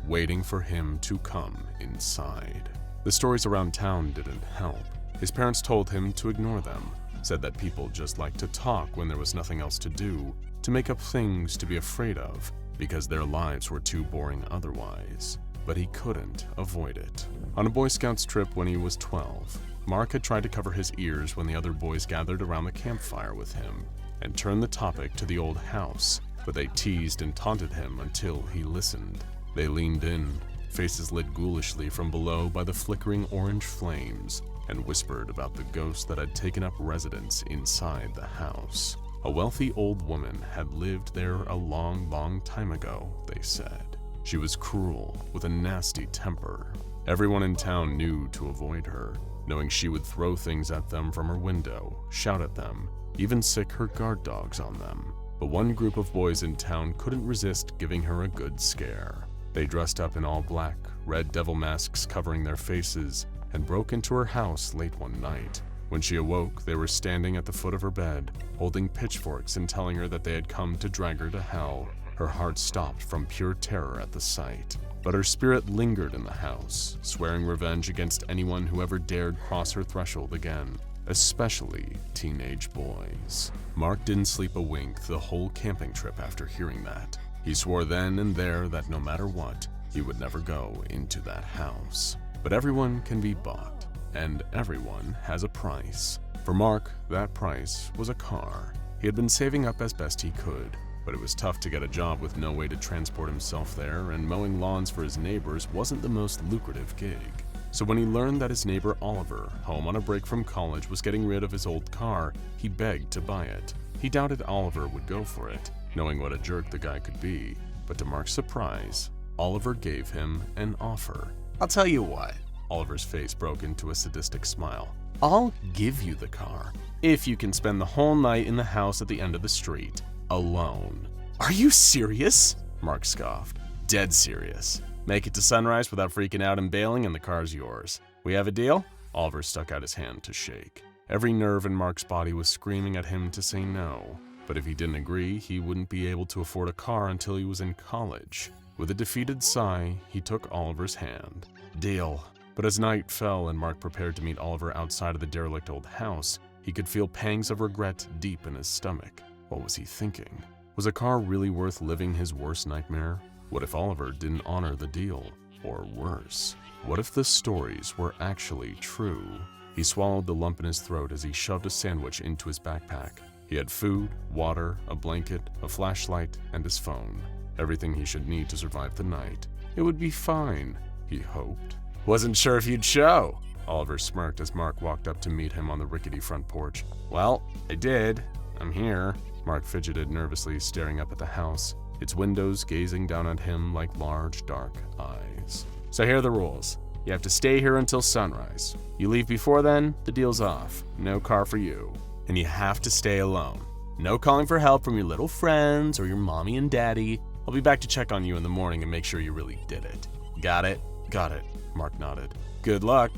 waiting for him to come inside. The stories around town didn't help. His parents told him to ignore them, said that people just liked to talk when there was nothing else to do, to make up things to be afraid of, because their lives were too boring otherwise. But he couldn't avoid it. On a Boy Scouts trip when he was 12, Mark had tried to cover his ears when the other boys gathered around the campfire with him, and turned the topic to the old house, but they teased and taunted him until he listened. They leaned in, faces lit ghoulishly from below by the flickering orange flames, and whispered about the ghost that had taken up residence inside the house. A wealthy old woman had lived there a long, long time ago, they said. She was cruel, with a nasty temper. Everyone in town knew to avoid her, knowing she would throw things at them from her window, shout at them, even sick her guard dogs on them. But one group of boys in town couldn't resist giving her a good scare. They dressed up in all black, red devil masks covering their faces, and broke into her house late one night. When she awoke, they were standing at the foot of her bed, holding pitchforks and telling her that they had come to drag her to hell. Her heart stopped from pure terror at the sight. But her spirit lingered in the house, swearing revenge against anyone who ever dared cross her threshold again. especially teenage boys. Mark didn't sleep a wink the whole camping trip after hearing that. He swore then and there that no matter what, he would never go into that house. But everyone can be bought, and everyone has a price. For Mark, that price was a car. He had been saving up as best he could, but it was tough to get a job with no way to transport himself there, and mowing lawns for his neighbors wasn't the most lucrative gig. So when he learned that his neighbor Oliver, home on a break from college, was getting rid of his old car, he begged to buy it. He doubted Oliver would go for it, knowing what a jerk the guy could be, but to Mark's surprise, Oliver gave him an offer. "I'll tell you what." Oliver's face broke into a sadistic smile. "I'll give you the car if you can spend the whole night in the house at the end of the street, alone." "Are you serious?" Mark scoffed. "Dead serious. Make it to sunrise without freaking out and bailing, and the car's yours. We have a deal?" Oliver stuck out his hand to shake. Every nerve in Mark's body was screaming at him to say no, but if he didn't agree, he wouldn't be able to afford a car until he was in college. With a defeated sigh, he took Oliver's hand. "Deal." But as night fell and Mark prepared to meet Oliver outside of the derelict old house, he could feel pangs of regret deep in his stomach. What was he thinking? Was a car really worth living his worst nightmare? What if Oliver didn't honor the deal? Or worse, what if the stories were actually true? He swallowed the lump in his throat as he shoved a sandwich into his backpack. He had food, water, a blanket, a flashlight, and his phone. Everything he should need to survive the night. It would be fine, he hoped. "Wasn't sure if you'd show." Oliver smirked as Mark walked up to meet him on the rickety front porch. "Well, I did. I'm here." Mark fidgeted nervously, staring up at the house, its windows gazing down at him like large, dark eyes. "So here are the rules. You have to stay here until sunrise. You leave before then, the deal's off. No car for you. And you have to stay alone. No calling for help from your little friends or your mommy and daddy. I'll be back to check on you in the morning and make sure you really did it. Got it?" "Got it," Mark nodded. "Good luck."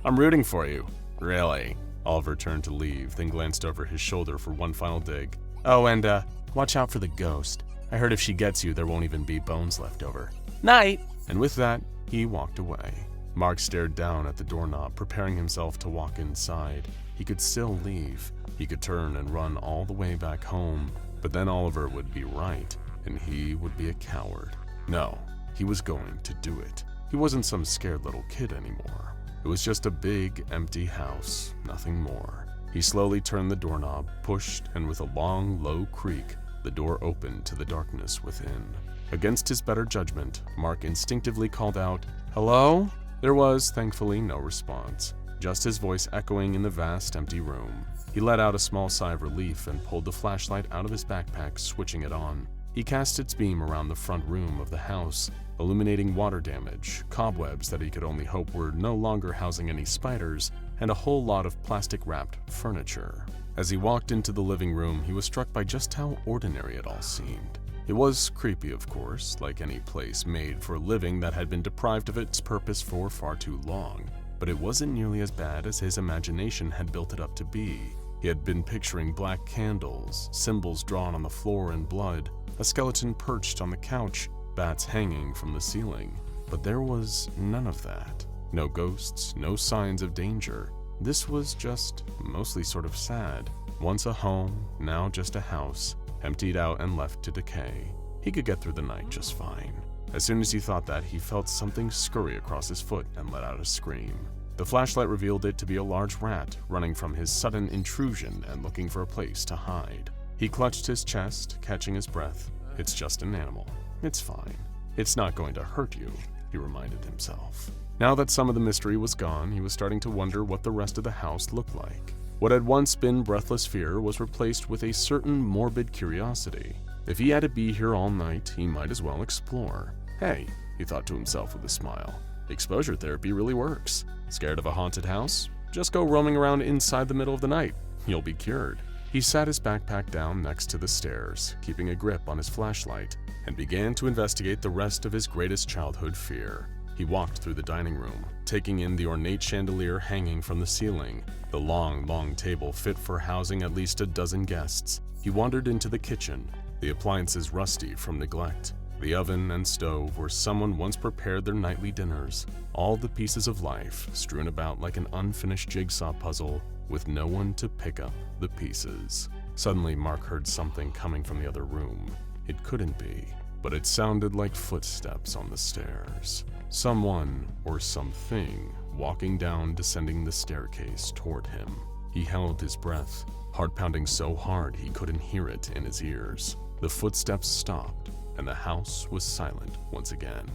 "I'm rooting for you." "Really?" Oliver turned to leave, then glanced over his shoulder for one final dig. "Oh, and watch out for the ghost. I heard if she gets you, there won't even be bones left over. Night!" And with that, he walked away. Mark stared down at the doorknob, preparing himself to walk inside. He could still leave. He could turn and run all the way back home, but then Oliver would be right, and he would be a coward. No, he was going to do it. He wasn't some scared little kid anymore. It was just a big, empty house, nothing more. He slowly turned the doorknob, pushed, and with a long, low creak, the door opened to the darkness within. Against his better judgment, Mark instinctively called out, "Hello?" There was, thankfully, no response, just his voice echoing in the vast, empty room. He let out a small sigh of relief and pulled the flashlight out of his backpack, switching it on. He cast its beam around the front room of the house, illuminating water damage, cobwebs that he could only hope were no longer housing any spiders, and a whole lot of plastic-wrapped furniture. As he walked into the living room, he was struck by just how ordinary it all seemed. It was creepy, of course, like any place made for living that had been deprived of its purpose for far too long, but it wasn't nearly as bad as his imagination had built it up to be. He had been picturing black candles, symbols drawn on the floor in blood, a skeleton perched on the couch, bats hanging from the ceiling. But there was none of that. No ghosts, no signs of danger. This was just mostly sort of sad. Once a home, now just a house, emptied out and left to decay. He could get through the night just fine. As soon as he thought that, he felt something scurry across his foot and let out a scream. The flashlight revealed it to be a large rat running from his sudden intrusion and looking for a place to hide. He clutched his chest, catching his breath. It's just an animal. It's fine. It's not going to hurt you, he reminded himself. Now that some of the mystery was gone, he was starting to wonder what the rest of the house looked like. What had once been breathless fear was replaced with a certain morbid curiosity. If he had to be here all night, he might as well explore. Hey, he thought to himself with a smile. Exposure therapy really works. Scared of a haunted house? Just go roaming around inside the middle of the night. You'll be cured. He sat his backpack down next to the stairs, keeping a grip on his flashlight, and began to investigate the rest of his greatest childhood fear. He walked through the dining room, taking in the ornate chandelier hanging from the ceiling, the long, long table fit for housing at least a dozen guests. He wandered into the kitchen, the appliances rusty from neglect, the oven and stove where someone once prepared their nightly dinners, all the pieces of life strewn about like an unfinished jigsaw puzzle, with no one to pick up the pieces. Suddenly, Mark heard something coming from the other room. It couldn't be, but it sounded like footsteps on the stairs. Someone or something walking down, descending the staircase toward him. He held his breath, heart pounding so hard he couldn't hear it in his ears. The footsteps stopped, and the house was silent once again.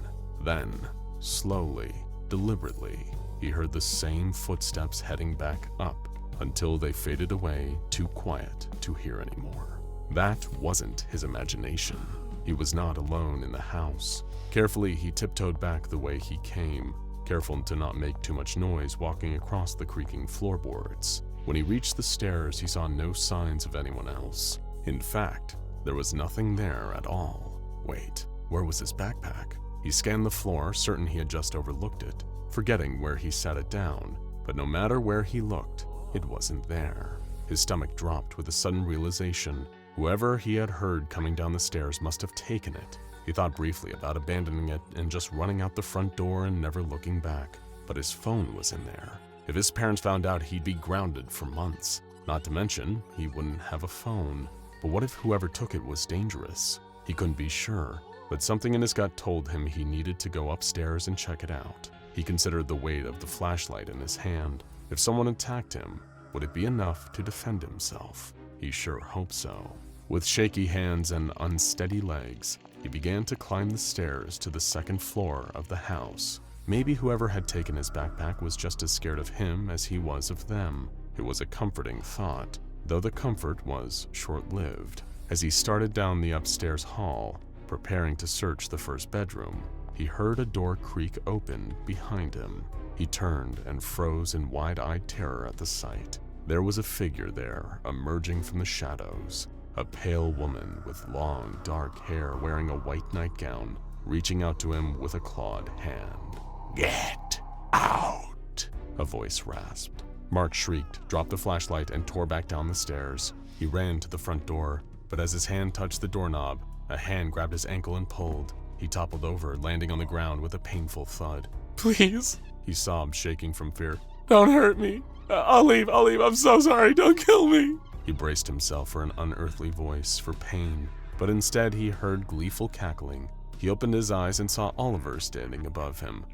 Then, slowly, deliberately, he heard the same footsteps heading back up until they faded away, too quiet to hear anymore. That wasn't his imagination. He was not alone in the house. Carefully, he tiptoed back the way he came, careful to not make too much noise walking across the creaking floorboards. When he reached the stairs, he saw no signs of anyone else. In fact, there was nothing there at all. Wait, where was his backpack? He scanned the floor, certain he had just overlooked it, forgetting where he set it down, but no matter where he looked, it wasn't there. His stomach dropped with a sudden realization. Whoever he had heard coming down the stairs must have taken it. He thought briefly about abandoning it and just running out the front door and never looking back, but his phone was in there. If his parents found out, he'd be grounded for months. Not to mention, he wouldn't have a phone. But what if whoever took it was dangerous? He couldn't be sure, but something in his gut told him he needed to go upstairs and check it out. He considered the weight of the flashlight in his hand. If someone attacked him, would it be enough to defend himself? He sure hoped so. With shaky hands and unsteady legs, he began to climb the stairs to the second floor of the house. Maybe whoever had taken his backpack was just as scared of him as he was of them. It was a comforting thought, though the comfort was short-lived. As he started down the upstairs hall, preparing to search the first bedroom, he heard a door creak open behind him. He turned and froze in wide-eyed terror at the sight. There was a figure there, emerging from the shadows. A pale woman with long, dark hair wearing a white nightgown, reaching out to him with a clawed hand. "Get out!" a voice rasped. Mark shrieked, dropped the flashlight, and tore back down the stairs. He ran to the front door, but as his hand touched the doorknob, a hand grabbed his ankle and pulled. He toppled over, landing on the ground with a painful thud. "Please," he sobbed, shaking from fear. "Don't hurt me. I'll leave. I'm so sorry. Don't kill me." He braced himself for an unearthly voice, for pain, but instead he heard gleeful cackling. He opened his eyes and saw Oliver standing above him.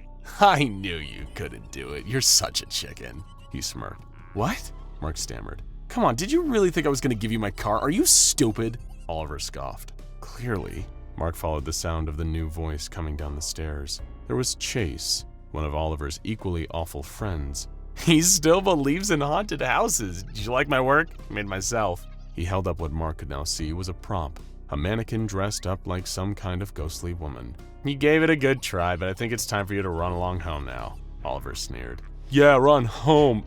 "I knew you couldn't do it. You're such a chicken," he smirked. "What?" Mark stammered. "Come on, did you really think I was going to give you my car? Are you stupid?" Oliver scoffed. Clearly, Mark followed the sound of the new voice coming down the stairs. There was Chase, one of Oliver's equally awful friends. "He still believes in haunted houses. Did you like my work? I made myself." He held up what Mark could now see was a prop, a mannequin dressed up like some kind of ghostly woman. "You gave it a good try, but I think it's time for you to run along home now," Oliver sneered. "Yeah, run home."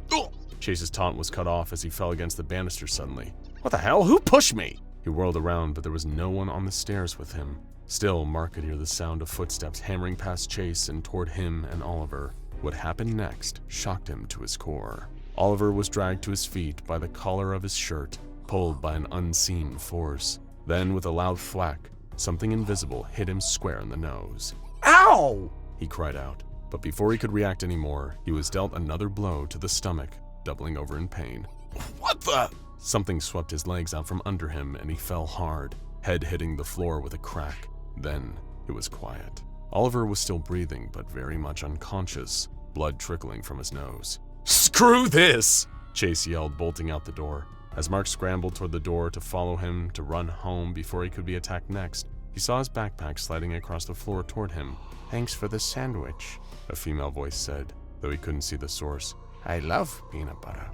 Chase's taunt was cut off as he fell against the banister suddenly. "What the hell? Who pushed me?" He whirled around, but there was no one on the stairs with him. Still, Mark could hear the sound of footsteps hammering past Chase and toward him and Oliver. What happened next shocked him to his core. Oliver was dragged to his feet by the collar of his shirt, pulled by an unseen force. Then, with a loud thwack, something invisible hit him square in the nose. "Ow!" he cried out. But before he could react anymore, he was dealt another blow to the stomach, doubling over in pain. "What the?" Something swept his legs out from under him and he fell hard, head hitting the floor with a crack. Then it was quiet. Oliver was still breathing, but very much unconscious, blood trickling from his nose. "Screw this!" Chase yelled, bolting out the door. As Mark scrambled toward the door to follow him to run home before he could be attacked next, he saw his backpack sliding across the floor toward him. "Thanks for the sandwich," a female voice said, though he couldn't see the source. "I love peanut butter."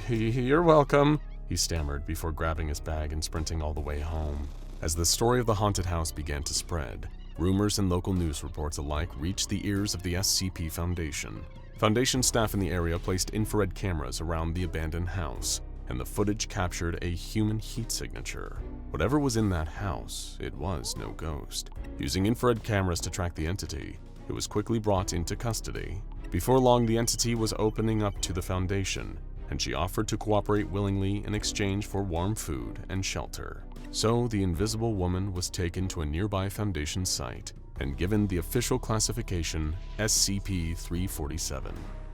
"You're welcome," he stammered before grabbing his bag and sprinting all the way home. As the story of the haunted house began to spread, rumors and local news reports alike reached the ears of the SCP Foundation. Foundation staff in the area placed infrared cameras around the abandoned house, and the footage captured a human heat signature. Whatever was in that house, it was no ghost. Using infrared cameras to track the entity, it was quickly brought into custody. Before long, the entity was opening up to the Foundation, and she offered to cooperate willingly in exchange for warm food and shelter. So the invisible woman was taken to a nearby Foundation site and given the official classification SCP-347.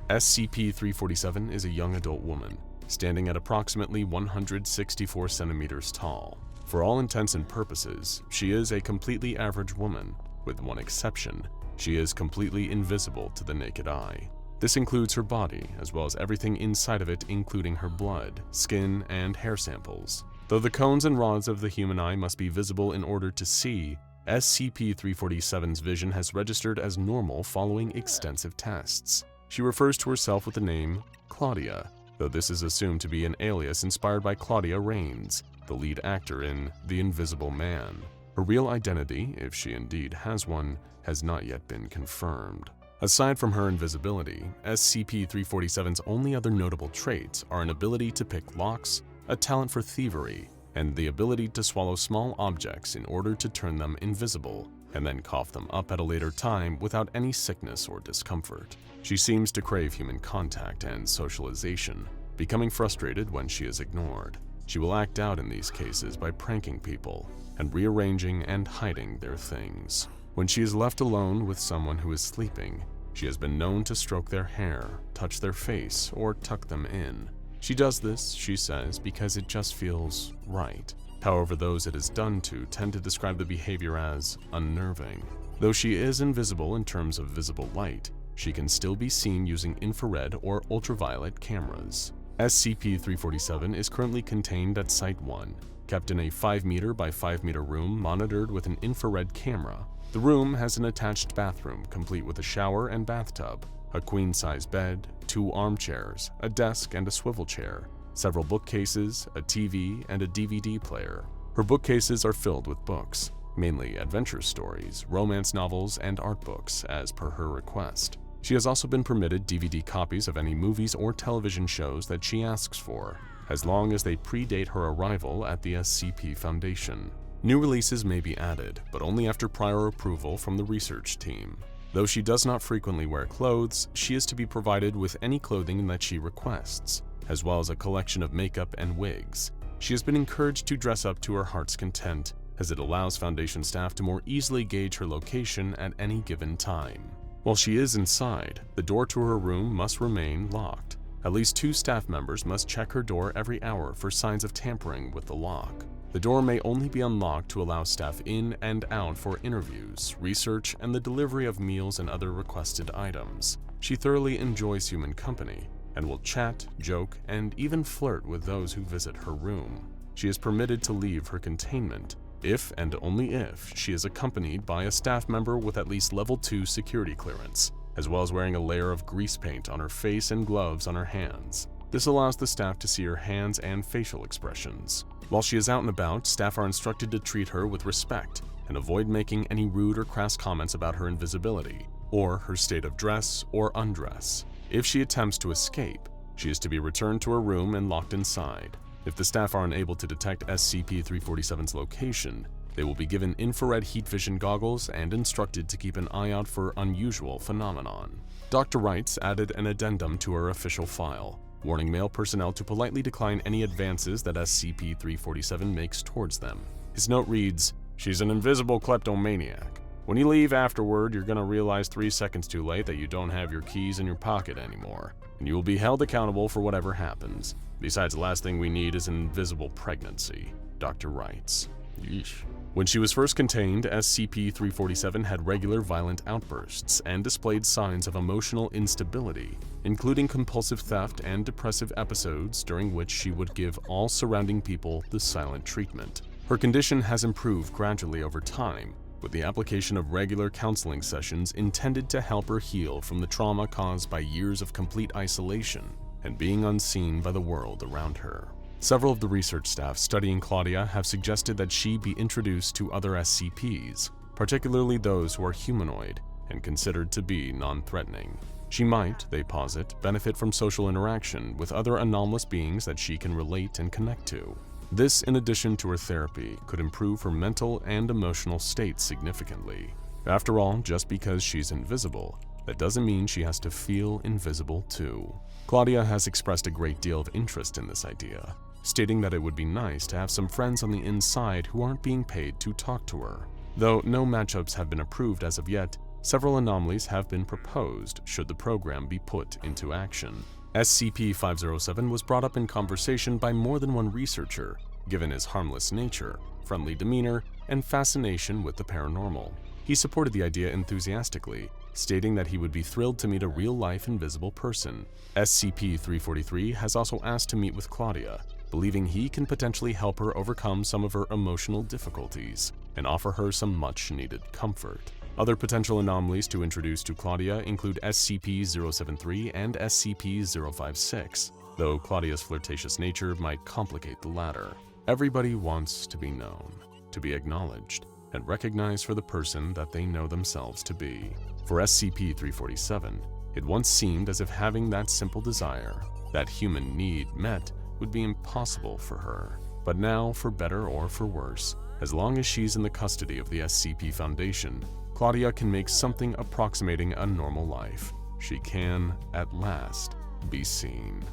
SCP-347 is a young adult woman. standing at approximately 164 centimeters tall. For all intents and purposes, she is a completely average woman, with one exception: she is completely invisible to the naked eye. This includes her body, as well as everything inside of it, including her blood, skin, and hair samples. Though the cones and rods of the human eye must be visible in order to see, SCP-347's vision has registered as normal following extensive tests. She refers to herself with the name Claudia, though this is assumed to be an alias inspired by Claudia Rains, the lead actor in The Invisible Man. Her real identity, if she indeed has one, has not yet been confirmed. Aside from her invisibility, SCP-347's only other notable traits are an ability to pick locks, a talent for thievery, and the ability to swallow small objects in order to turn them invisible, and then cough them up at a later time without any sickness or discomfort. She seems to crave human contact and socialization, becoming frustrated when she is ignored. She will act out in these cases by pranking people and rearranging and hiding their things. When she is left alone with someone who is sleeping, she has been known to stroke their hair, touch their face, or tuck them in. She does this, she says, because it just feels right. However, those it is done to tend to describe the behavior as unnerving. Though she is invisible in terms of visible light, she can still be seen using infrared or ultraviolet cameras. SCP-347 is currently contained at Site-1, kept in a 5-meter by 5-meter room monitored with an infrared camera. The room has an attached bathroom complete with a shower and bathtub, a queen-size bed, 2 armchairs, a desk and a swivel chair, several bookcases, a TV, and a DVD player. Her bookcases are filled with books, mainly adventure stories, romance novels, and art books, as per her request. She has also been permitted DVD copies of any movies or television shows that she asks for, as long as they predate her arrival at the SCP Foundation. New releases may be added, but only after prior approval from the research team. Though she does not frequently wear clothes, she is to be provided with any clothing that she requests, as well as a collection of makeup and wigs. She has been encouraged to dress up to her heart's content, as it allows Foundation staff to more easily gauge her location at any given time. While she is inside, the door to her room must remain locked. At least 2 staff members must check her door every hour for signs of tampering with the lock. The door may only be unlocked to allow staff in and out for interviews, research, and the delivery of meals and other requested items. She thoroughly enjoys human company and will chat, joke, and even flirt with those who visit her room. She is permitted to leave her containment if and only if she is accompanied by a staff member with at least level 2 security clearance, as well as wearing a layer of grease paint on her face and gloves on her hands. This allows the staff to see her hands and facial expressions. While she is out and about, staff are instructed to treat her with respect and avoid making any rude or crass comments about her invisibility, or her state of dress or undress. If she attempts to escape, she is to be returned to her room and locked inside. If the staff are unable to detect SCP-347's location, they will be given infrared heat vision goggles and instructed to keep an eye out for unusual phenomenon. Dr. Wrights added an addendum to her official file, warning male personnel to politely decline any advances that SCP-347 makes towards them. His note reads, "She's an invisible kleptomaniac. When you leave afterward, you're gonna realize 3 seconds too late that you don't have your keys in your pocket anymore, and you will be held accountable for whatever happens. Besides, the last thing we need is an invisible pregnancy." Dr. Wrights. Yeesh. When she was first contained, SCP-347 had regular violent outbursts and displayed signs of emotional instability, including compulsive theft and depressive episodes during which she would give all surrounding people the silent treatment. Her condition has improved gradually over time, with the application of regular counseling sessions intended to help her heal from the trauma caused by years of complete isolation and being unseen by the world around her. Several of the research staff studying Claudia have suggested that she be introduced to other SCPs, particularly those who are humanoid and considered to be non-threatening. She might, they posit, benefit from social interaction with other anomalous beings that she can relate and connect to. This, in addition to her therapy, could improve her mental and emotional state significantly. After all, just because she's invisible, that doesn't mean she has to feel invisible too. Claudia has expressed a great deal of interest in this idea, stating that it would be nice to have some friends on the inside who aren't being paid to talk to her. Though no matchups have been approved as of yet, several anomalies have been proposed should the program be put into action. SCP-507 was brought up in conversation by more than one researcher, given his harmless nature, friendly demeanor, and fascination with the paranormal. He supported the idea enthusiastically, stating that he would be thrilled to meet a real-life invisible person. SCP-343 has also asked to meet with Claudia, believing he can potentially help her overcome some of her emotional difficulties and offer her some much-needed comfort. Other potential anomalies to introduce to Claudia include SCP-073 and SCP-056, though Claudia's flirtatious nature might complicate the latter. Everybody wants to be known, to be acknowledged, and recognized for the person that they know themselves to be. For SCP-347, it once seemed as if having that simple desire, that human need met, would be impossible for her. But now, for better or for worse, as long as she's in the custody of the SCP Foundation, Claudia can make something approximating a normal life. She can, at last, be seen.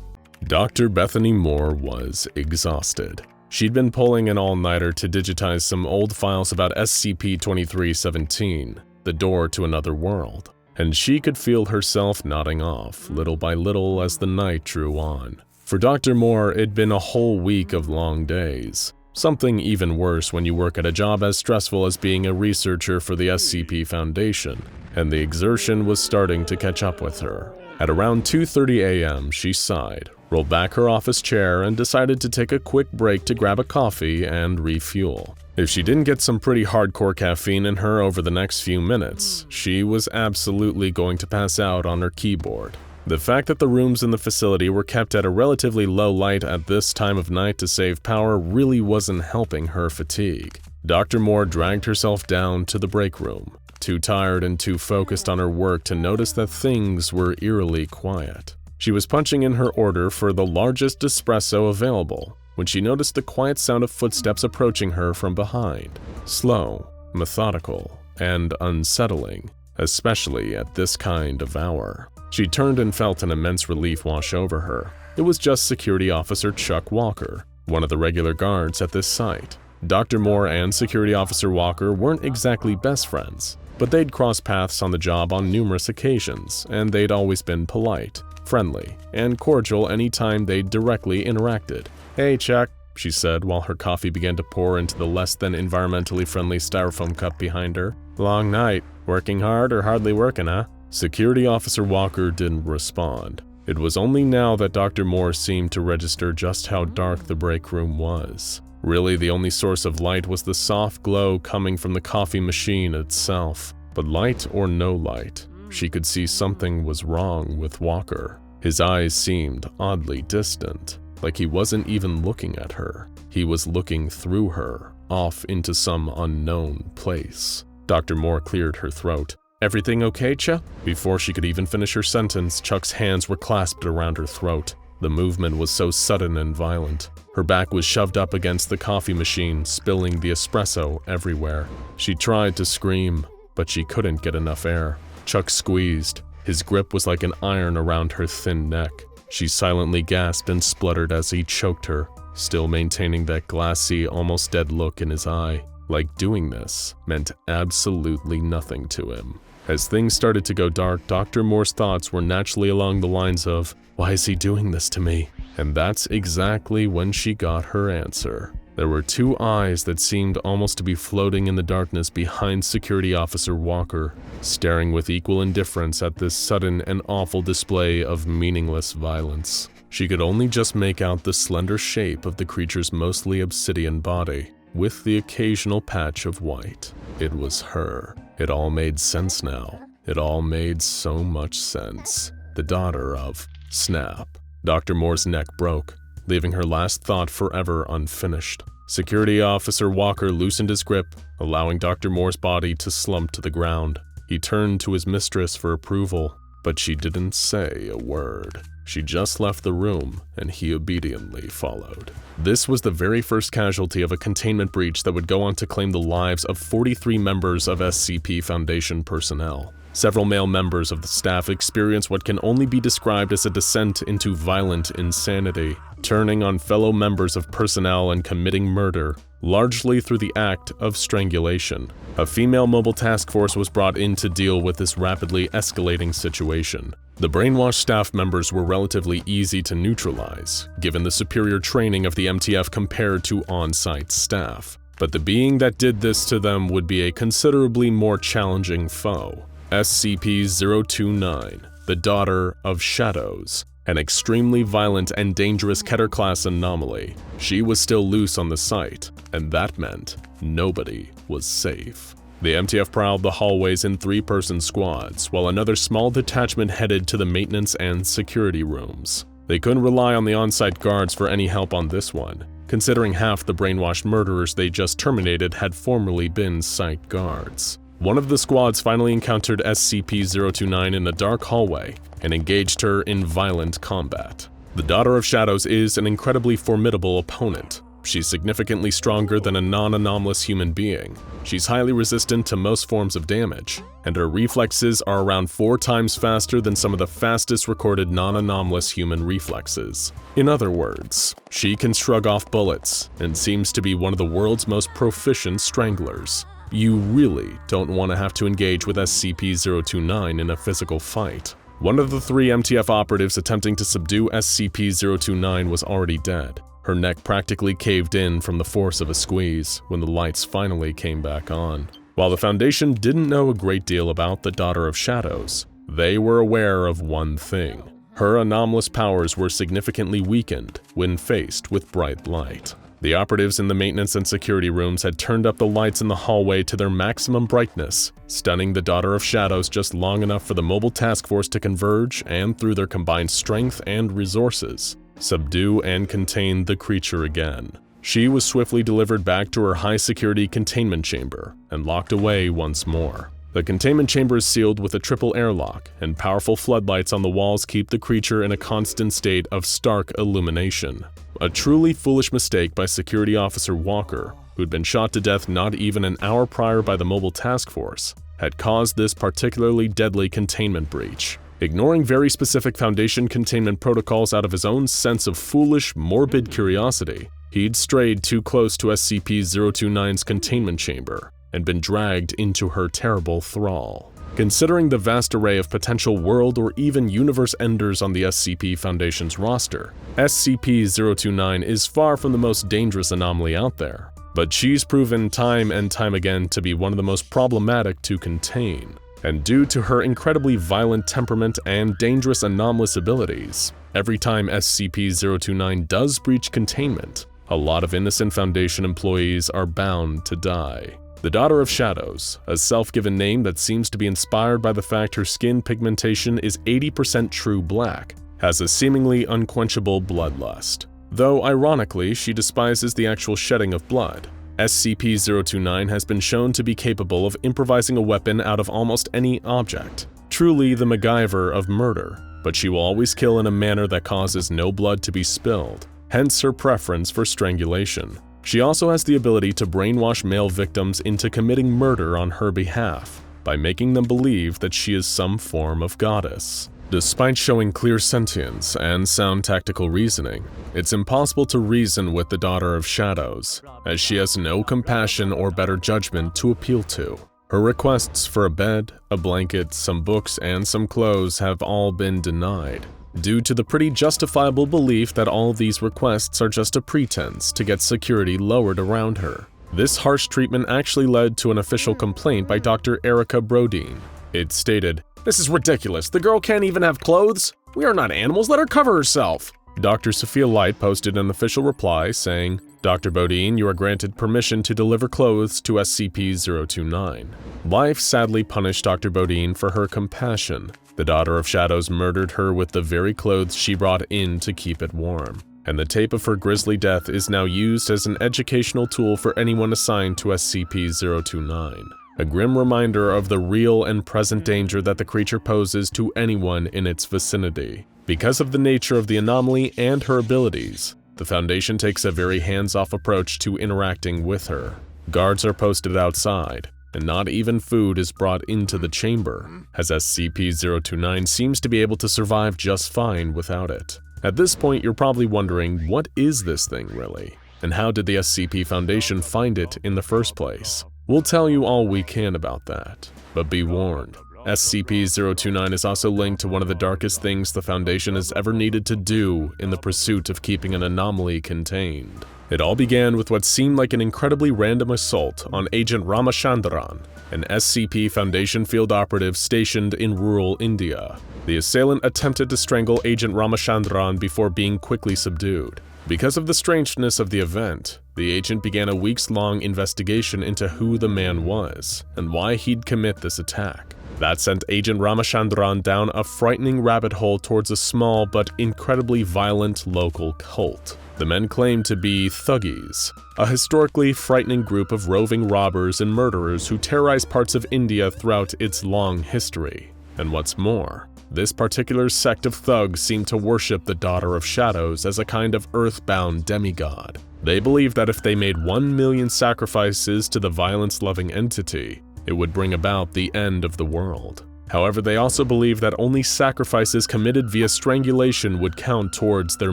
Dr. Bethany Moore was exhausted. She'd been pulling an all-nighter to digitize some old files about SCP-2317, the door to another world, and she could feel herself nodding off, little by little as the night drew on. For Dr. Moore, it'd been a whole week of long days. Something even worse when you work at a job as stressful as being a researcher for the SCP Foundation, and the exertion was starting to catch up with her. At around 2:30 a.m., she sighed, rolled back her office chair, and decided to take a quick break to grab a coffee and refuel. If she didn't get some pretty hardcore caffeine in her over the next few minutes, she was absolutely going to pass out on her keyboard. The fact that the rooms in the facility were kept at a relatively low light at this time of night to save power really wasn't helping her fatigue. Dr. Moore dragged herself down to the break room, too tired and too focused on her work to notice that things were eerily quiet. She was punching in her order for the largest espresso available when she noticed the quiet sound of footsteps approaching her from behind. Slow, methodical, and unsettling, especially at this kind of hour. She turned and felt an immense relief wash over her. It was just Security Officer Chuck Walker, one of the regular guards at this site. Dr. Moore and Security Officer Walker weren't exactly best friends, but they'd crossed paths on the job on numerous occasions, and they'd always been polite, friendly, and cordial anytime they'd directly interacted. "Hey, Chuck," she said while her coffee began to pour into the less than environmentally friendly styrofoam cup behind her. "Long night. Working hard or hardly working, huh?" Security Officer Walker didn't respond. It was only now that Dr. Moore seemed to register just how dark the break room was. Really, the only source of light was the soft glow coming from the coffee machine itself. But light or no light, she could see something was wrong with Walker. His eyes seemed oddly distant, like he wasn't even looking at her. He was looking through her, off into some unknown place. Dr. Moore cleared her throat. "Everything okay, Cha?" Before she could even finish her sentence, Chuck's hands were clasped around her throat. The movement was so sudden and violent. Her back was shoved up against the coffee machine, spilling the espresso everywhere. She tried to scream, but she couldn't get enough air. Chuck squeezed. His grip was like an iron around her thin neck. She silently gasped and spluttered as he choked her, still maintaining that glassy, almost dead look in his eye. Like doing this meant absolutely nothing to him. As things started to go dark, Dr. Moore's thoughts were naturally along the lines of, "Why is he doing this to me?" And that's exactly when she got her answer. There were two eyes that seemed almost to be floating in the darkness behind Security Officer Walker, staring with equal indifference at this sudden and awful display of meaningless violence. She could only just make out the slender shape of the creature's mostly obsidian body, with the occasional patch of white. It was her. It all made sense now. It all made so much sense. The daughter of Snap. Dr. Moore's neck broke, leaving her last thought forever unfinished. Security Officer Walker loosened his grip, allowing Dr. Moore's body to slump to the ground. He turned to his mistress for approval, but she didn't say a word. She just left the room, and he obediently followed. This was the very first casualty of a containment breach that would go on to claim the lives of 43 members of SCP Foundation personnel. Several male members of the staff experienced what can only be described as a descent into violent insanity, turning on fellow members of personnel and committing murder, largely through the act of strangulation. A female mobile task force was brought in to deal with this rapidly escalating situation. The brainwashed staff members were relatively easy to neutralize, given the superior training of the MTF compared to on-site staff. But the being that did this to them would be a considerably more challenging foe. SCP-029, the Daughter of Shadows, an extremely violent and dangerous Keter-class anomaly. She was still loose on the site, and that meant nobody was safe. The MTF prowled the hallways in 3-person squads, while another small detachment headed to the maintenance and security rooms. They couldn't rely on the on-site guards for any help on this one, considering half the brainwashed murderers they just terminated had formerly been site guards. One of the squads finally encountered SCP-029 in a dark hallway and engaged her in violent combat. The Daughter of Shadows is an incredibly formidable opponent. She's significantly stronger than a non-anomalous human being. She's highly resistant to most forms of damage, and her reflexes are around 4 times faster than some of the fastest recorded non-anomalous human reflexes. In other words, she can shrug off bullets and seems to be one of the world's most proficient stranglers. You really don't want to have to engage with SCP-029 in a physical fight. One of the 3 MTF operatives attempting to subdue SCP-029 was already dead. Her neck practically caved in from the force of a squeeze when the lights finally came back on. While the Foundation didn't know a great deal about the Daughter of Shadows, they were aware of one thing. Her anomalous powers were significantly weakened when faced with bright light. The operatives in the maintenance and security rooms had turned up the lights in the hallway to their maximum brightness, stunning the Daughter of Shadows just long enough for the mobile task force to converge and, through their combined strength and resources, subdue and contain the creature again. She was swiftly delivered back to her high-security containment chamber and locked away once more. The containment chamber is sealed with a triple airlock, and powerful floodlights on the walls keep the creature in a constant state of stark illumination. A truly foolish mistake by Security Officer Walker, who'd been shot to death not even an hour prior by the mobile task force, had caused this particularly deadly containment breach. Ignoring very specific Foundation containment protocols out of his own sense of foolish, morbid curiosity, he'd strayed too close to SCP-029's containment chamber and been dragged into her terrible thrall. Considering the vast array of potential world or even universe enders on the SCP Foundation's roster, SCP-029 is far from the most dangerous anomaly out there, but she's proven time and time again to be one of the most problematic to contain. And due to her incredibly violent temperament and dangerous anomalous abilities, every time SCP-029 does breach containment, a lot of innocent Foundation employees are bound to die. The Daughter of Shadows, a self-given name that seems to be inspired by the fact her skin pigmentation is 80% true black, has a seemingly unquenchable bloodlust. Though ironically, she despises the actual shedding of blood. SCP-029 has been shown to be capable of improvising a weapon out of almost any object. Truly the MacGyver of murder, but she will always kill in a manner that causes no blood to be spilled, hence her preference for strangulation. She also has the ability to brainwash male victims into committing murder on her behalf, by making them believe that she is some form of goddess. Despite showing clear sentience and sound tactical reasoning, it's impossible to reason with the Daughter of Shadows, as she has no compassion or better judgment to appeal to. Her requests for a bed, a blanket, some books, and some clothes have all been denied, due to the pretty justifiable belief that all these requests are just a pretense to get security lowered around her. This harsh treatment actually led to an official complaint by Dr. Erica Brodeen. It stated, "This is ridiculous. The girl can't even have clothes. We are not animals. Let her cover herself." Dr. Sophia Light posted an official reply saying, "Dr. Bodine, you are granted permission to deliver clothes to SCP-029. Life sadly punished Dr. Bodine for her compassion. The Daughter of Shadows murdered her with the very clothes she brought in to keep it warm, and the tape of her grisly death is now used as an educational tool for anyone assigned to SCP-029. A grim reminder of the real and present danger that the creature poses to anyone in its vicinity. Because of the nature of the anomaly and her abilities, the Foundation takes a very hands-off approach to interacting with her. Guards are posted outside, and not even food is brought into the chamber, as SCP-029 seems to be able to survive just fine without it. At this point, you're probably wondering, what is this thing really? And how did the SCP Foundation find it in the first place? We'll tell you all we can about that, but be warned. SCP-029 is also linked to one of the darkest things the Foundation has ever needed to do in the pursuit of keeping an anomaly contained. It all began with what seemed like an incredibly random assault on Agent Ramachandran, an SCP Foundation field operative stationed in rural India. The assailant attempted to strangle Agent Ramachandran before being quickly subdued. Because of the strangeness of the event, the agent began a weeks-long investigation into who the man was and why he'd commit this attack. That sent Agent Ramachandran down a frightening rabbit hole towards a small but incredibly violent local cult. The men claimed to be Thuggies, a historically frightening group of roving robbers and murderers who terrorized parts of India throughout its long history. And what's more, this particular sect of thugs seemed to worship the Daughter of Shadows as a kind of earthbound demigod. They believed that if they made 1 million sacrifices to the violence-loving entity, it would bring about the end of the world. However, they also believed that only sacrifices committed via strangulation would count towards their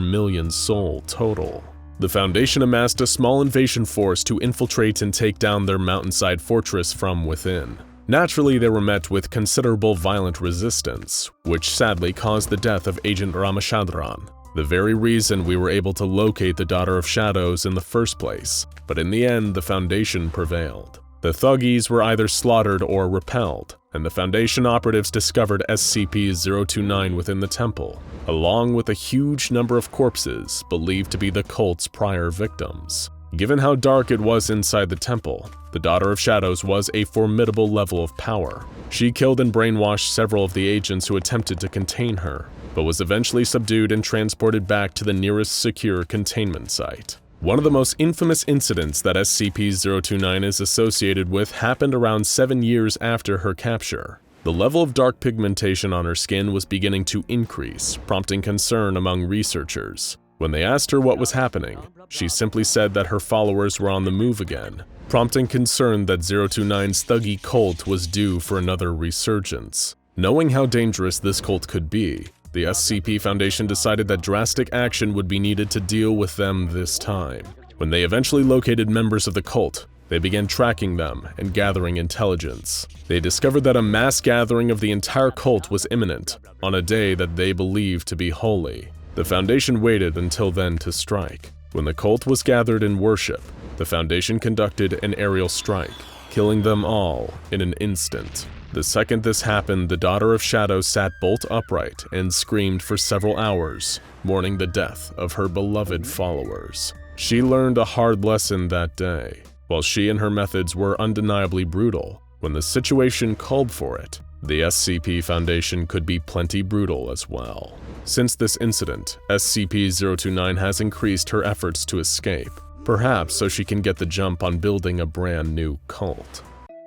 million-soul total. The Foundation amassed a small invasion force to infiltrate and take down their mountainside fortress from within. Naturally, they were met with considerable violent resistance, which sadly caused the death of Agent Ramachandran, the very reason we were able to locate the Daughter of Shadows in the first place. But in the end, the Foundation prevailed. The Thuggies were either slaughtered or repelled, and the Foundation operatives discovered SCP-029 within the temple, along with a huge number of corpses believed to be the cult's prior victims. Given how dark it was inside the temple, the Daughter of Shadows was a formidable level of power. She killed and brainwashed several of the agents who attempted to contain her, but was eventually subdued and transported back to the nearest secure containment site. One of the most infamous incidents that SCP-029 is associated with happened around 7 years after her capture. The level of dark pigmentation on her skin was beginning to increase, prompting concern among researchers. When they asked her what was happening, she simply said that her followers were on the move again, prompting concern that 029's thuggy cult was due for another resurgence. Knowing how dangerous this cult could be, the SCP Foundation decided that drastic action would be needed to deal with them this time. When they eventually located members of the cult, they began tracking them and gathering intelligence. They discovered that a mass gathering of the entire cult was imminent, on a day that they believed to be holy. The Foundation waited until then to strike. When the cult was gathered in worship, the Foundation conducted an aerial strike, killing them all in an instant. The second this happened, the Daughter of Shadows sat bolt upright and screamed for several hours, mourning the death of her beloved followers. She learned a hard lesson that day. While she and her methods were undeniably brutal, when the situation called for it, the SCP Foundation could be plenty brutal as well. Since this incident, SCP-029 has increased her efforts to escape, perhaps so she can get the jump on building a brand new cult.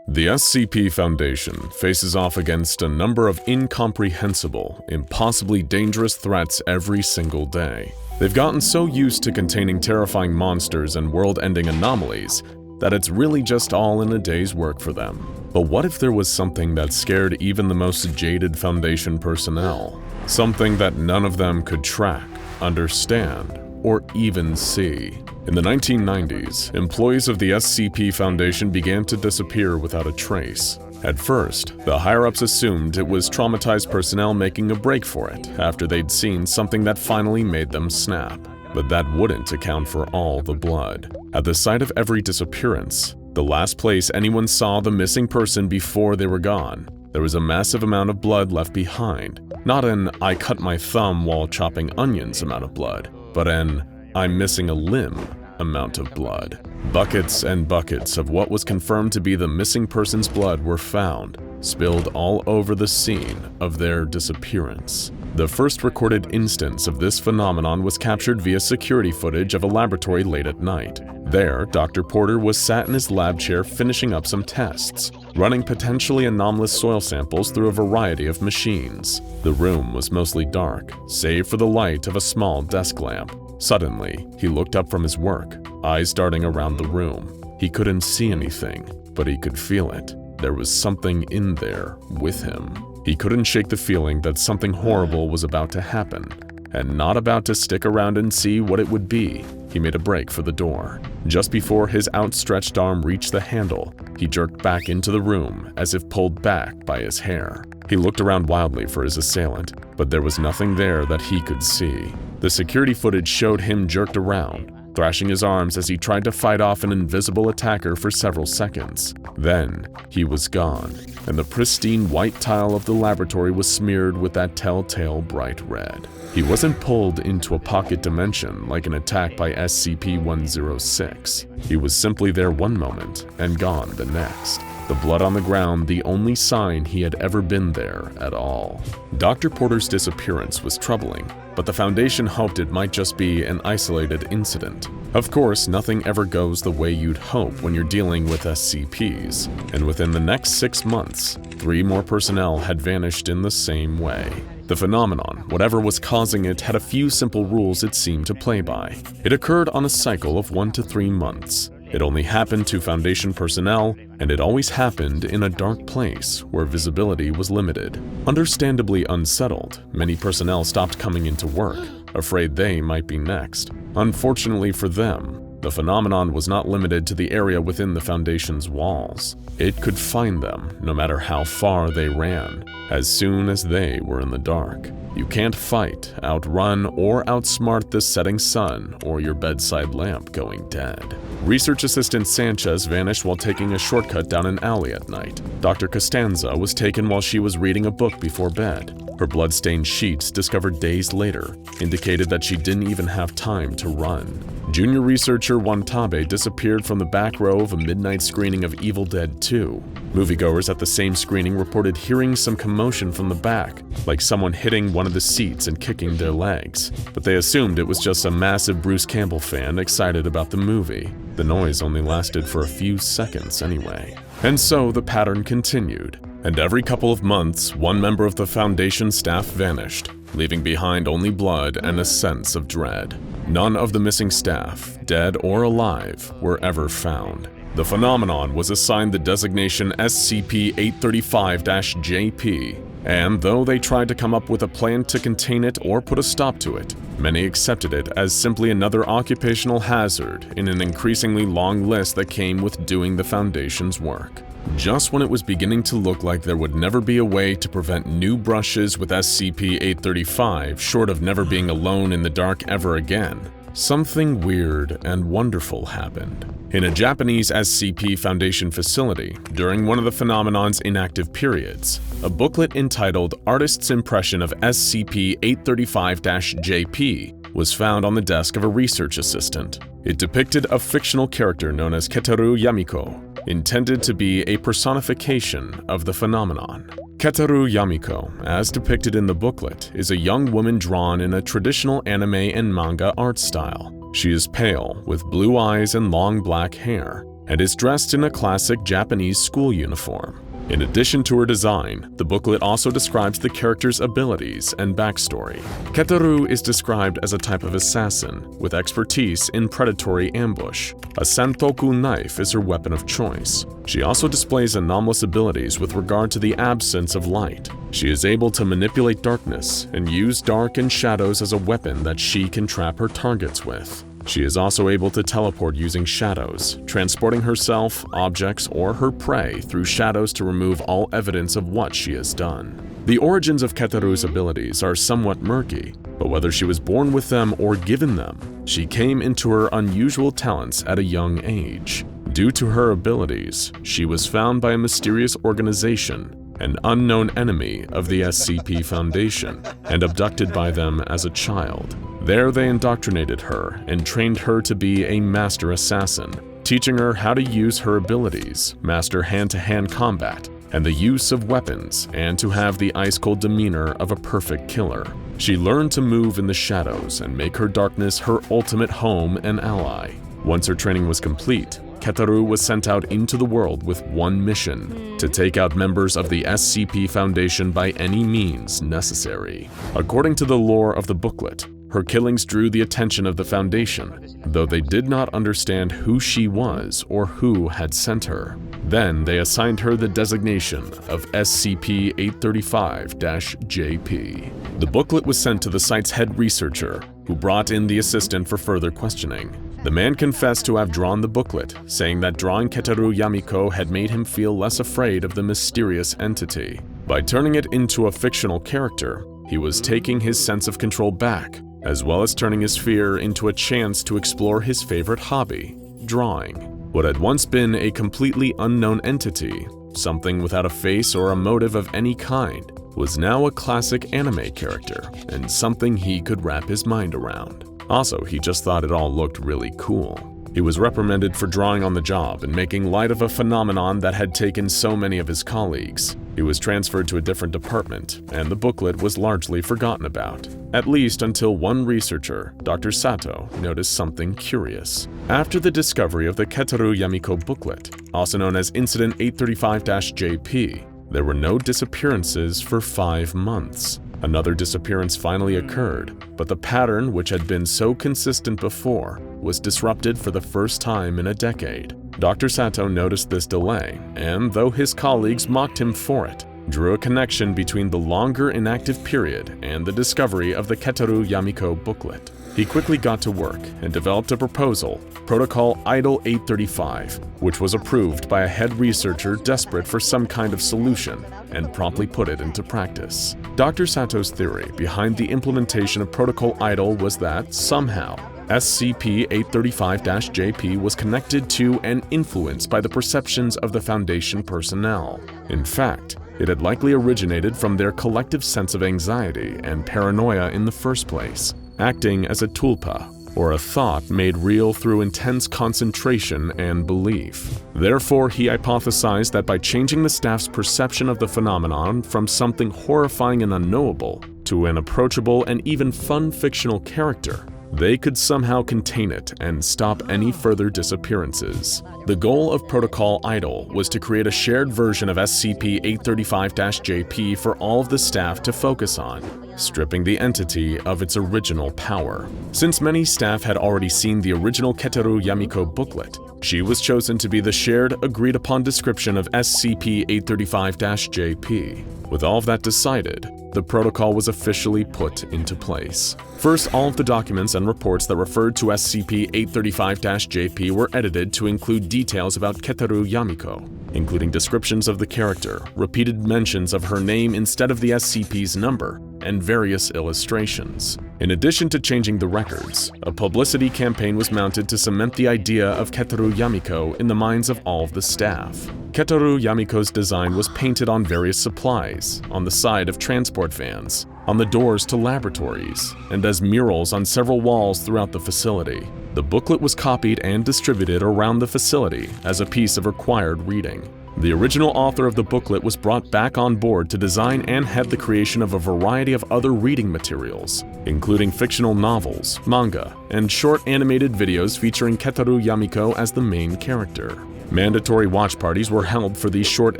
The SCP Foundation faces off against a number of incomprehensible, impossibly dangerous threats every single day. They've gotten so used to containing terrifying monsters and world-ending anomalies that it's really just all in a day's work for them. But what if there was something that scared even the most jaded Foundation personnel? Something that none of them could track, understand, or even see. In the 1990s, employees of the SCP Foundation began to disappear without a trace. At first, the higher-ups assumed it was traumatized personnel making a break for it after they'd seen something that finally made them snap. But that wouldn't account for all the blood. At the site of every disappearance, the last place anyone saw the missing person before they were gone, there was a massive amount of blood left behind. Not an "I cut my thumb while chopping onions" amount of blood, but an "I'm missing a limb" amount of blood. Buckets and buckets of what was confirmed to be the missing person's blood were found, spilled all over the scene of their disappearance. The first recorded instance of this phenomenon was captured via security footage of a laboratory late at night. There, Dr. Porter was sat in his lab chair finishing up some tests, running potentially anomalous soil samples through a variety of machines. The room was mostly dark, save for the light of a small desk lamp. Suddenly, he looked up from his work, eyes darting around the room. He couldn't see anything, but he could feel it. There was something in there with him. He couldn't shake the feeling that something horrible was about to happen, and not about to stick around and see what it would be. he made a break for the door. Just before his outstretched arm reached the handle, he jerked back into the room as if pulled back by his hair. He looked around wildly for his assailant, but there was nothing there that he could see. The security footage showed him jerked around, thrashing his arms as he tried to fight off an invisible attacker for several seconds. Then, he was gone, and the pristine white tile of the laboratory was smeared with that telltale bright red. He wasn't pulled into a pocket dimension like an attack by SCP-136. He was simply there one moment and gone the next. The blood on the ground the only sign he had ever been there at all. Dr. Porter's disappearance was troubling, but the Foundation hoped it might just be an isolated incident. Of course, nothing ever goes the way you'd hope when you're dealing with SCPs, and within the next 6 months, 3 more personnel had vanished in the same way. The phenomenon, whatever was causing it, had a few simple rules it seemed to play by. It occurred on a cycle of 1 to 3 months. It only happened to Foundation personnel, and it always happened in a dark place where visibility was limited. Understandably unsettled, many personnel stopped coming into work, afraid they might be next. Unfortunately for them, the phenomenon was not limited to the area within the Foundation's walls. It could find them no matter how far they ran, as soon as they were in the dark. You can't fight, outrun, or outsmart the setting sun or your bedside lamp going dead. Research Assistant Sanchez vanished while taking a shortcut down an alley at night. Dr. Costanza was taken while she was reading a book before bed. Her blood-stained sheets, discovered days later, indicated that she didn't even have time to run. Junior researcher Wantabe disappeared from the back row of a midnight screening of Evil Dead 2. Moviegoers at the same screening reported hearing some commotion from the back, like someone hitting one of the seats and kicking their legs, but they assumed it was just a massive Bruce Campbell fan excited about the movie. The noise only lasted for a few seconds anyway. And so the pattern continued, and every couple of months, one member of the Foundation staff vanished, leaving behind only blood and a sense of dread. None of the missing staff, dead or alive, were ever found. The phenomenon was assigned the designation SCP-835-JP, and though they tried to come up with a plan to contain it or put a stop to it, many accepted it as simply another occupational hazard in an increasingly long list that came with doing the Foundation's work. Just when it was beginning to look like there would never be a way to prevent new brushes with SCP-835 short of never being alone in the dark ever again, something weird and wonderful happened. In a Japanese SCP Foundation facility, during one of the phenomenon's inactive periods, a booklet entitled Artist's Impression of SCP-835-JP was found on the desk of a research assistant. It depicted a fictional character known as Keteru Yamiko, intended to be a personification of the phenomenon. Keteru Yamiko, as depicted in the booklet, is a young woman drawn in a traditional anime and manga art style. She is pale, with blue eyes and long black hair, and is dressed in a classic Japanese school uniform. In addition to her design, the booklet also describes the character's abilities and backstory. Keteru is described as a type of assassin with expertise in predatory ambush. A santoku knife is her weapon of choice. She also displays anomalous abilities with regard to the absence of light. She is able to manipulate darkness and use dark and shadows as a weapon that she can trap her targets with. She is also able to teleport using shadows, transporting herself, objects, or her prey through shadows to remove all evidence of what she has done. The origins of Keteru's abilities are somewhat murky, but whether she was born with them or given them, she came into her unusual talents at a young age. Due to her abilities, she was found by a mysterious organization, an unknown enemy of the SCP Foundation, and abducted by them as a child. There they indoctrinated her and trained her to be a master assassin, teaching her how to use her abilities, master hand-to-hand combat, and the use of weapons, and to have the ice-cold demeanor of a perfect killer. She learned to move in the shadows and make her darkness her ultimate home and ally. Once her training was complete, Keteru was sent out into the world with one mission: to take out members of the SCP Foundation by any means necessary. According to the lore of the booklet, her killings drew the attention of the Foundation, though they did not understand who she was or who had sent her. Then they assigned her the designation of SCP-835-JP. The booklet was sent to the site's head researcher, who brought in the assistant for further questioning. The man confessed to have drawn the booklet, saying that drawing Keteru Yamiko had made him feel less afraid of the mysterious entity. By turning it into a fictional character, he was taking his sense of control back, as well as turning his fear into a chance to explore his favorite hobby, drawing. What had once been a completely unknown entity, something without a face or a motive of any kind, was now a classic anime character and something he could wrap his mind around. Also, he just thought it all looked really cool. He was reprimanded for drawing on the job and making light of a phenomenon that had taken so many of his colleagues. He was transferred to a different department, and the booklet was largely forgotten about, at least until one researcher, Dr. Sato, noticed something curious. After the discovery of the Keteru Yamiko booklet, also known as Incident 835-JP, there were no disappearances for 5 months. Another disappearance finally occurred, but the pattern, which had been so consistent before, was disrupted for the first time in a decade. Dr. Sato noticed this delay, and though his colleagues mocked him for it, drew a connection between the longer inactive period and the discovery of the Keteru Yamiko booklet. He quickly got to work and developed a proposal, Protocol Idol 835, which was approved by a head researcher desperate for some kind of solution, and promptly put it into practice. Dr. Sato's theory behind the implementation of Protocol Idol was that, somehow, SCP-835-JP was connected to and influenced by the perceptions of the Foundation personnel. In fact, it had likely originated from their collective sense of anxiety and paranoia in the first place, acting as a tulpa, or a thought made real through intense concentration and belief. Therefore, he hypothesized that by changing the staff's perception of the phenomenon from something horrifying and unknowable to an approachable and even fun fictional character, they could somehow contain it and stop any further disappearances. The goal of Protocol Idol was to create a shared version of SCP-835-JP for all of the staff to focus on, stripping the entity of its original power. Since many staff had already seen the original Keteru Yamiko booklet, she was chosen to be the shared, agreed-upon description of SCP-835-JP. With all of that decided, the protocol was officially put into place. First, all of the documents and reports that referred to SCP-835-JP were edited to include details about Keteru Yamiko, including descriptions of the character, repeated mentions of her name instead of the SCP's number, and various illustrations. In addition to changing the records, a publicity campaign was mounted to cement the idea of Keteru Yamiko in the minds of all of the staff. Keteru Yamiko's design was painted on various supplies, on the side of transport vans, on the doors to laboratories, and as murals on several walls throughout the facility. The booklet was copied and distributed around the facility as a piece of required reading. The original author of the booklet was brought back on board to design and head the creation of a variety of other reading materials, including fictional novels, manga, and short animated videos featuring Keteru Yamiko as the main character. Mandatory watch parties were held for these short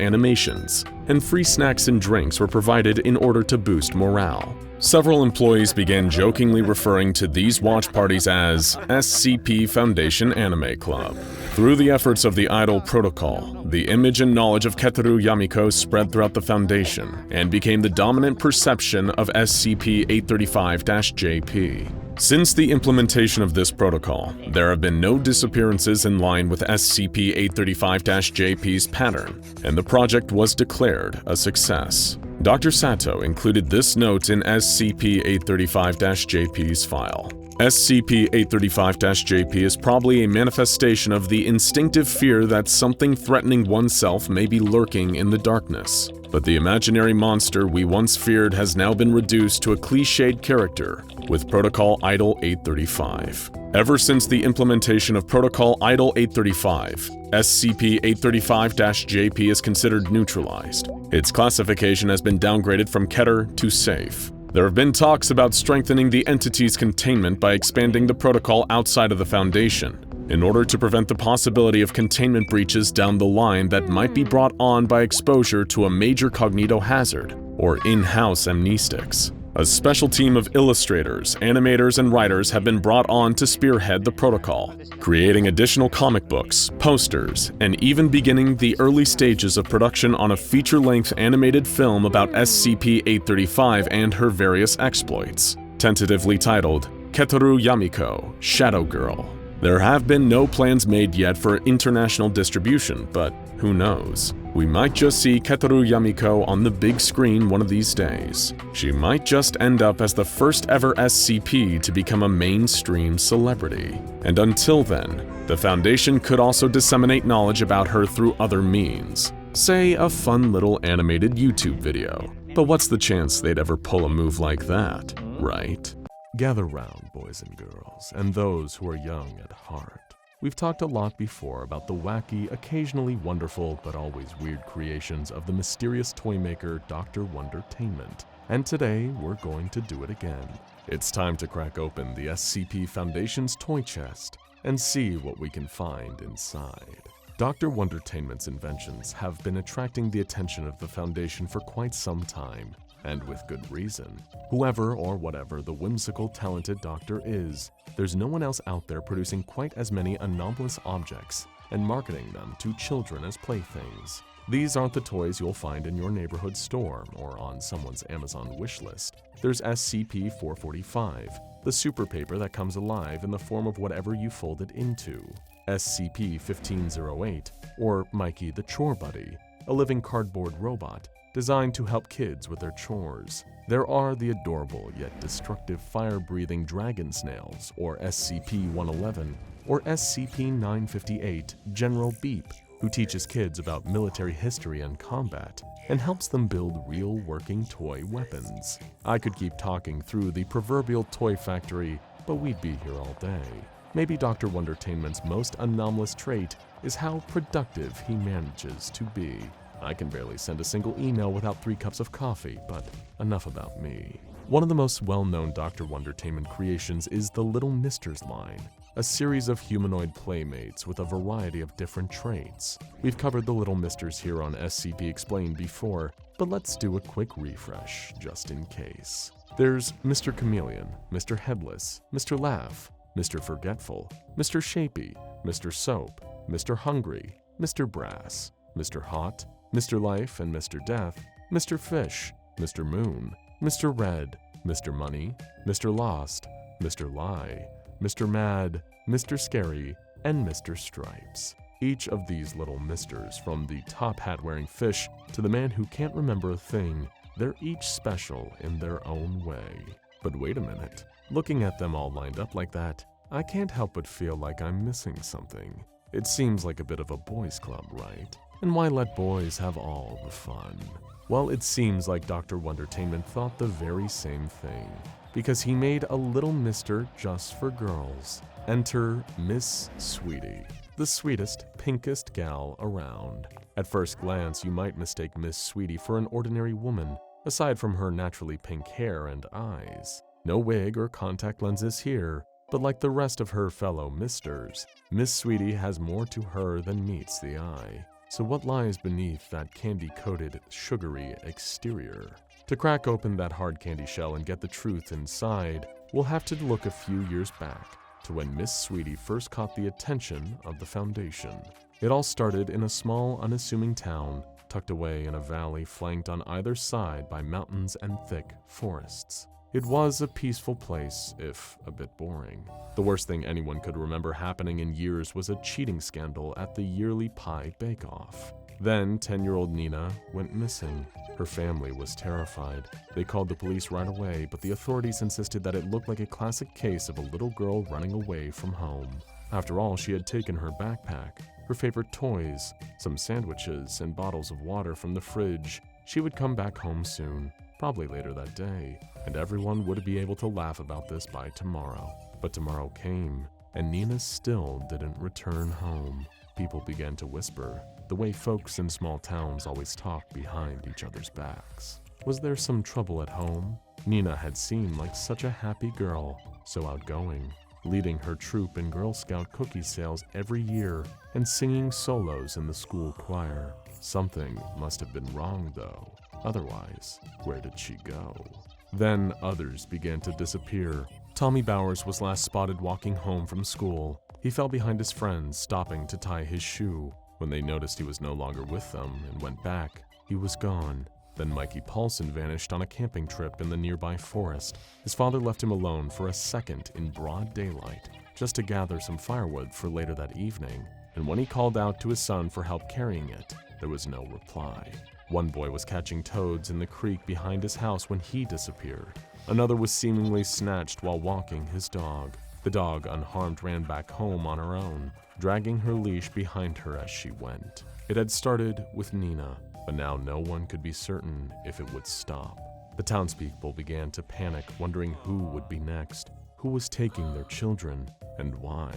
animations, and free snacks and drinks were provided in order to boost morale. Several employees began jokingly referring to these watch parties as SCP Foundation Anime Club. Through the efforts of the Idol Protocol, the image and knowledge of Keteru Yamiko spread throughout the Foundation and became the dominant perception of SCP-835-JP. Since the implementation of this protocol, there have been no disappearances in line with SCP-835-JP's pattern, and the project was declared a success. Dr. Sato included this note in SCP-835-JP's file. SCP-835-JP is probably a manifestation of the instinctive fear that something threatening oneself may be lurking in the darkness. But the imaginary monster we once feared has now been reduced to a cliched character with Protocol Idol 835. Ever since the implementation of Protocol Idol 835, SCP-835-JP is considered neutralized. Its classification has been downgraded from Keter to Safe. There have been talks about strengthening the entity's containment by expanding the protocol outside of the Foundation, in order to prevent the possibility of containment breaches down the line that might be brought on by exposure to a major cognitohazard, or in-house amnestics. A special team of illustrators, animators, and writers have been brought on to spearhead the protocol, creating additional comic books, posters, and even beginning the early stages of production on a feature-length animated film about SCP-835 and her various exploits, tentatively titled Keteru Yamiko, Shadow Girl. There have been no plans made yet for international distribution, but who knows? We might just see Keteru Yamiko on the big screen one of these days. She might just end up as the first ever SCP to become a mainstream celebrity. And until then, the Foundation could also disseminate knowledge about her through other means. Say a fun little animated YouTube video. But what's the chance they'd ever pull a move like that, right? Gather round, boys and girls, and those who are young at heart. We've talked a lot before about the wacky, occasionally wonderful, but always weird creations of the mysterious toy maker Dr. Wondertainment. And today, we're going to do it again. It's time to crack open the SCP Foundation's toy chest and see what we can find inside. Dr. Wondertainment's inventions have been attracting the attention of the Foundation for quite some time, and with good reason. Whoever or whatever the whimsical, talented doctor is, there's no one else out there producing quite as many anomalous objects and marketing them to children as playthings. These aren't the toys you'll find in your neighborhood store or on someone's Amazon wish list. There's SCP-445, the super paper that comes alive in the form of whatever you fold it into. SCP-1508, or Mikey the Chore Buddy, a living cardboard robot designed to help kids with their chores. There are the adorable yet destructive fire-breathing dragon snails, or SCP-111, or SCP-958 General Beep, who teaches kids about military history and combat, and helps them build real working toy weapons. I could keep talking through the proverbial toy factory, but we'd be here all day. Maybe Dr. Wondertainment's most anomalous trait is how productive he manages to be. I can barely send a single email without 3 cups of coffee, but enough about me. One of the most well-known Dr. Wondertainment creations is the Little Misters line, a series of humanoid playmates with a variety of different traits. We've covered the Little Misters here on SCP Explained before, but let's do a quick refresh, just in case. There's Mr. Chameleon, Mr. Headless, Mr. Laugh, Mr. Forgetful, Mr. Shapey, Mr. Soap, Mr. Hungry, Mr. Brass, Mr. Hot, Mr. Life and Mr. Death, Mr. Fish, Mr. Moon, Mr. Red, Mr. Money, Mr. Lost, Mr. Lie, Mr. Mad, Mr. Scary, and Mr. Stripes. Each of these little misters, from the top hat-wearing fish to the man who can't remember a thing, they're each special in their own way. But wait a minute. Looking at them all lined up like that, I can't help but feel like I'm missing something. It seems like a bit of a boys' club, right? And why let boys have all the fun? Well, it seems like Dr. Wondertainment thought the very same thing, because he made a little mister just for girls. Enter Miss Sweetie, the sweetest, pinkest gal around. At first glance, you might mistake Miss Sweetie for an ordinary woman, aside from her naturally pink hair and eyes. No wig or contact lenses here, but like the rest of her fellow misters, Miss Sweetie has more to her than meets the eye. So what lies beneath that candy-coated, sugary exterior? To crack open that hard candy shell and get the truth inside, we'll have to look a few years back to when Miss Sweetie first caught the attention of the Foundation. It all started in a small, unassuming town tucked away in a valley flanked on either side by mountains and thick forests. It was a peaceful place, if a bit boring. The worst thing anyone could remember happening in years was a cheating scandal at the yearly pie bake-off. Then, 10-year-old Nina went missing. Her family was terrified. They called the police right away, but the authorities insisted that it looked like a classic case of a little girl running away from home. After all, she had taken her backpack, her favorite toys, some sandwiches, and bottles of water from the fridge. She would come back home soon, probably later that day, and everyone would be able to laugh about this by tomorrow. But tomorrow came, and Nina still didn't return home. People began to whisper, the way folks in small towns always talk behind each other's backs. Was there some trouble at home? Nina had seemed like such a happy girl, so outgoing, leading her troop in Girl Scout cookie sales every year and singing solos in the school choir. Something must have been wrong, though. Otherwise, where did she go? Then others began to disappear. Tommy Bowers was last spotted walking home from school. He fell behind his friends, stopping to tie his shoe. When they noticed he was no longer with them and went back, he was gone. Then Mikey Paulson vanished on a camping trip in the nearby forest. His father left him alone for a second in broad daylight. just to gather some firewood for later that evening, and when he called out to his son for help carrying it, there was no reply. One boy was catching toads in the creek behind his house when he disappeared. Another was seemingly snatched while walking his dog. The dog, unharmed, ran back home on her own, dragging her leash behind her as she went. It had started with Nina, but now no one could be certain if it would stop. The townspeople began to panic, wondering who would be next, who was taking their children, and why.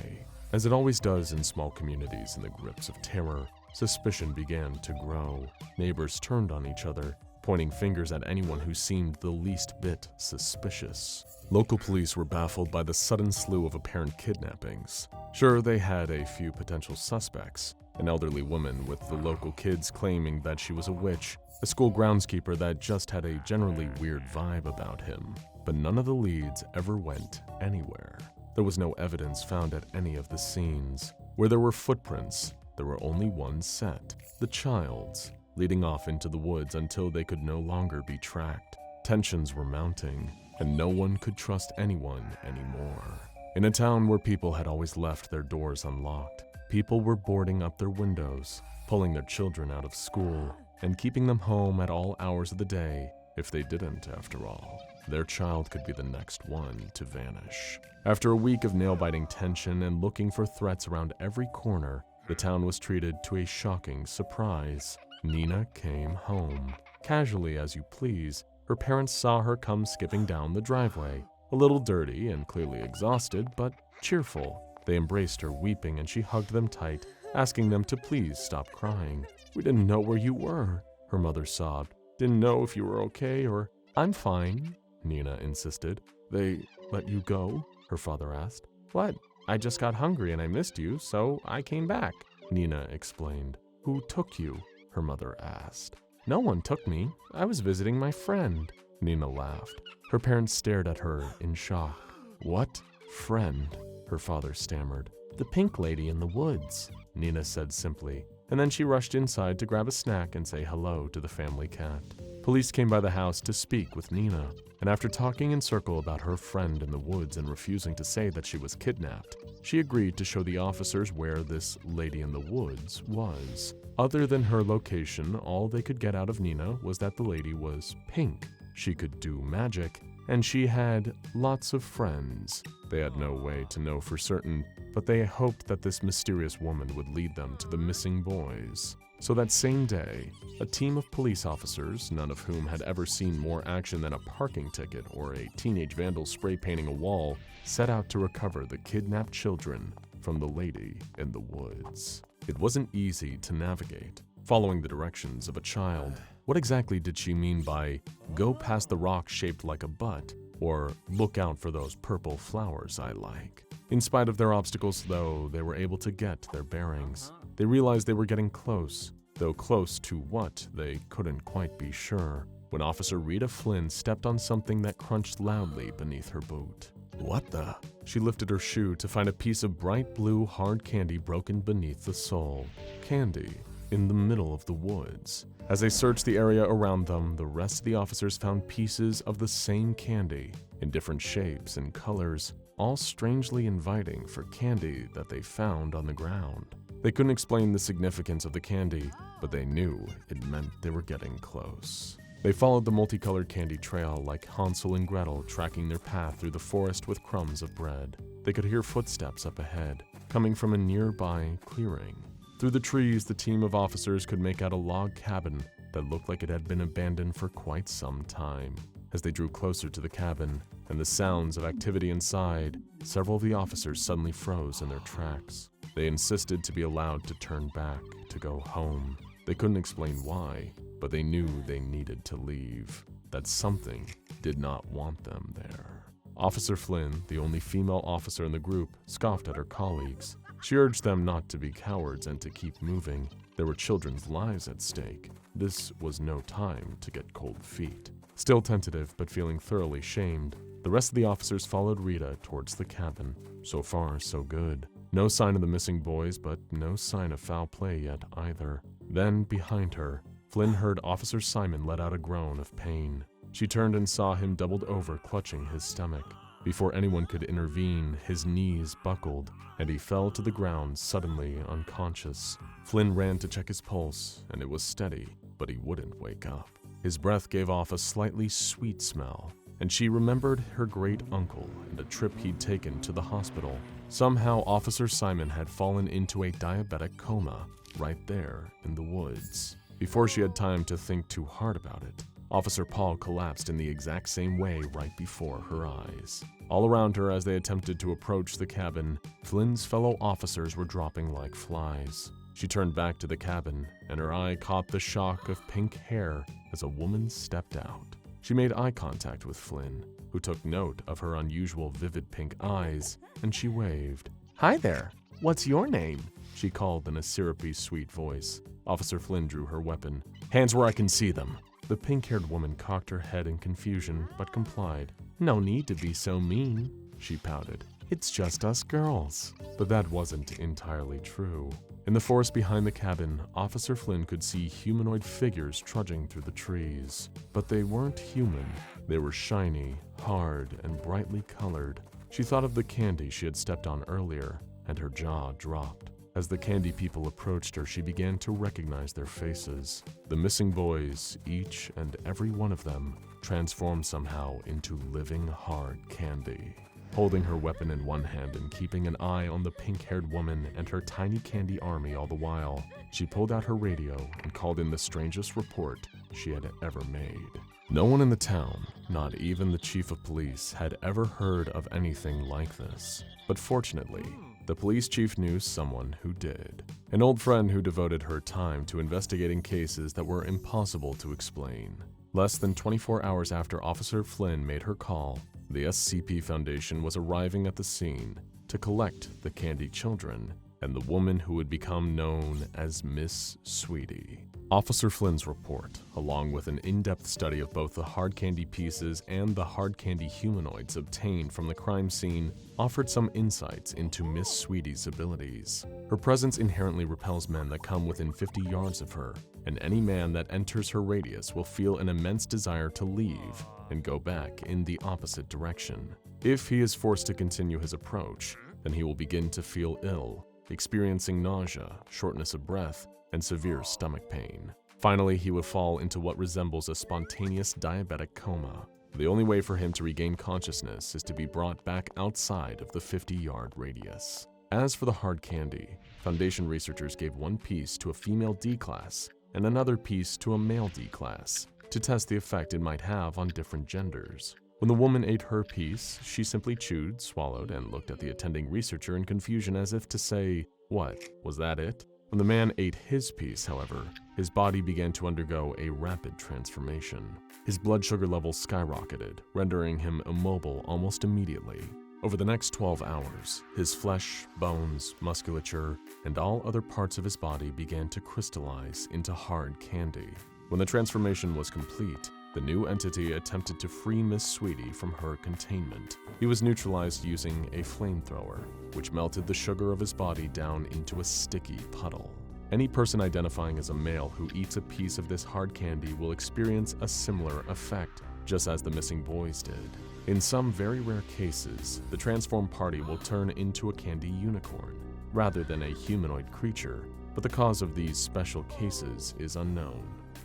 As it always does in small communities in the grips of terror, suspicion began to grow. Neighbors turned on each other, pointing fingers at anyone who seemed the least bit suspicious. Local police were baffled by the sudden slew of apparent kidnappings. Sure, they had a few potential suspects, an elderly woman with the local kids claiming that she was a witch, a school groundskeeper that just had a generally weird vibe about him, but none of the leads ever went anywhere. There was no evidence found at any of the scenes. Where there were footprints, there were only one set, the child's, leading off into the woods until they could no longer be tracked. Tensions were mounting, and no one could trust anyone anymore. In a town where people had always left their doors unlocked, people were boarding up their windows, pulling their children out of school, and keeping them home at all hours of the day. If they didn't, after all, their child could be the next one to vanish. After a week of nail-biting tension and looking for threats around every corner, the town was treated to a shocking surprise. Nina came home. Casually as you please, her parents saw her come skipping down the driveway, a little dirty and clearly exhausted, but cheerful. They embraced her, weeping, and she hugged them tight, asking them to please stop crying. "We didn't know where you were," her mother sobbed. "Didn't know if you were okay or..." "I'm fine," Nina insisted. "They let you go?" her father asked. "What? I just got hungry and I missed you, so I came back," Nina explained. "Who took you?" her mother asked. "No one took me. I was visiting my friend," Nina laughed. Her parents stared at her in shock. "What friend?" her father stammered. "The pink lady in the woods," Nina said simply, and then she rushed inside to grab a snack and say hello to the family cat. Police came by the house to speak with Nina, and after talking in circle about her friend in the woods and refusing to say that she was kidnapped, she agreed to show the officers where this lady in the woods was. Other than her location, all they could get out of Nina was that the lady was pink. She could do magic, and she had lots of friends. They had no way to know for certain, but they hoped that this mysterious woman would lead them to the missing boys. So that same day, a team of police officers, none of whom had ever seen more action than a parking ticket or a teenage vandal spray painting a wall, set out to recover the kidnapped children from the lady in the woods. It wasn't easy to navigate, following the directions of a child. What exactly did she mean by, "Go past the rock shaped like a butt," or "Look out for those purple flowers I like"? In spite of their obstacles, though, they were able to get their bearings. They realized they were getting close, though close to what, they couldn't quite be sure, when Officer Rita Flynn stepped on something that crunched loudly beneath her boot. "What the?" She lifted her shoe to find a piece of bright blue hard candy broken beneath the sole. Candy in the middle of the woods. As they searched the area around them, the rest of the officers found pieces of the same candy in different shapes and colors, all strangely inviting for candy that they found on the ground. They couldn't explain the significance of the candy, but they knew it meant they were getting close. They followed the multicolored candy trail like Hansel and Gretel tracking their path through the forest with crumbs of bread. They could hear footsteps up ahead, coming from a nearby clearing. Through the trees, the team of officers could make out a log cabin that looked like it had been abandoned for quite some time. As they drew closer to the cabin and the sounds of activity inside, several of the officers suddenly froze in their tracks. They insisted to be allowed to turn back, to go home. They couldn't explain why, but they knew they needed to leave, that something did not want them there. Officer Flynn, the only female officer in the group, scoffed at her colleagues. She urged them not to be cowards and to keep moving. There were children's lives at stake. This was no time to get cold feet. Still tentative, but feeling thoroughly shamed, the rest of the officers followed Rita towards the cabin. So far, so good. No sign of the missing boys, but no sign of foul play yet either. Then, behind her, Flynn heard Officer Simon let out a groan of pain. She turned and saw him doubled over, clutching his stomach. Before anyone could intervene, his knees buckled, and he fell to the ground suddenly unconscious. Flynn ran to check his pulse, and it was steady, but he wouldn't wake up. His breath gave off a slightly sweet smell, and she remembered her great uncle and a trip he'd taken to the hospital. Somehow, Officer Simon had fallen into a diabetic coma right there in the woods. Before she had time to think too hard about it, Officer Paul collapsed in the exact same way right before her eyes. All around her as they attempted to approach the cabin, Flynn's fellow officers were dropping like flies. She turned back to the cabin, and her eye caught the shock of pink hair as a woman stepped out. She made eye contact with Flynn, who took note of her unusual vivid pink eyes, and she waved. "Hi there, what's your name?" she called in a syrupy, sweet voice. Officer Flynn drew her weapon. "Hands where I can see them." The pink-haired woman cocked her head in confusion, but complied. "No need to be so mean," she pouted. "It's just us girls." But that wasn't entirely true. In the forest behind the cabin, Officer Flynn could see humanoid figures trudging through the trees. But they weren't human. They were shiny, hard, and brightly colored. She thought of the candy she had stepped on earlier, and her jaw dropped. As the candy people approached her, she began to recognize their faces. The missing boys, each and every one of them, transformed somehow into living hard candy. Holding her weapon in one hand and keeping an eye on the pink-haired woman and her tiny candy army all the while, she pulled out her radio and called in the strangest report she had ever made. No one in the town, not even the chief of police, had ever heard of anything like this. But fortunately, the police chief knew someone who did. An old friend who devoted her time to investigating cases that were impossible to explain. Less than 24 hours after Officer Flynn made her call, the SCP Foundation was arriving at the scene to collect the candy children and the woman who would become known as Miss Sweetie. Officer Flynn's report, along with an in-depth study of both the hard candy pieces and the hard candy humanoids obtained from the crime scene, offered some insights into Miss Sweetie's abilities. Her presence inherently repels men that come within 50 yards of her, and any man that enters her radius will feel an immense desire to leave and go back in the opposite direction. If he is forced to continue his approach, then he will begin to feel ill, experiencing nausea, shortness of breath, and severe stomach pain. Finally, he would fall into what resembles a spontaneous diabetic coma. The only way for him to regain consciousness is to be brought back outside of the 50-yard radius. As for the hard candy, Foundation researchers gave one piece to a female D-class and another piece to a male D-class to test the effect it might have on different genders. When the woman ate her piece, she simply chewed, swallowed, and looked at the attending researcher in confusion as if to say, "What, was that it?" When the man ate his piece, however, his body began to undergo a rapid transformation. His blood sugar levels skyrocketed, rendering him immobile almost immediately. Over the next 12 hours, his flesh, bones, musculature, and all other parts of his body began to crystallize into hard candy. When the transformation was complete, the new entity attempted to free Miss Sweetie from her containment. He was neutralized using a flamethrower, which melted the sugar of his body down into a sticky puddle. Any person identifying as a male who eats a piece of this hard candy will experience a similar effect, just as the missing boys did. In some very rare cases, the transformed party will turn into a candy unicorn, rather than a humanoid creature, but the cause of these special cases is unknown.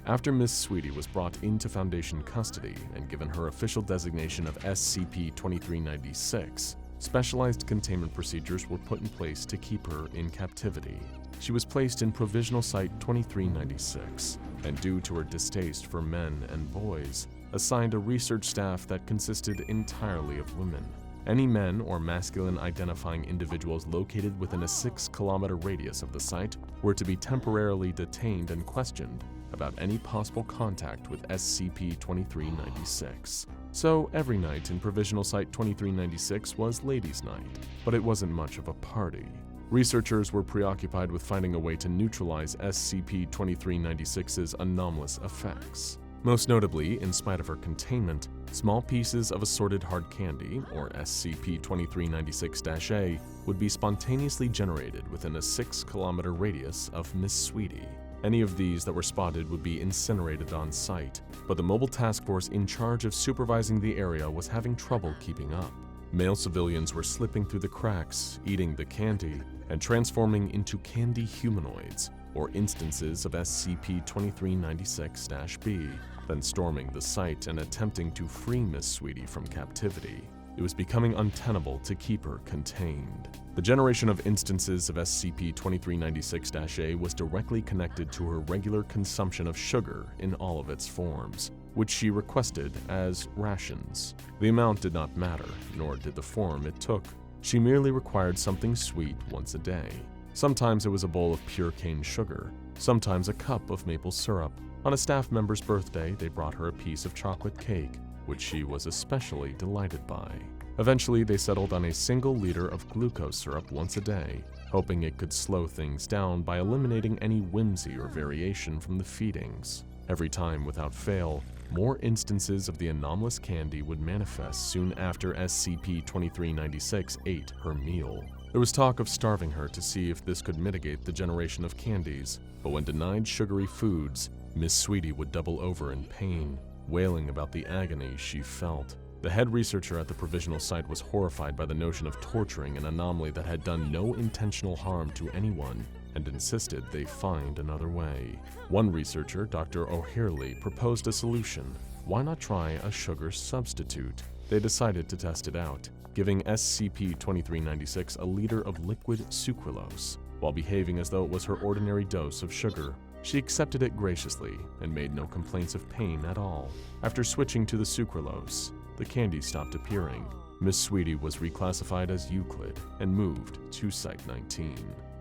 After Miss Sweetie was brought into Foundation custody and given her official designation of SCP-2396, specialized containment procedures were put in place to keep her in captivity. She was placed in Provisional Site 2396, and due to her distaste for men and boys, assigned a research staff that consisted entirely of women. Any men or masculine identifying individuals located within a 6-kilometer radius of the site were to be temporarily detained and questioned about any possible contact with SCP-2396. So every night in Provisional Site 2396 was Ladies' Night, but it wasn't much of a party. Researchers were preoccupied with finding a way to neutralize SCP-2396's anomalous effects. Most notably, in spite of her containment, small pieces of assorted hard candy, or SCP-2396-A, would be spontaneously generated within a 6-kilometer radius of Miss Sweetie. Any of these that were spotted would be incinerated on site, but the mobile task force in charge of supervising the area was having trouble keeping up. Male civilians were slipping through the cracks, eating the candy, and transforming into candy humanoids, or instances of SCP-2396-B, then storming the site and attempting to free Miss Sweetie from captivity. It was becoming untenable to keep her contained. The generation of instances of SCP-2396-A was directly connected to her regular consumption of sugar in all of its forms, which she requested as rations. The amount did not matter, nor did the form it took. She merely required something sweet once a day. Sometimes it was a bowl of pure cane sugar, sometimes a cup of maple syrup. On a staff member's birthday, they brought her a piece of chocolate cake, which she was especially delighted by. Eventually, they settled on a single liter of glucose syrup once a day, hoping it could slow things down by eliminating any whimsy or variation from the feedings. Every time, without fail, more instances of the anomalous candy would manifest soon after SCP-2396 ate her meal. There was talk of starving her to see if this could mitigate the generation of candies, but when denied sugary foods, Miss Sweetie would double over in pain, wailing about the agony she felt. The head researcher at the provisional site was horrified by the notion of torturing an anomaly that had done no intentional harm to anyone, and insisted they find another way. One researcher, Dr. O'Hurley, proposed a solution. Why not try a sugar substitute? They decided to test it out, giving SCP-2396 a liter of liquid sucralose. While behaving as though it was her ordinary dose of sugar, she accepted it graciously and made no complaints of pain at all. After switching to the sucralose, the candy stopped appearing. Miss Sweetie was reclassified as Euclid and moved to Site 19.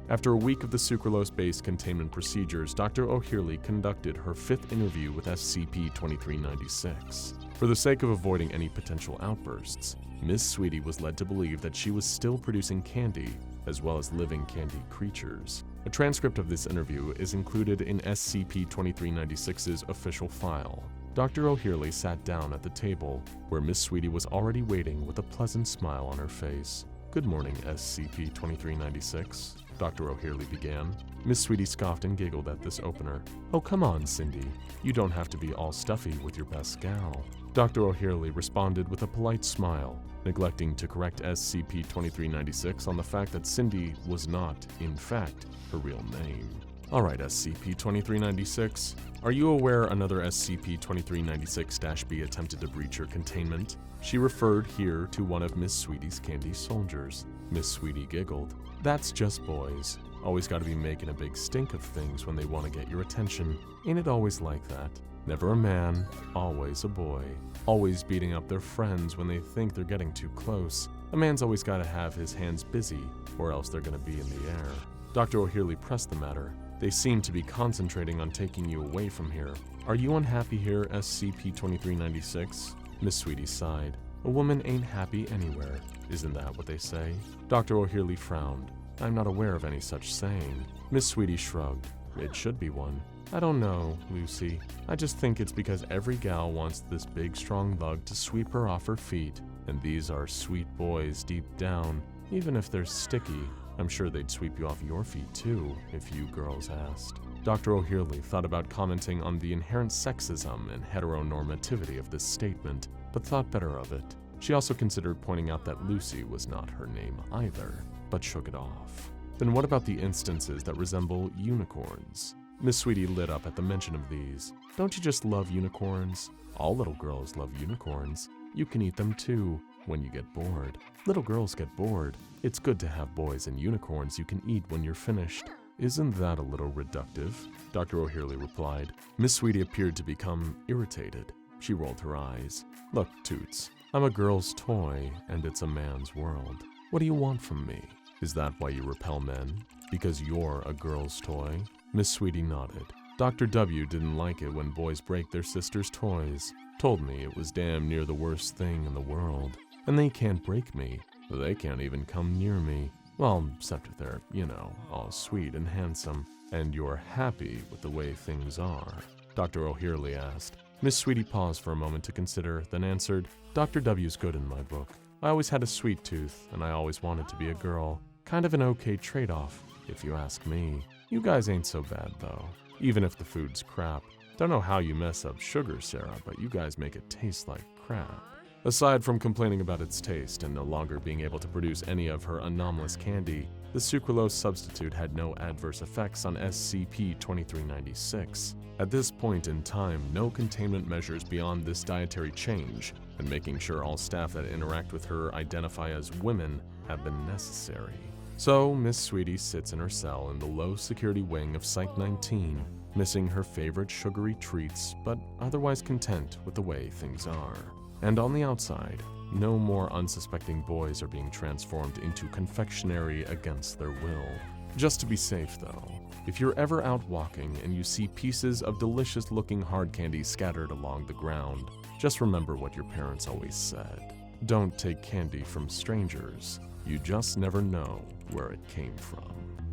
After a week of the sucralose-based containment procedures, Dr. O'Hurley conducted her 5th interview with SCP-2396. For the sake of avoiding any potential outbursts, Miss Sweetie was led to believe that she was still producing candy, as well as living candy creatures. A transcript of this interview is included in SCP-2396's official file. Dr. O'Hurley sat down at the table, where Miss Sweetie was already waiting with a pleasant smile on her face. "Good morning, SCP-2396, Dr. O'Hurley began. Miss Sweetie scoffed and giggled at this opener. "Oh, come on, Cindy. You don't have to be all stuffy with your best gal." Dr. O'Hurley responded with a polite smile, neglecting to correct SCP-2396 on the fact that Cindy was not, in fact, her real name. "Alright, SCP-2396, are you aware another SCP-2396-B attempted to breach your containment?" She referred here to one of Miss Sweetie's candy soldiers. Miss Sweetie giggled. "That's just boys. Always gotta be making a big stink of things when they want to get your attention. Ain't it always like that? Never a man, always a boy. Always beating up their friends when they think they're getting too close. A man's always gotta have his hands busy, or else they're gonna be in the air." Dr. O'Hurley pressed the matter. "They seem to be concentrating on taking you away from here. Are you unhappy here, SCP-2396? Miss Sweetie sighed. "A woman ain't happy anywhere. Isn't that what they say?" Dr. O'Hurley frowned. "I'm not aware of any such saying." Miss Sweetie shrugged. "It should be one. I don't know, Lucy. I just think it's because every gal wants this big strong lug to sweep her off her feet, and these are sweet boys deep down. Even if they're sticky, I'm sure they'd sweep you off your feet too, if you girls asked." Dr. O'Hurley thought about commenting on the inherent sexism and heteronormativity of this statement, but thought better of it. She also considered pointing out that Lucy was not her name either, but shook it off. "Then what about the instances that resemble unicorns?" Miss Sweetie lit up at the mention of these. "Don't you just love unicorns? All little girls love unicorns. You can eat them too, when you get bored. Little girls get bored. It's good to have boys and unicorns you can eat when you're finished." "Isn't that a little reductive?" Dr. O'Hurley replied. Miss Sweetie appeared to become irritated. She rolled her eyes. "Look, Toots, I'm a girl's toy, and it's a man's world. What do you want from me? Is that why you repel men? Because you're a girl's toy?" Miss Sweetie nodded. "Dr. W didn't like it when boys break their sisters' toys. Told me it was damn near the worst thing in the world. And they can't break me. They can't even come near me. Well, except if they're, all sweet and handsome. And you're happy with the way things are?" Dr. O'Hurley asked. Miss Sweetie paused for a moment to consider, then answered, "Dr. W's good in my book. I always had a sweet tooth, and I always wanted to be a girl. Kind of an okay trade-off, if you ask me. You guys ain't so bad, though. Even if the food's crap. Don't know how you mess up sugar, Sarah, but you guys make it taste like crap." Aside from complaining about its taste and no longer being able to produce any of her anomalous candy, the sucralose substitute had no adverse effects on SCP-2396. At this point in time, no containment measures beyond this dietary change, and making sure all staff that interact with her identify as women have been necessary. So, Miss Sweetie sits in her cell in the low-security wing of Site-19, missing her favorite sugary treats, but otherwise content with the way things are. And on the outside, no more unsuspecting boys are being transformed into confectionery against their will. Just to be safe, though, if you're ever out walking and you see pieces of delicious-looking hard candy scattered along the ground, just remember what your parents always said. Don't take candy from strangers. You just never know where it came from.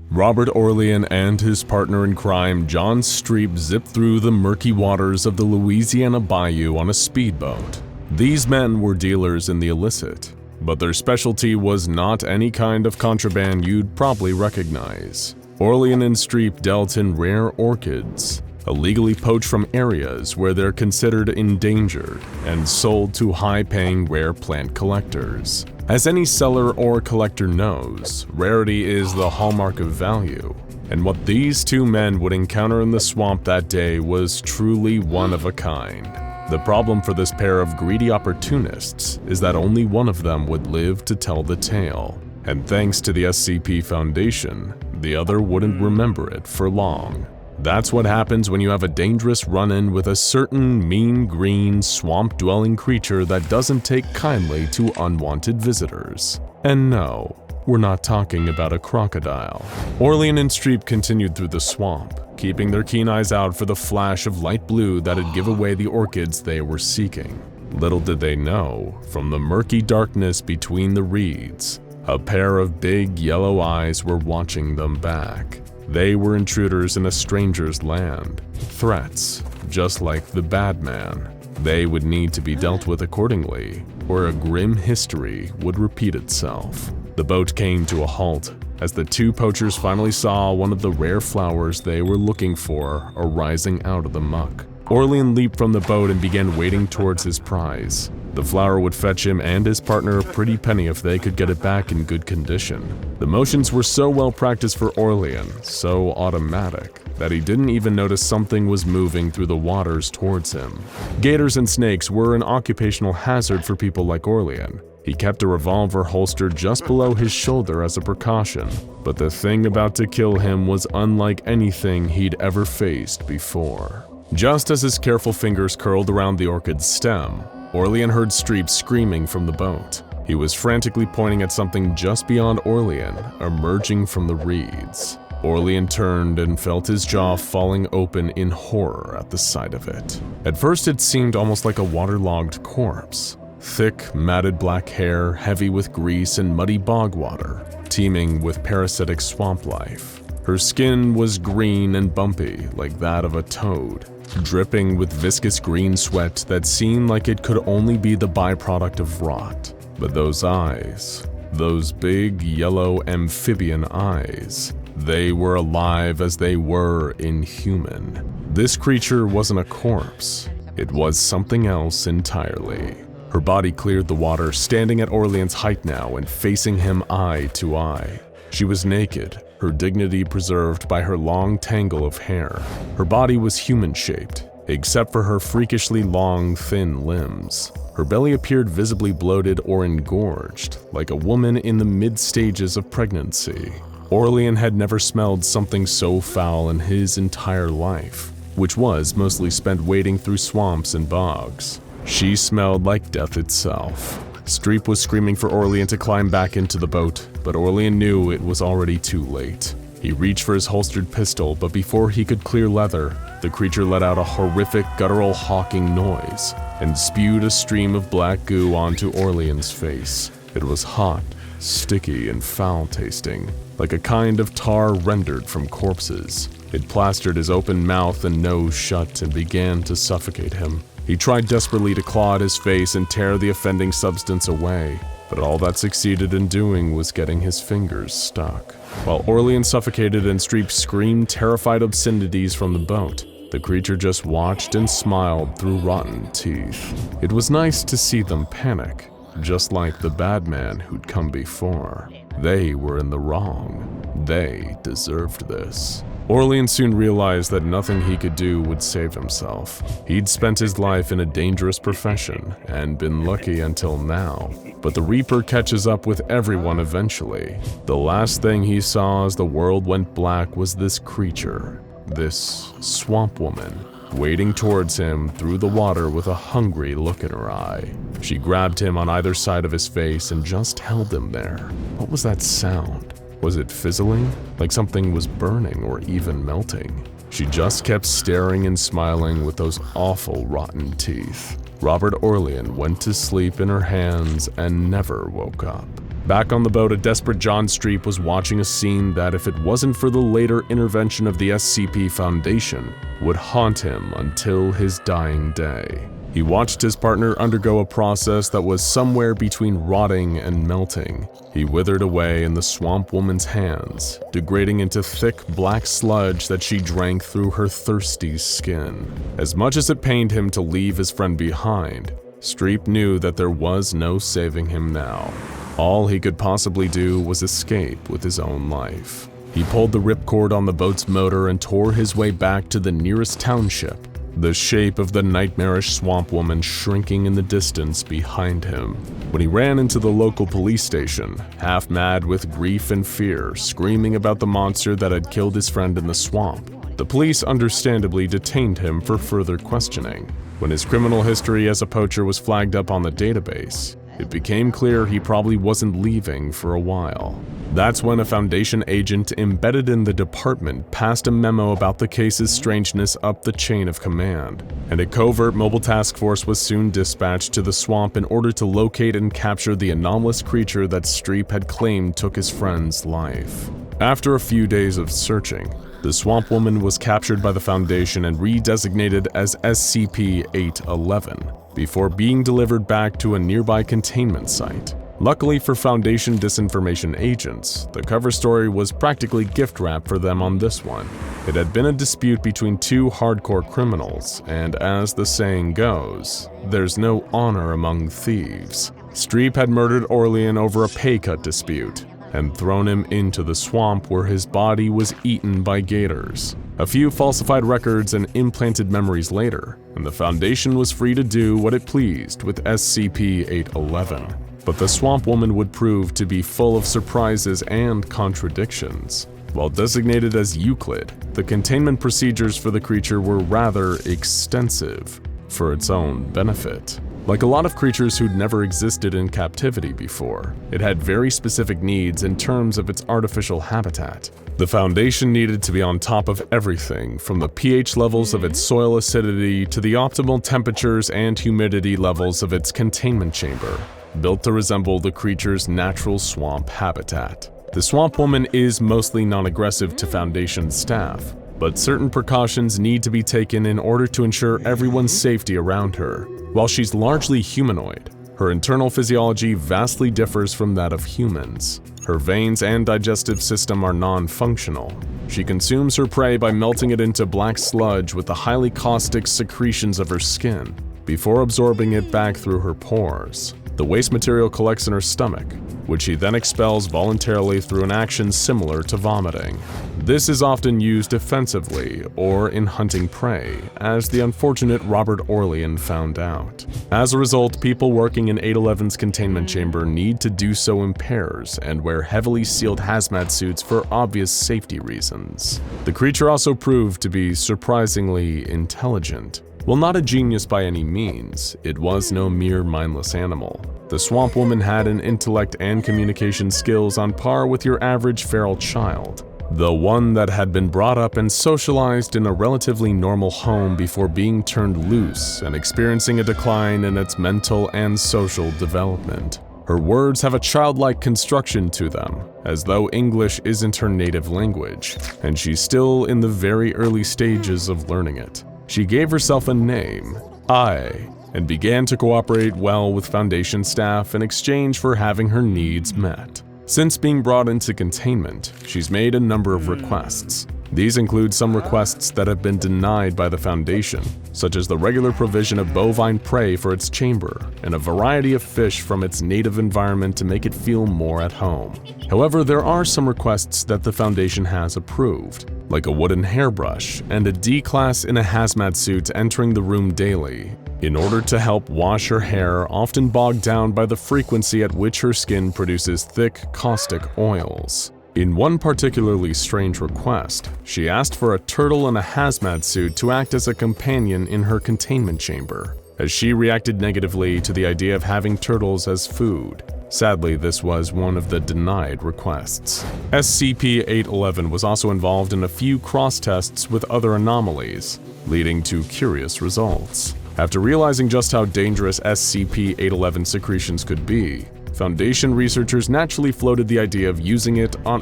Robert Orlean and his partner in crime, John Streep, zipped through the murky waters of the Louisiana Bayou on a speedboat. These men were dealers in the illicit, but their specialty was not any kind of contraband you'd probably recognize. Orlean and Streep dealt in rare orchids, illegally poached from areas where they're considered endangered, and sold to high-paying rare plant collectors. As any seller or collector knows, rarity is the hallmark of value, and what these two men would encounter in the swamp that day was truly one of a kind. The problem for this pair of greedy opportunists is that only one of them would live to tell the tale, and thanks to the SCP Foundation, the other wouldn't remember it for long. That's what happens when you have a dangerous run-in with a certain mean green, swamp-dwelling creature that doesn't take kindly to unwanted visitors. And no, we're not talking about a crocodile. Orlean and Streep continued through the swamp, keeping their keen eyes out for the flash of light blue that'd give away the orchids they were seeking. Little did they know, from the murky darkness between the reeds, a pair of big yellow eyes were watching them back. They were intruders in a stranger's land, threats, just like the bad man. They would need to be dealt with accordingly, or a grim history would repeat itself. The boat came to a halt as the two poachers finally saw one of the rare flowers they were looking for arising out of the muck. Orlean leaped from the boat and began wading towards his prize. The flower would fetch him and his partner a pretty penny if they could get it back in good condition. The motions were so well practiced for Orlean, so automatic, that he didn't even notice something was moving through the waters towards him. Gators and snakes were an occupational hazard for people like Orlean. He kept a revolver holstered just below his shoulder as a precaution, but the thing about to kill him was unlike anything he'd ever faced before. Just as his careful fingers curled around the orchid's stem, Orlean heard Streep screaming from the boat. He was frantically pointing at something just beyond Orlean, emerging from the reeds. Orlean turned and felt his jaw falling open in horror at the sight of it. At first it seemed almost like a waterlogged corpse. Thick, matted black hair, heavy with grease and muddy bog water, teeming with parasitic swamp life. Her skin was green and bumpy, like that of a toad, dripping with viscous green sweat that seemed like it could only be the byproduct of rot. But those eyes, those big yellow amphibian eyes, they were alive as they were inhuman. This creature wasn't a corpse, it was something else entirely. Her body cleared the water, standing at Orlean's height now and facing him eye to eye. She was naked, her dignity preserved by her long tangle of hair. Her body was human-shaped, except for her freakishly long, thin limbs. Her belly appeared visibly bloated or engorged, like a woman in the mid-stages of pregnancy. Orlean had never smelled something so foul in his entire life, which was mostly spent wading through swamps and bogs. She smelled like death itself. Streep was screaming for Orlean to climb back into the boat, but Orlean knew it was already too late. He reached for his holstered pistol, but before he could clear leather, the creature let out a horrific guttural hawking noise and spewed a stream of black goo onto Orlean's face. It was hot, sticky, and foul-tasting, like a kind of tar rendered from corpses. It plastered his open mouth and nose shut and began to suffocate him. He tried desperately to claw at his face and tear the offending substance away, but all that succeeded in doing was getting his fingers stuck. While Orlean suffocated and Streep screamed terrified obscenities from the boat, The creature just watched and smiled through rotten teeth. It was nice to see them panic, just like the bad man who'd come before. They were in the wrong. They deserved this. Orlean soon realized that nothing he could do would save himself. He'd spent his life in a dangerous profession and been lucky until now. But the Reaper catches up with everyone eventually. The last thing he saw as the world went black was this creature, this swamp woman, wading towards him through the water with a hungry look in her eye. She grabbed him on either side of his face and just held him there. What was that sound? Was it fizzling, like something was burning or even melting? She just kept staring and smiling with those awful rotten teeth. Robert Orlean went to sleep in her hands and never woke up. Back on the boat, a desperate John Streep was watching a scene that, if it wasn't for the later intervention of the SCP Foundation, would haunt him until his dying day. He watched his partner undergo a process that was somewhere between rotting and melting. He withered away in the swamp woman's hands, degrading into thick black sludge that she drank through her thirsty skin. As much as it pained him to leave his friend behind, Streep knew that there was no saving him now. All he could possibly do was escape with his own life. He pulled the ripcord on the boat's motor and tore his way back to the nearest township, the shape of the nightmarish swamp woman shrinking in the distance behind him. When he ran into the local police station, half mad with grief and fear, screaming about the monster that had killed his friend in the swamp, the police understandably detained him for further questioning. When his criminal history as a poacher was flagged up on the database, it became clear he probably wasn't leaving for a while. That's when a Foundation agent embedded in the department passed a memo about the case's strangeness up the chain of command, and a covert mobile task force was soon dispatched to the swamp in order to locate and capture the anomalous creature that Streep had claimed took his friend's life. After a few days of searching, the swamp woman was captured by the Foundation and redesignated as SCP-811 before being delivered back to a nearby containment site. Luckily for Foundation disinformation agents, the cover story was practically gift wrap for them on this one. It had been a dispute between two hardcore criminals, and as the saying goes, there's no honor among thieves. Streep had murdered Orlean over a pay cut dispute and thrown him into the swamp where his body was eaten by gators. A few falsified records and implanted memories later, and the Foundation was free to do what it pleased with SCP-811. But the swamp woman would prove to be full of surprises and contradictions. While designated as Euclid, the containment procedures for the creature were rather extensive for its own benefit. Like a lot of creatures who'd never existed in captivity before, it had very specific needs in terms of its artificial habitat. The Foundation needed to be on top of everything from the pH levels of its soil acidity to the optimal temperatures and humidity levels of its containment chamber, built to resemble the creature's natural swamp habitat. The swamp woman is mostly non-aggressive to Foundation staff, but certain precautions need to be taken in order to ensure everyone's safety around her. While she's largely humanoid, her internal physiology vastly differs from that of humans. Her veins and digestive system are non-functional. She consumes her prey by melting it into black sludge with the highly caustic secretions of her skin, before absorbing it back through her pores. The waste material collects in her stomach, which she then expels voluntarily through an action similar to vomiting. This is often used defensively or in hunting prey, as the unfortunate Robert Orlean found out. As a result, people working in 811's containment chamber need to do so in pairs and wear heavily sealed hazmat suits for obvious safety reasons. The creature also proved to be surprisingly intelligent. While not a genius by any means, it was no mere mindless animal. The swamp woman had an intellect and communication skills on par with your average feral child, the one that had been brought up and socialized in a relatively normal home before being turned loose and experiencing a decline in its mental and social development. Her words have a childlike construction to them, as though English isn't her native language, and she's still in the very early stages of learning it. She gave herself a name, I, and began to cooperate well with Foundation staff in exchange for having her needs met. Since being brought into containment, she's made a number of requests. These include some requests that have been denied by the Foundation, such as the regular provision of bovine prey for its chamber, and a variety of fish from its native environment to make it feel more at home. However, there are some requests that the Foundation has approved, like a wooden hairbrush and a D-class in a hazmat suit entering the room daily, in order to help wash her hair, often bogged down by the frequency at which her skin produces thick, caustic oils. In one particularly strange request, she asked for a turtle in a hazmat suit to act as a companion in her containment chamber, as she reacted negatively to the idea of having turtles as food. Sadly, this was one of the denied requests. SCP-811 was also involved in a few cross-tests with other anomalies, leading to curious results. After realizing just how dangerous SCP-811 secretions could be, Foundation researchers naturally floated the idea of using it on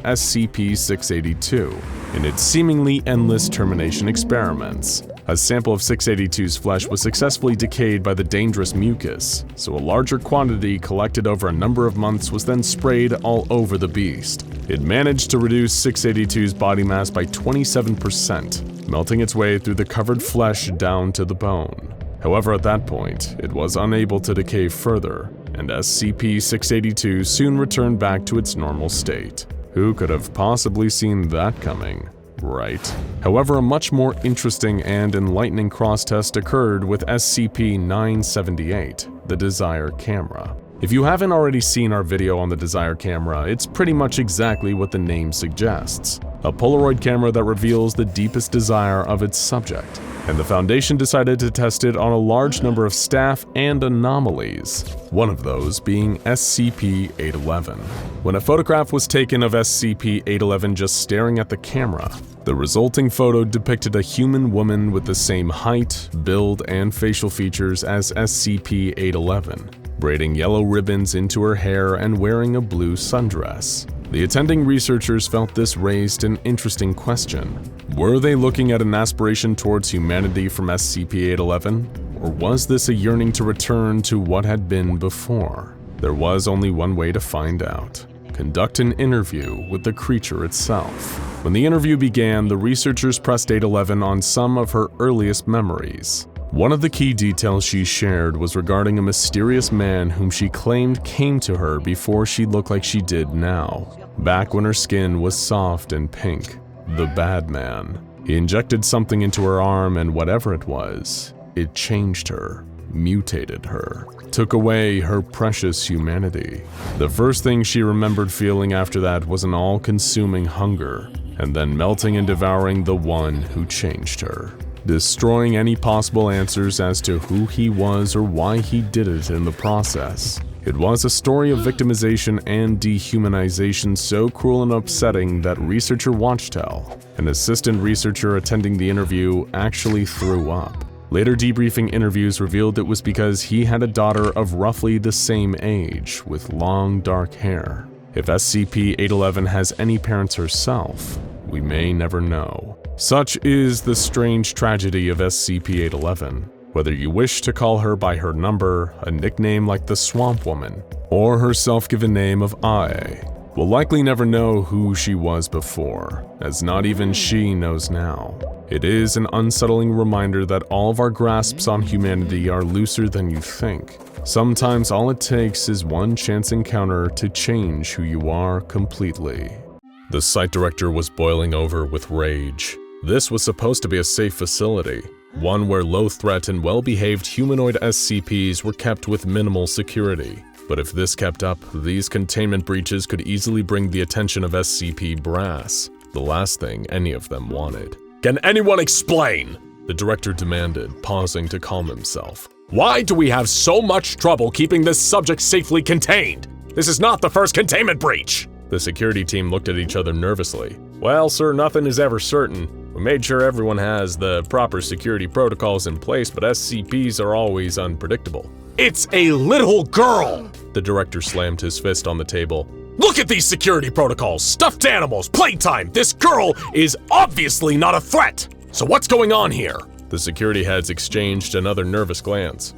SCP-682 in its seemingly endless termination experiments. A sample of 682's flesh was successfully decayed by the dangerous mucus, so a larger quantity collected over a number of months was then sprayed all over the beast. It managed to reduce 682's body mass by 27%, melting its way through the covered flesh down to the bone. However, at that point, it was unable to decay further, and SCP-682 soon returned back to its normal state. Who could have possibly seen that coming, right? However, a much more interesting and enlightening cross-test occurred with SCP-978, the Desire Camera. If you haven't already seen our video on the Desire Camera, it's pretty much exactly what the name suggests. A Polaroid camera that reveals the deepest desire of its subject. And the Foundation decided to test it on a large number of staff and anomalies, one of those being SCP-811. When a photograph was taken of SCP-811 just staring at the camera, the resulting photo depicted a human woman with the same height, build, and facial features as SCP-811, braiding yellow ribbons into her hair and wearing a blue sundress. The attending researchers felt this raised an interesting question. Were they looking at an aspiration towards humanity from SCP-811? Or was this a yearning to return to what had been before? There was only one way to find out. Conduct an interview with the creature itself. When the interview began, the researchers pressed 811 on some of her earliest memories. One of the key details she shared was regarding a mysterious man whom she claimed came to her before she looked like she did now, back when her skin was soft and pink. The bad man. He injected something into her arm, and whatever it was, it changed her, mutated her, took away her precious humanity. The first thing she remembered feeling after that was an all-consuming hunger, and then melting and devouring the one who changed her, destroying any possible answers as to who he was or why he did it in the process. It was a story of victimization and dehumanization so cruel and upsetting that researcher Watchtel, an assistant researcher attending the interview, actually threw up. Later debriefing interviews revealed it was because he had a daughter of roughly the same age, with long dark hair. If SCP-811 has any parents herself, we may never know. Such is the strange tragedy of SCP-811. Whether you wish to call her by her number, a nickname like the Swamp Woman, or her self-given name of Ae, will likely never know who she was before, as not even she knows now. It is an unsettling reminder that all of our grasps on humanity are looser than you think. Sometimes all it takes is one chance encounter to change who you are completely. The site director was boiling over with rage. This was supposed to be a safe facility, one where low-threat and well-behaved humanoid SCPs were kept with minimal security. But if this kept up, these containment breaches could easily bring the attention of SCP brass, the last thing any of them wanted. Can anyone explain? The director demanded, pausing to calm himself. Why do we have so much trouble keeping this subject safely contained? This is not the first containment breach! The security team looked at each other nervously. Well, sir, nothing is ever certain. We made sure everyone has the proper security protocols in place, but SCPs are always unpredictable. It's a little girl! The director slammed his fist on the table. Look at these security protocols! Stuffed animals, playtime! This girl is obviously not a threat! So what's going on here? The security heads exchanged another nervous glance.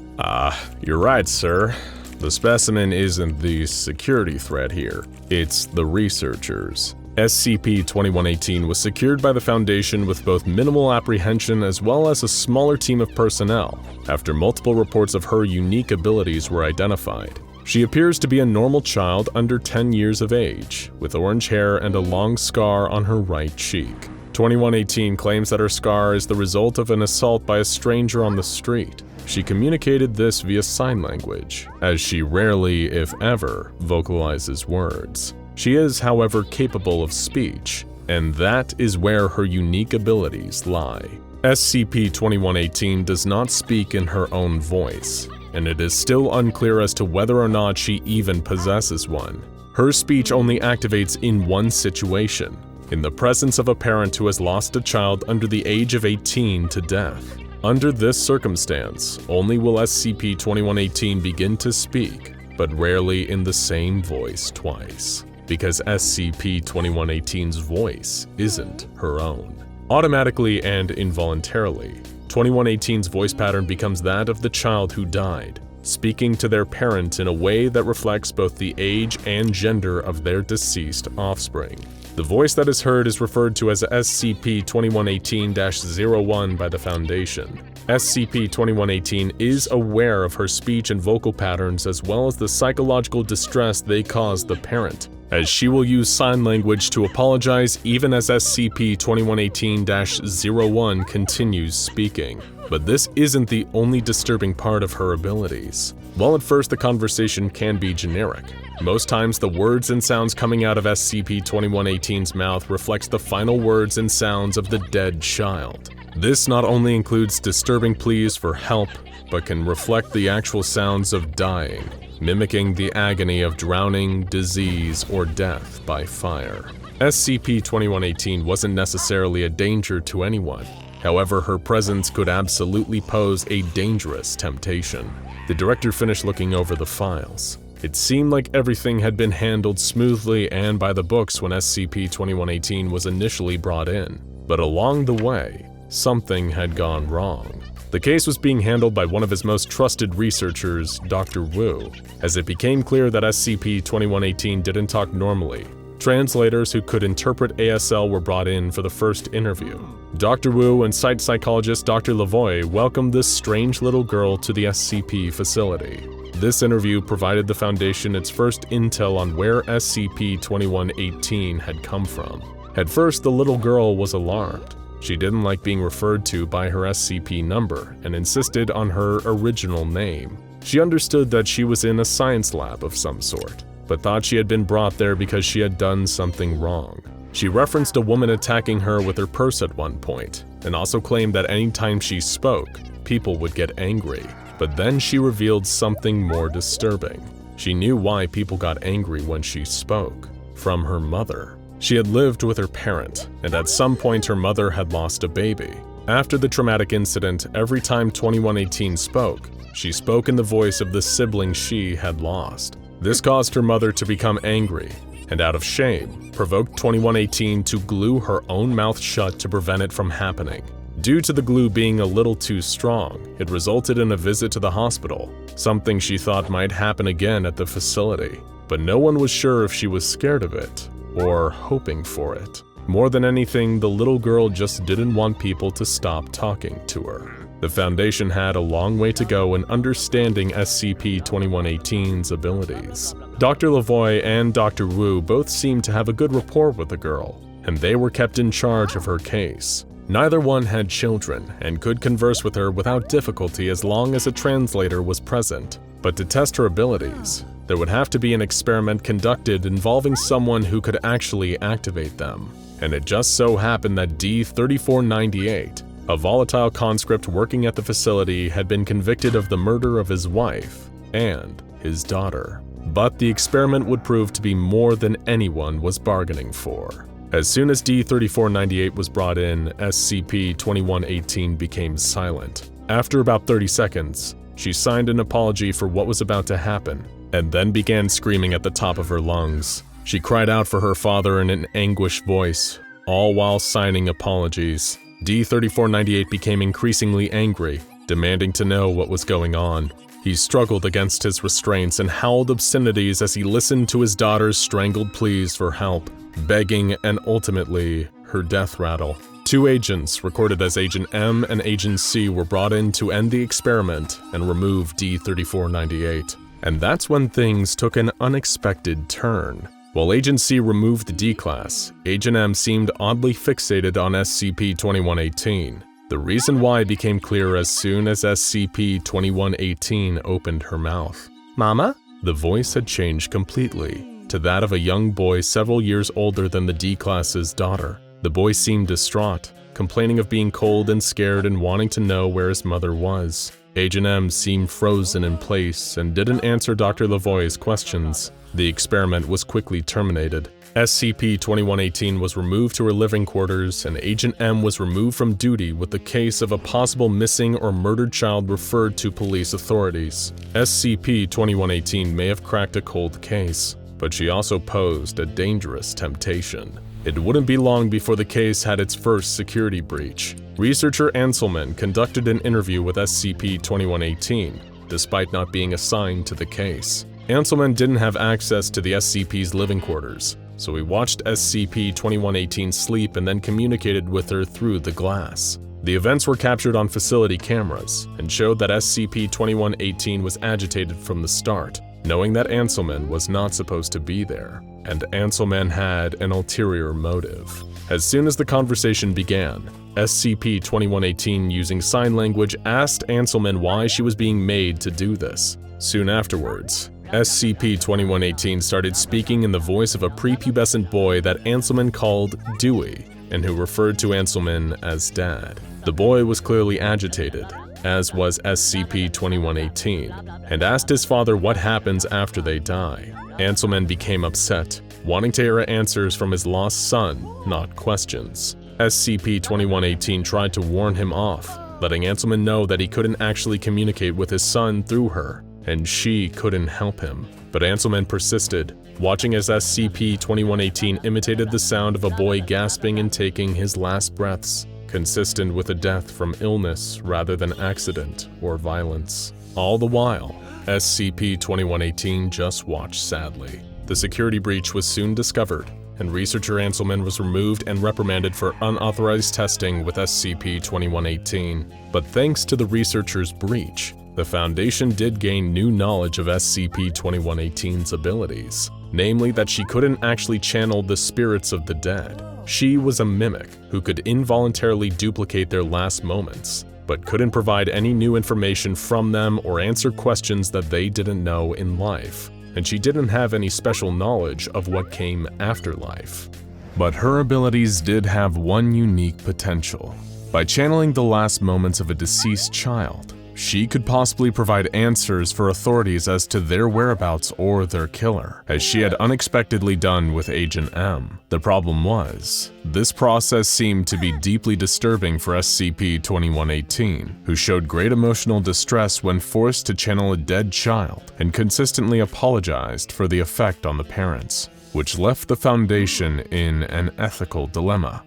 You're right, sir. The specimen isn't the security threat here. It's the researchers. SCP-2118 was secured by the Foundation with both minimal apprehension as well as a smaller team of personnel, after multiple reports of her unique abilities were identified. She appears to be a normal child under 10 years of age, with orange hair and a long scar on her right cheek. 2118 claims that her scar is the result of an assault by a stranger on the street. She communicated this via sign language, as she rarely, if ever, vocalizes words. She is, however, capable of speech, and that is where her unique abilities lie. SCP-2118 does not speak in her own voice, and it is still unclear as to whether or not she even possesses one. Her speech only activates in one situation, in the presence of a parent who has lost a child under the age of 18 to death. Under this circumstance, only will SCP-2118 begin to speak, but rarely in the same voice twice, because SCP-2118's voice isn't her own. Automatically and involuntarily, 2118's voice pattern becomes that of the child who died, speaking to their parent in a way that reflects both the age and gender of their deceased offspring. The voice that is heard is referred to as SCP-2118-01 by the Foundation. SCP-2118 is aware of her speech and vocal patterns as well as the psychological distress they cause the parent, as she will use sign language to apologize even as SCP-2118-01 continues speaking. But this isn't the only disturbing part of her abilities. While at first the conversation can be generic, most times the words and sounds coming out of SCP-2118's mouth reflects the final words and sounds of the dead child. This not only includes disturbing pleas for help, but can reflect the actual sounds of dying, mimicking the agony of drowning, disease, or death by fire. SCP-2118 wasn't necessarily a danger to anyone. However, her presence could absolutely pose a dangerous temptation. The director finished looking over the files. It seemed like everything had been handled smoothly and by the books when SCP-2118 was initially brought in. But along the way, something had gone wrong. The case was being handled by one of his most trusted researchers, Dr. Wu, as it became clear that SCP-2118 didn't talk normally. Translators who could interpret ASL were brought in for the first interview. Dr. Wu and site psychologist Dr. Lavoie welcomed this strange little girl to the SCP facility. This interview provided the Foundation its first intel on where SCP-2118 had come from. At first, the little girl was alarmed. She didn't like being referred to by her SCP number and insisted on her original name. She understood that she was in a science lab of some sort, but thought she had been brought there because she had done something wrong. She referenced a woman attacking her with her purse at one point, and also claimed that anytime she spoke, people would get angry. But then she revealed something more disturbing. She knew why people got angry when she spoke. From her mother. She had lived with her parent, and at some point her mother had lost a baby. After the traumatic incident, every time 2118 spoke, she spoke in the voice of the sibling she had lost. This caused her mother to become angry, and out of shame, provoked 2118 to glue her own mouth shut to prevent it from happening. Due to the glue being a little too strong, it resulted in a visit to the hospital, something she thought might happen again at the facility. But no one was sure if she was scared of it, or hoping for it. More than anything, the little girl just didn't want people to stop talking to her. The Foundation had a long way to go in understanding SCP-2118's abilities. Dr. Lavoie and Dr. Wu both seemed to have a good rapport with the girl, and they were kept in charge of her case. Neither one had children and could converse with her without difficulty as long as a translator was present. But to test her abilities, there would have to be an experiment conducted involving someone who could actually activate them. And it just so happened that D-3498, a volatile conscript working at the facility, had been convicted of the murder of his wife and his daughter. But the experiment would prove to be more than anyone was bargaining for. As soon as D-3498 was brought in, SCP-2118 became silent. After about 30 seconds, she signed an apology for what was about to happen, and then began screaming at the top of her lungs. She cried out for her father in an anguished voice, all while signing apologies. D-3498 became increasingly angry, demanding to know what was going on. He struggled against his restraints and howled obscenities as he listened to his daughter's strangled pleas for help. begging, and ultimately, her death rattle. 2 agents, recorded as Agent M and Agent C, were brought in to end the experiment and remove D-3498. And that's when things took an unexpected turn. While Agent C removed the D-Class, Agent M seemed oddly fixated on SCP-2118. The reason why became clear as soon as SCP-2118 opened her mouth. "Mama?" The voice had changed completely, to that of a young boy several years older than the D-Class's daughter. The boy seemed distraught, complaining of being cold and scared and wanting to know where his mother was. Agent M seemed frozen in place and didn't answer Dr. Lavoie's questions. The experiment was quickly terminated. SCP-2118 was removed to her living quarters, and Agent M was removed from duty with the case of a possible missing or murdered child referred to police authorities. SCP-2118 may have cracked a cold case, but she also posed a dangerous temptation. It wouldn't be long before the case had its first security breach. Researcher Anselman conducted an interview with SCP-2118, despite not being assigned to the case. Anselman didn't have access to the SCP's living quarters, so he watched SCP-2118 sleep and then communicated with her through the glass. The events were captured on facility cameras and showed that SCP-2118 was agitated from the start, knowing that Anselman was not supposed to be there, and Anselman had an ulterior motive. As soon as the conversation began, SCP-2118, using sign language, asked Anselman why she was being made to do this. Soon afterwards, SCP-2118 started speaking in the voice of a prepubescent boy that Anselman called Dewey, and who referred to Anselman as Dad. The boy was clearly agitated, as was SCP-2118, and asked his father what happens after they die. Anselman became upset, wanting to hear answers from his lost son, not questions. SCP-2118 tried to warn him off, letting Anselman know that he couldn't actually communicate with his son through her, and she couldn't help him. But Anselman persisted, watching as SCP-2118 imitated the sound of a boy gasping and taking his last breaths, consistent with a death from illness rather than accident or violence. All the while, SCP-2118 just watched sadly. The security breach was soon discovered, and researcher Anselman was removed and reprimanded for unauthorized testing with SCP-2118. But thanks to the researcher's breach, the Foundation did gain new knowledge of SCP-2118's abilities, namely that she couldn't actually channel the spirits of the dead. She was a mimic who could involuntarily duplicate their last moments, but couldn't provide any new information from them or answer questions that they didn't know in life, and she didn't have any special knowledge of what came after life. But her abilities did have one unique potential. By channeling the last moments of a deceased child, she could possibly provide answers for authorities as to their whereabouts or their killer, as she had unexpectedly done with Agent M. The problem was, this process seemed to be deeply disturbing for SCP-2118, who showed great emotional distress when forced to channel a dead child and consistently apologized for the effect on the parents, which left the Foundation in an ethical dilemma.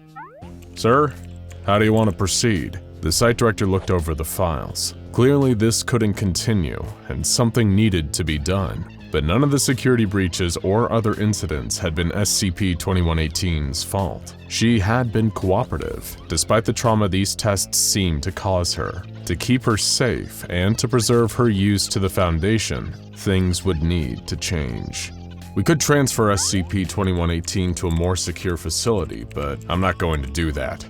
"Sir, how do you want to proceed?" The site director looked over the files. Clearly this couldn't continue, and something needed to be done. But none of the security breaches or other incidents had been SCP-2118's fault. She had been cooperative, despite the trauma these tests seemed to cause her. To keep her safe and to preserve her use to the Foundation, things would need to change. We could transfer SCP-2118 to a more secure facility, but I'm not going to do that.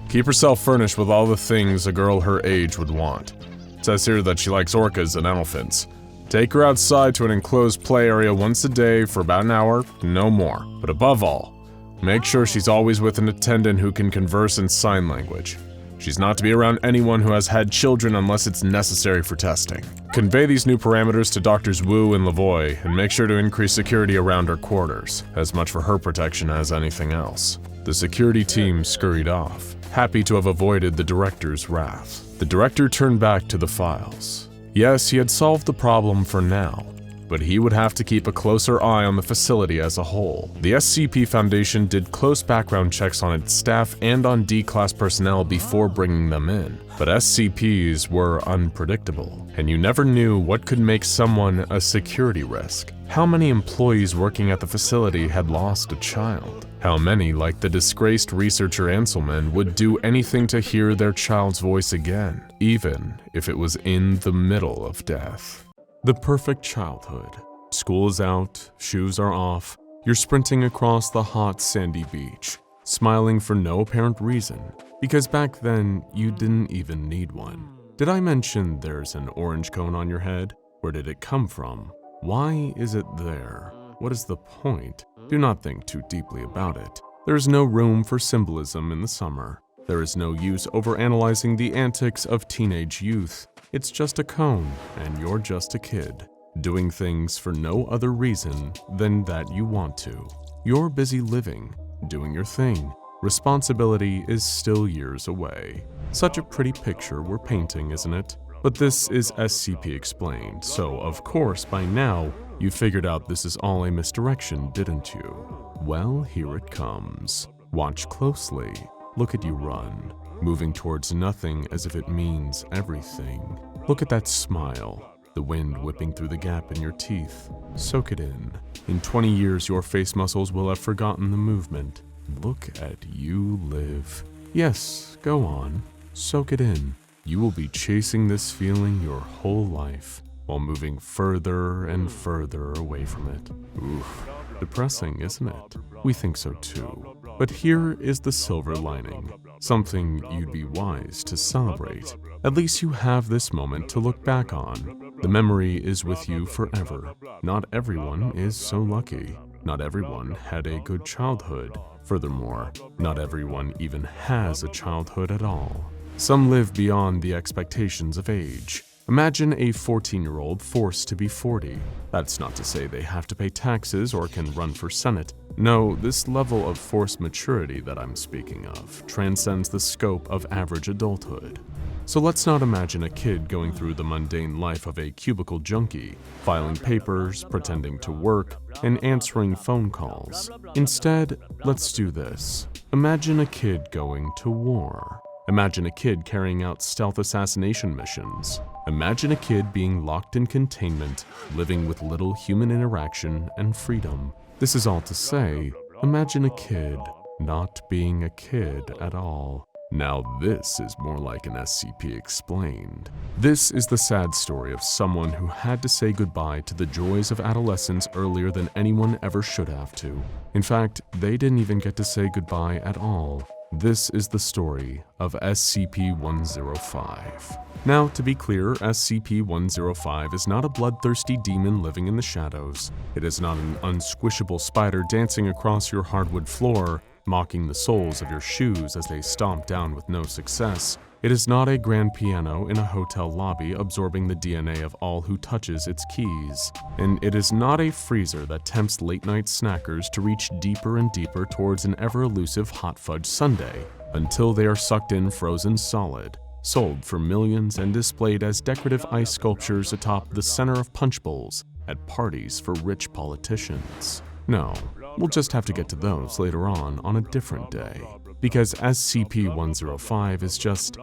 Keep herself furnished with all the things a girl her age would want. It says here that she likes orcas and elephants. Take her outside to an enclosed play area once a day for about an hour, no more. But above all, make sure she's always with an attendant who can converse in sign language. She's not to be around anyone who has had children unless it's necessary for testing. Convey these new parameters to Drs. Wu and Lavoie, and make sure to increase security around her quarters, as much for her protection as anything else. The security team scurried off, happy to have avoided the director's wrath. The director turned back to the files. Yes, he had solved the problem for now, but he would have to keep a closer eye on the facility as a whole. The SCP Foundation did close background checks on its staff and on D-Class personnel before bringing them in, but SCPs were unpredictable, and you never knew what could make someone a security risk. How many employees working at the facility had lost a child? How many, like the disgraced researcher Anselman, would do anything to hear their child's voice again, even if it was in the middle of death? The perfect childhood. School is out, shoes are off, you're sprinting across the hot sandy beach, smiling for no apparent reason, because back then you didn't even need one. Did I mention there's an orange cone on your head? Where did it come from? Why is it there? What is the point? Do not think too deeply about it. There is no room for symbolism in the summer. There is no use overanalyzing the antics of teenage youth. It's just a cone, and you're just a kid, doing things for no other reason than that you want to. You're busy living, doing your thing. Responsibility is still years away. Such a pretty picture we're painting, isn't it? But this is SCP Explained, so of course by now you figured out this is all a misdirection, didn't you? Well, here it comes. Watch closely. Look at you run, moving towards nothing as if it means everything. Look at that smile, the wind whipping through the gap in your teeth. Soak it in. In 20 years, your face muscles will have forgotten the movement. Look at you live. Yes, go on. Soak it in. You will be chasing this feeling your whole life, while moving further and further away from it. Oof, depressing, isn't it? We think so too. But here is the silver lining, something you'd be wise to celebrate. At least you have this moment to look back on. The memory is with you forever. Not everyone is so lucky. Not everyone had a good childhood. Furthermore, not everyone even has a childhood at all. Some live beyond the expectations of age. Imagine a 14-year-old forced to be 40. That's not to say they have to pay taxes or can run for Senate. No, this level of forced maturity that I'm speaking of transcends the scope of average adulthood. So let's not imagine a kid going through the mundane life of a cubicle junkie, filing papers, pretending to work, and answering phone calls. Instead, let's do this. Imagine a kid going to war. Imagine a kid carrying out stealth assassination missions. Imagine a kid being locked in containment, living with little human interaction and freedom. This is all to say, imagine a kid not being a kid at all. Now this is more like an SCP Explained. This is the sad story of someone who had to say goodbye to the joys of adolescence earlier than anyone ever should have to. In fact, they didn't even get to say goodbye at all. This is the story of SCP-105. Now, to be clear, SCP-105 is not a bloodthirsty demon living in the shadows. It is not an unsquishable spider dancing across your hardwood floor, mocking the soles of your shoes as they stomp down with no success. It is not a grand piano in a hotel lobby absorbing the DNA of all who touches its keys. And it is not a freezer that tempts late-night snackers to reach deeper and deeper towards an ever-elusive hot fudge sundae, until they are sucked in frozen solid, sold for millions and displayed as decorative ice sculptures atop the center of punch bowls at parties for rich politicians. No, we'll just have to get to those later on a different day. Because SCP-105 is just,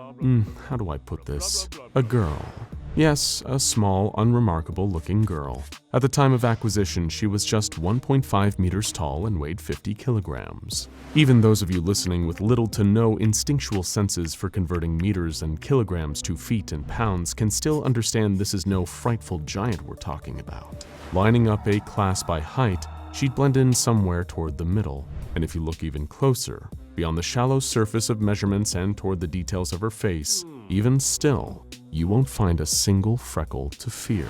how do I put this? A girl. Yes, a small, unremarkable looking girl. At the time of acquisition, she was just 1.5 meters tall and weighed 50 kilograms. Even those of you listening with little to no instinctual senses for converting meters and kilograms to feet and pounds can still understand this is no frightful giant we're talking about. Lining up a class by height, she'd blend in somewhere toward the middle, and if you look even closer, beyond the shallow surface of measurements and toward the details of her face, even still, you won't find a single freckle to fear.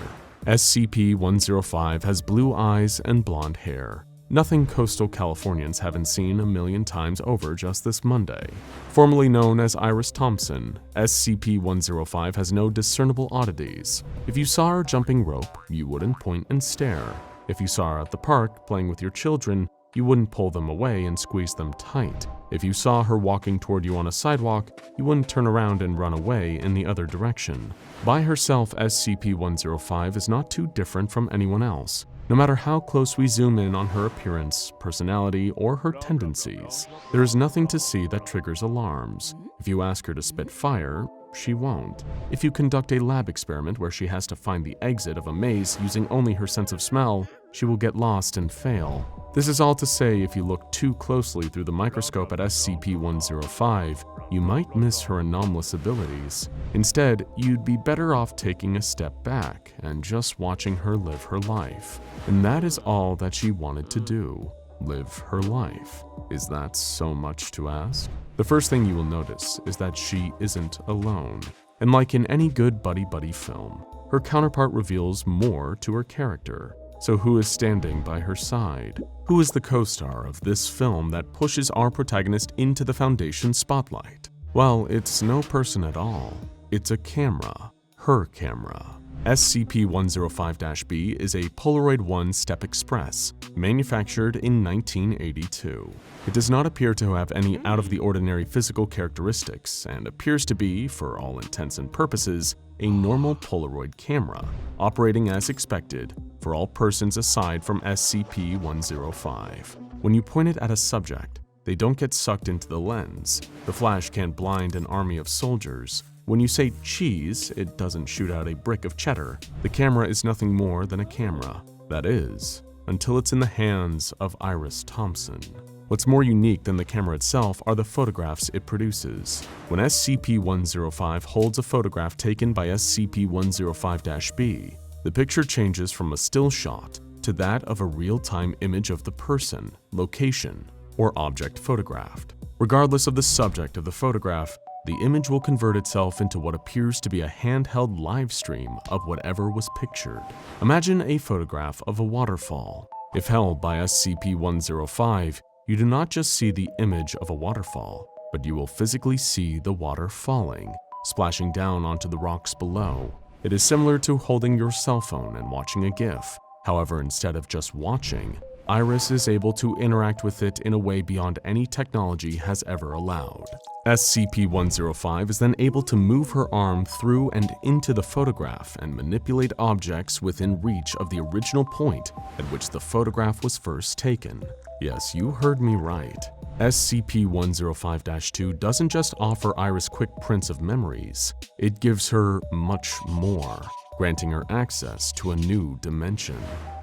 SCP-105 has blue eyes and blonde hair. Nothing coastal Californians haven't seen a million times over just this Monday. Formerly known as Iris Thompson, SCP-105 has no discernible oddities. If you saw her jumping rope, you wouldn't point and stare. If you saw her at the park playing with your children, you wouldn't pull them away and squeeze them tight. If you saw her walking toward you on a sidewalk, you wouldn't turn around and run away in the other direction. By herself, SCP-105 is not too different from anyone else, no matter how close we zoom in on her appearance, personality, or her tendencies. There is nothing to see that triggers alarms. If you ask her to spit fire, she won't. If you conduct a lab experiment where she has to find the exit of a maze using only her sense of smell, she will get lost and fail. This is all to say, if you look too closely through the microscope at SCP-105, you might miss her anomalous abilities. Instead, you'd be better off taking a step back and just watching her live her life. And that is all that she wanted to do. Live her life. Is that so much to ask? The first thing you will notice is that she isn't alone. And like in any good buddy-buddy film, her counterpart reveals more to her character. So who is standing by her side? Who is the co-star of this film that pushes our protagonist into the Foundation spotlight? Well, it's no person at all. It's a camera. Her camera. SCP-105-B is a Polaroid 1 Step Express, manufactured in 1982. It does not appear to have any out-of-the-ordinary physical characteristics and appears to be, for all intents and purposes, a normal Polaroid camera, operating as expected for all persons aside from SCP-105. When you point it at a subject, they don't get sucked into the lens. The flash can't blind an army of soldiers. When you say cheese, it doesn't shoot out a brick of cheddar. The camera is nothing more than a camera. That is, until it's in the hands of Iris Thompson. What's more unique than the camera itself are the photographs it produces. When SCP-105 holds a photograph taken by SCP-105-B, the picture changes from a still shot to that of a real-time image of the person, location, or object photographed. Regardless of the subject of the photograph, the image will convert itself into what appears to be a handheld live stream of whatever was pictured. Imagine a photograph of a waterfall. If held by SCP-105, you do not just see the image of a waterfall, but you will physically see the water falling, splashing down onto the rocks below. It is similar to holding your cell phone and watching a GIF. However, instead of just watching, Iris is able to interact with it in a way beyond any technology has ever allowed. SCP-105 is then able to move her arm through and into the photograph and manipulate objects within reach of the original point at which the photograph was first taken. Yes, you heard me right. SCP-105-2 doesn't just offer Iris quick prints of memories, it gives her much more, granting her access to a new dimension.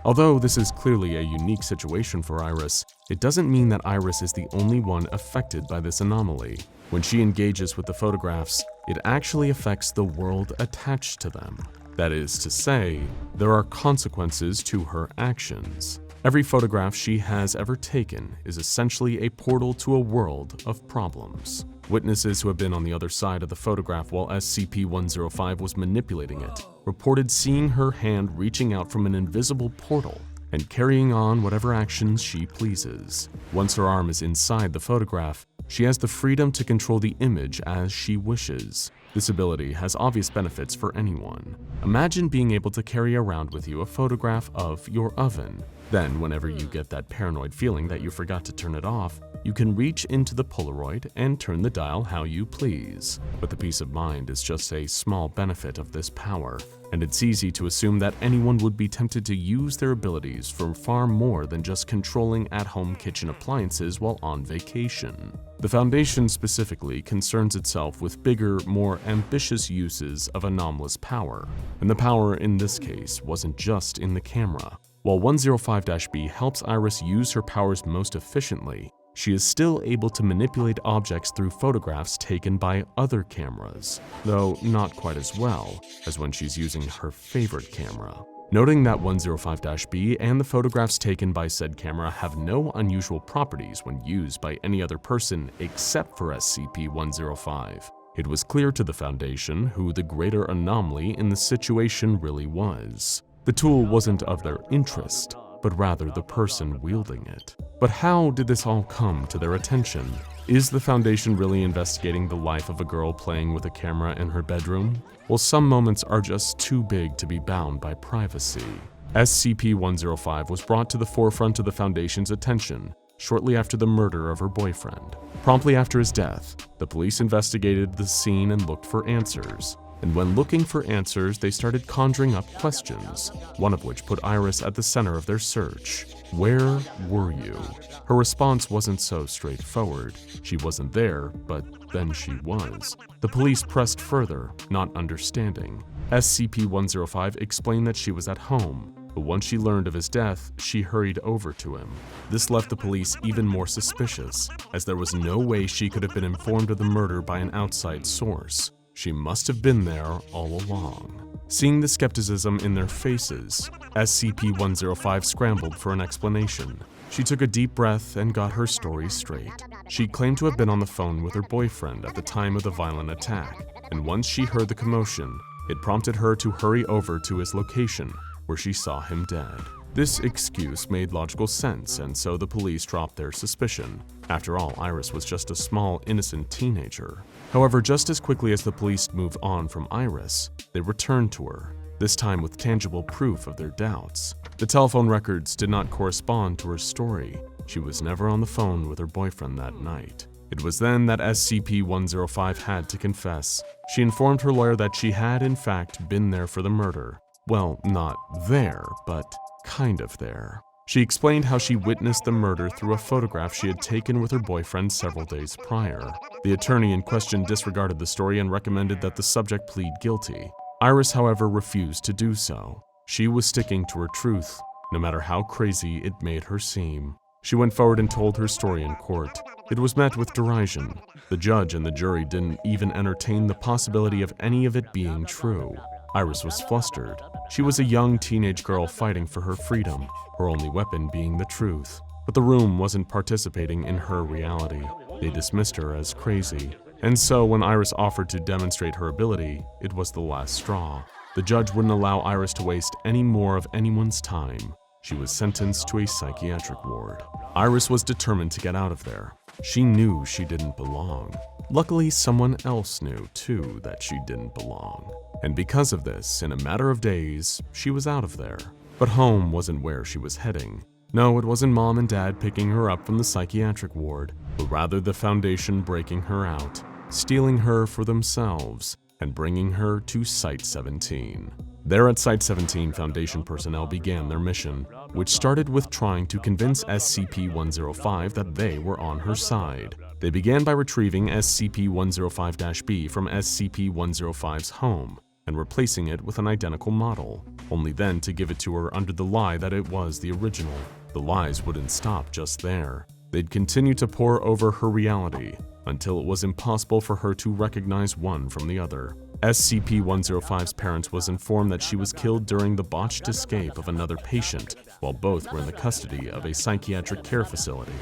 Although this is clearly a unique situation for Iris, it doesn't mean that Iris is the only one affected by this anomaly. When she engages with the photographs, it actually affects the world attached to them. That is to say, there are consequences to her actions. Every photograph she has ever taken is essentially a portal to a world of problems. Witnesses who have been on the other side of the photograph while SCP-105 was manipulating it reported seeing her hand reaching out from an invisible portal and carrying on whatever actions she pleases. Once her arm is inside the photograph, she has the freedom to control the image as she wishes. This ability has obvious benefits for anyone. Imagine being able to carry around with you a photograph of your oven. Then, whenever you get that paranoid feeling that you forgot to turn it off, you can reach into the Polaroid and turn the dial how you please. But the peace of mind is just a small benefit of this power, and it's easy to assume that anyone would be tempted to use their abilities for far more than just controlling at-home kitchen appliances while on vacation. The Foundation specifically concerns itself with bigger, more ambitious uses of anomalous power, and the power in this case wasn't just in the camera. While 105-B helps Iris use her powers most efficiently, she is still able to manipulate objects through photographs taken by other cameras, though not quite as well as when she's using her favorite camera. Noting that 105-B and the photographs taken by said camera have no unusual properties when used by any other person except for SCP-105, it was clear to the Foundation who the greater anomaly in the situation really was. The tool wasn't of their interest, but rather the person wielding it. But how did this all come to their attention? Is the Foundation really investigating the life of a girl playing with a camera in her bedroom? Well, some moments are just too big to be bound by privacy. SCP-105 was brought to the forefront of the Foundation's attention shortly after the murder of her boyfriend. Promptly after his death, the police investigated the scene and looked for answers. and when looking for answers, they started conjuring up questions, one of which put Iris at the center of their search. Where were you? Her response wasn't so straightforward. She wasn't there, but then she was. The police pressed further, not understanding. SCP-105 explained that she was at home, but once she learned of his death, she hurried over to him. This left the police even more suspicious, as there was no way she could have been informed of the murder by an outside source. She must have been there all along. Seeing the skepticism in their faces, SCP-105 scrambled for an explanation. She took a deep breath and got her story straight. She claimed to have been on the phone with her boyfriend at the time of the violent attack, and once she heard the commotion, it prompted her to hurry over to his location, where she saw him dead. This excuse made logical sense, and so the police dropped their suspicion. After all, Iris was just a small, innocent teenager. However, just as quickly as the police moved on from Iris, they returned to her, this time with tangible proof of their doubts. The telephone records did not correspond to her story. She was never on the phone with her boyfriend that night. It was then that SCP-105 had to confess. She informed her lawyer that she had, in fact, been there for the murder. Well, not there, but kind of there. She explained how she witnessed the murder through a photograph she had taken with her boyfriend several days prior. The attorney in question disregarded the story and recommended that the subject plead guilty. Iris, however, refused to do so. She was sticking to her truth, no matter how crazy it made her seem. She went forward and told her story in court. It was met with derision. The judge and the jury didn't even entertain the possibility of any of it being true. Iris was flustered. She was a young teenage girl fighting for her freedom, her only weapon being the truth. But the room wasn't participating in her reality. They dismissed her as crazy. And so when Iris offered to demonstrate her ability, it was the last straw. The judge wouldn't allow Iris to waste any more of anyone's time. She was sentenced to a psychiatric ward. Iris was determined to get out of there. She knew she didn't belong. Luckily, someone else knew, too, that she didn't belong. And because of this, in a matter of days, she was out of there. But home wasn't where she was heading. No, it wasn't Mom and Dad picking her up from the psychiatric ward, but rather the Foundation breaking her out, stealing her for themselves, and bringing her to Site-17. There at Site-17, Foundation personnel began their mission, which started with trying to convince SCP-105 that they were on her side. They began by retrieving SCP-105-B from SCP-105's home and replacing it with an identical model, only then to give it to her under the lie that it was the original. The lies wouldn't stop just there. They'd continue to pour over her reality until it was impossible for her to recognize one from the other. SCP-105's parents was informed that she was killed during the botched escape of another patient, while both were in the custody of a psychiatric care facility.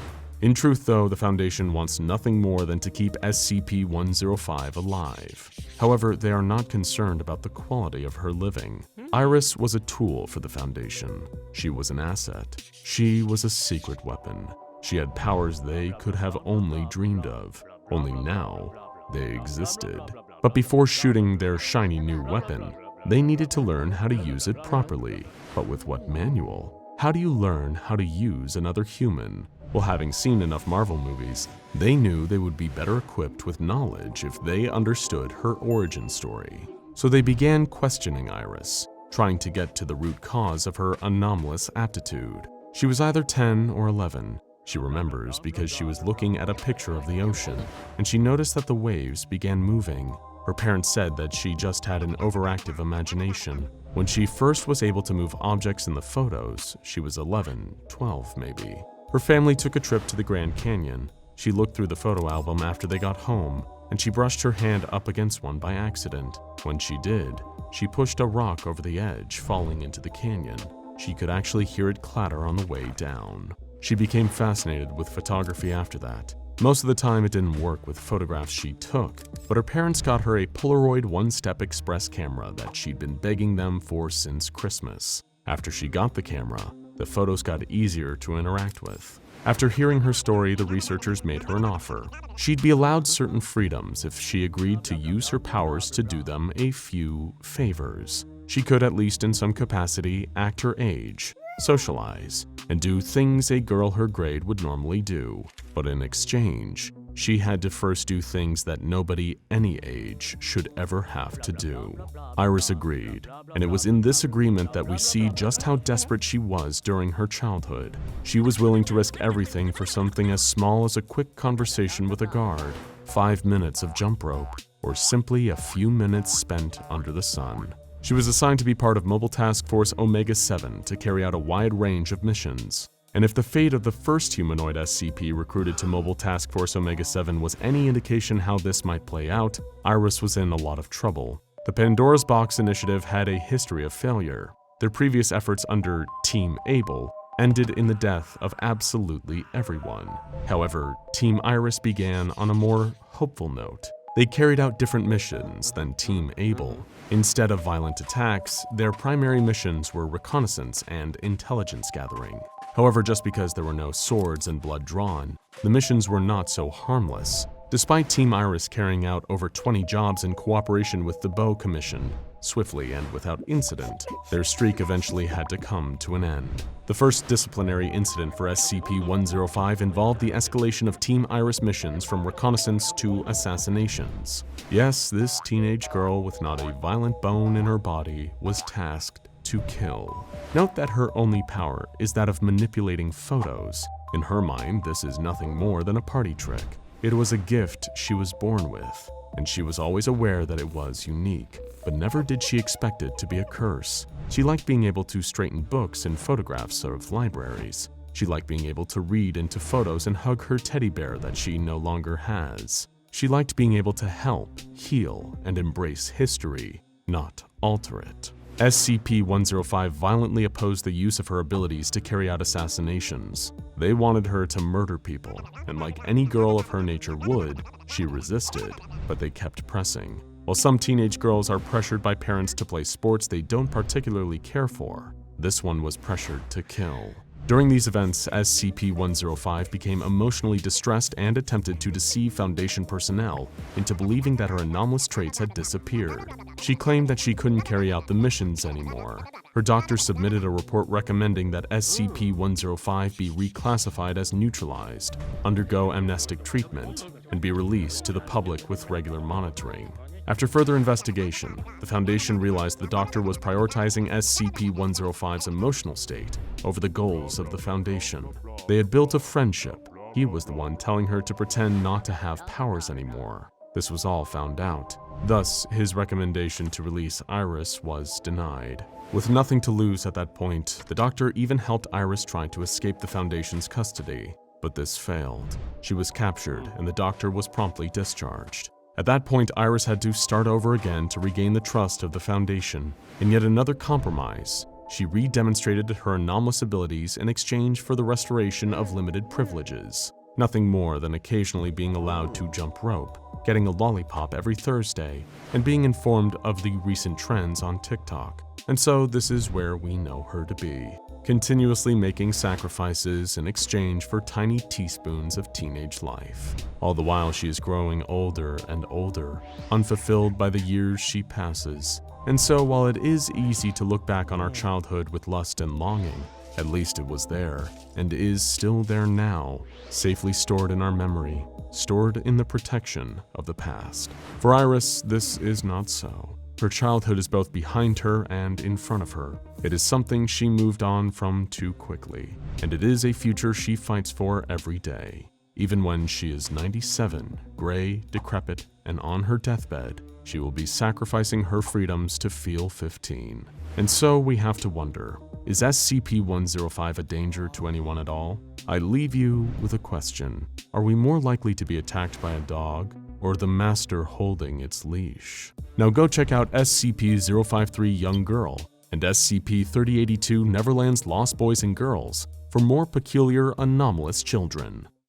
In truth, though, the Foundation wants nothing more than to keep SCP-105 alive. However, they are not concerned about the quality of her living. Iris was a tool for the Foundation. She was an asset. She was a secret weapon. She had powers they could have only dreamed of. Only now, they existed. But before shooting their shiny new weapon, they needed to learn how to use it properly. But with what manual? How do you learn how to use another human? Well, having seen enough Marvel movies, they knew they would be better equipped with knowledge if they understood her origin story. So they began questioning Iris, trying to get to the root cause of her anomalous aptitude. She was either 10 or 11. She remembers because she was looking at a picture of the ocean, and she noticed that the waves began moving. Her parents said that she just had an overactive imagination. When she first was able to move objects in the photos, she was 11, 12 maybe. Her family took a trip to the Grand Canyon. She looked through the photo album after they got home, and she brushed her hand up against one by accident. When she did, she pushed a rock over the edge, falling into the canyon. She could actually hear it clatter on the way down. She became fascinated with photography after that. Most of the time it didn't work with photographs she took, but her parents got her a Polaroid One-Step Express camera that she'd been begging them for since Christmas. After she got the camera, the photos got easier to interact with. After hearing her story, the researchers made her an offer. She'd be allowed certain freedoms if she agreed to use her powers to do them a few favors. She could, at least in some capacity, act her age, socialize, and do things a girl her grade would normally do. But in exchange, she had to first do things that nobody any age should ever have to do. Iris agreed, and it was in this agreement that we see just how desperate she was during her childhood. She was willing to risk everything for something as small as a quick conversation with a guard, 5 minutes of jump rope, or simply a few minutes spent under the sun. She was assigned to be part of Mobile Task Force Omega-7 to carry out a wide range of missions. And if the fate of the first humanoid SCP recruited to Mobile Task Force Omega-7 was any indication how this might play out, Iris was in a lot of trouble. The Pandora's Box initiative had a history of failure. Their previous efforts under Team Able ended in the death of absolutely everyone. However, Team Iris began on a more hopeful note. They carried out different missions than Team Able. Instead of violent attacks, their primary missions were reconnaissance and intelligence gathering. However, just because there were no swords and blood drawn, the missions were not so harmless. Despite Team Iris carrying out over 20 jobs in cooperation with the Bow Commission, swiftly and without incident, their streak eventually had to come to an end. The first disciplinary incident for SCP-105 involved the escalation of Team Iris missions from reconnaissance to assassinations. Yes, this teenage girl with not a violent bone in her body was tasked to kill. Note that her only power is that of manipulating photos. In her mind, this is nothing more than a party trick. It was a gift she was born with, and she was always aware that it was unique, but never did she expect it to be a curse. She liked being able to straighten books and photographs of libraries. She liked being able to read into photos and hug her teddy bear that she no longer has. She liked being able to help, heal, and embrace history, not alter it. SCP-105 violently opposed the use of her abilities to carry out assassinations. They wanted her to murder people, and like any girl of her nature would, she resisted, but they kept pressing. While some teenage girls are pressured by parents to play sports they don't particularly care for, this one was pressured to kill. During these events, SCP-105 became emotionally distressed and attempted to deceive Foundation personnel into believing that her anomalous traits had disappeared. She claimed that she couldn't carry out the missions anymore. Her doctor submitted a report recommending that SCP-105 be reclassified as neutralized, undergo amnestic treatment, and be released to the public with regular monitoring. After further investigation, the Foundation realized the doctor was prioritizing SCP-105's emotional state over the goals of the Foundation. They had built a friendship. He was the one telling her to pretend not to have powers anymore. This was all found out. Thus, his recommendation to release Iris was denied. With nothing to lose at that point, the doctor even helped Iris try to escape the Foundation's custody. But this failed. She was captured, and the doctor was promptly discharged. At that point, Iris had to start over again to regain the trust of the Foundation. In yet another compromise, she re-demonstrated her anomalous abilities in exchange for the restoration of limited privileges. Nothing more than occasionally being allowed to jump rope, getting a lollipop every Thursday, and being informed of the recent trends on TikTok. And so this is where we know her to be, continuously making sacrifices in exchange for tiny teaspoons of teenage life. All the while she is growing older and older, unfulfilled by the years she passes. And so while it is easy to look back on our childhood with lust and longing, at least it was there, and is still there now, safely stored in our memory, stored in the protection of the past. For Iris, this is not so. Her childhood is both behind her and in front of her. It is something she moved on from too quickly, and it is a future she fights for every day. Even when she is 97, gray, decrepit, and on her deathbed, she will be sacrificing her freedoms to feel 15. And so we have to wonder, is SCP-105 a danger to anyone at all? I leave you with a question. Are we more likely to be attacked by a dog, or the master holding its leash? Now go check out SCP-053 Young Girl and SCP-3082 Neverland's Lost Boys and Girls for more peculiar, anomalous children.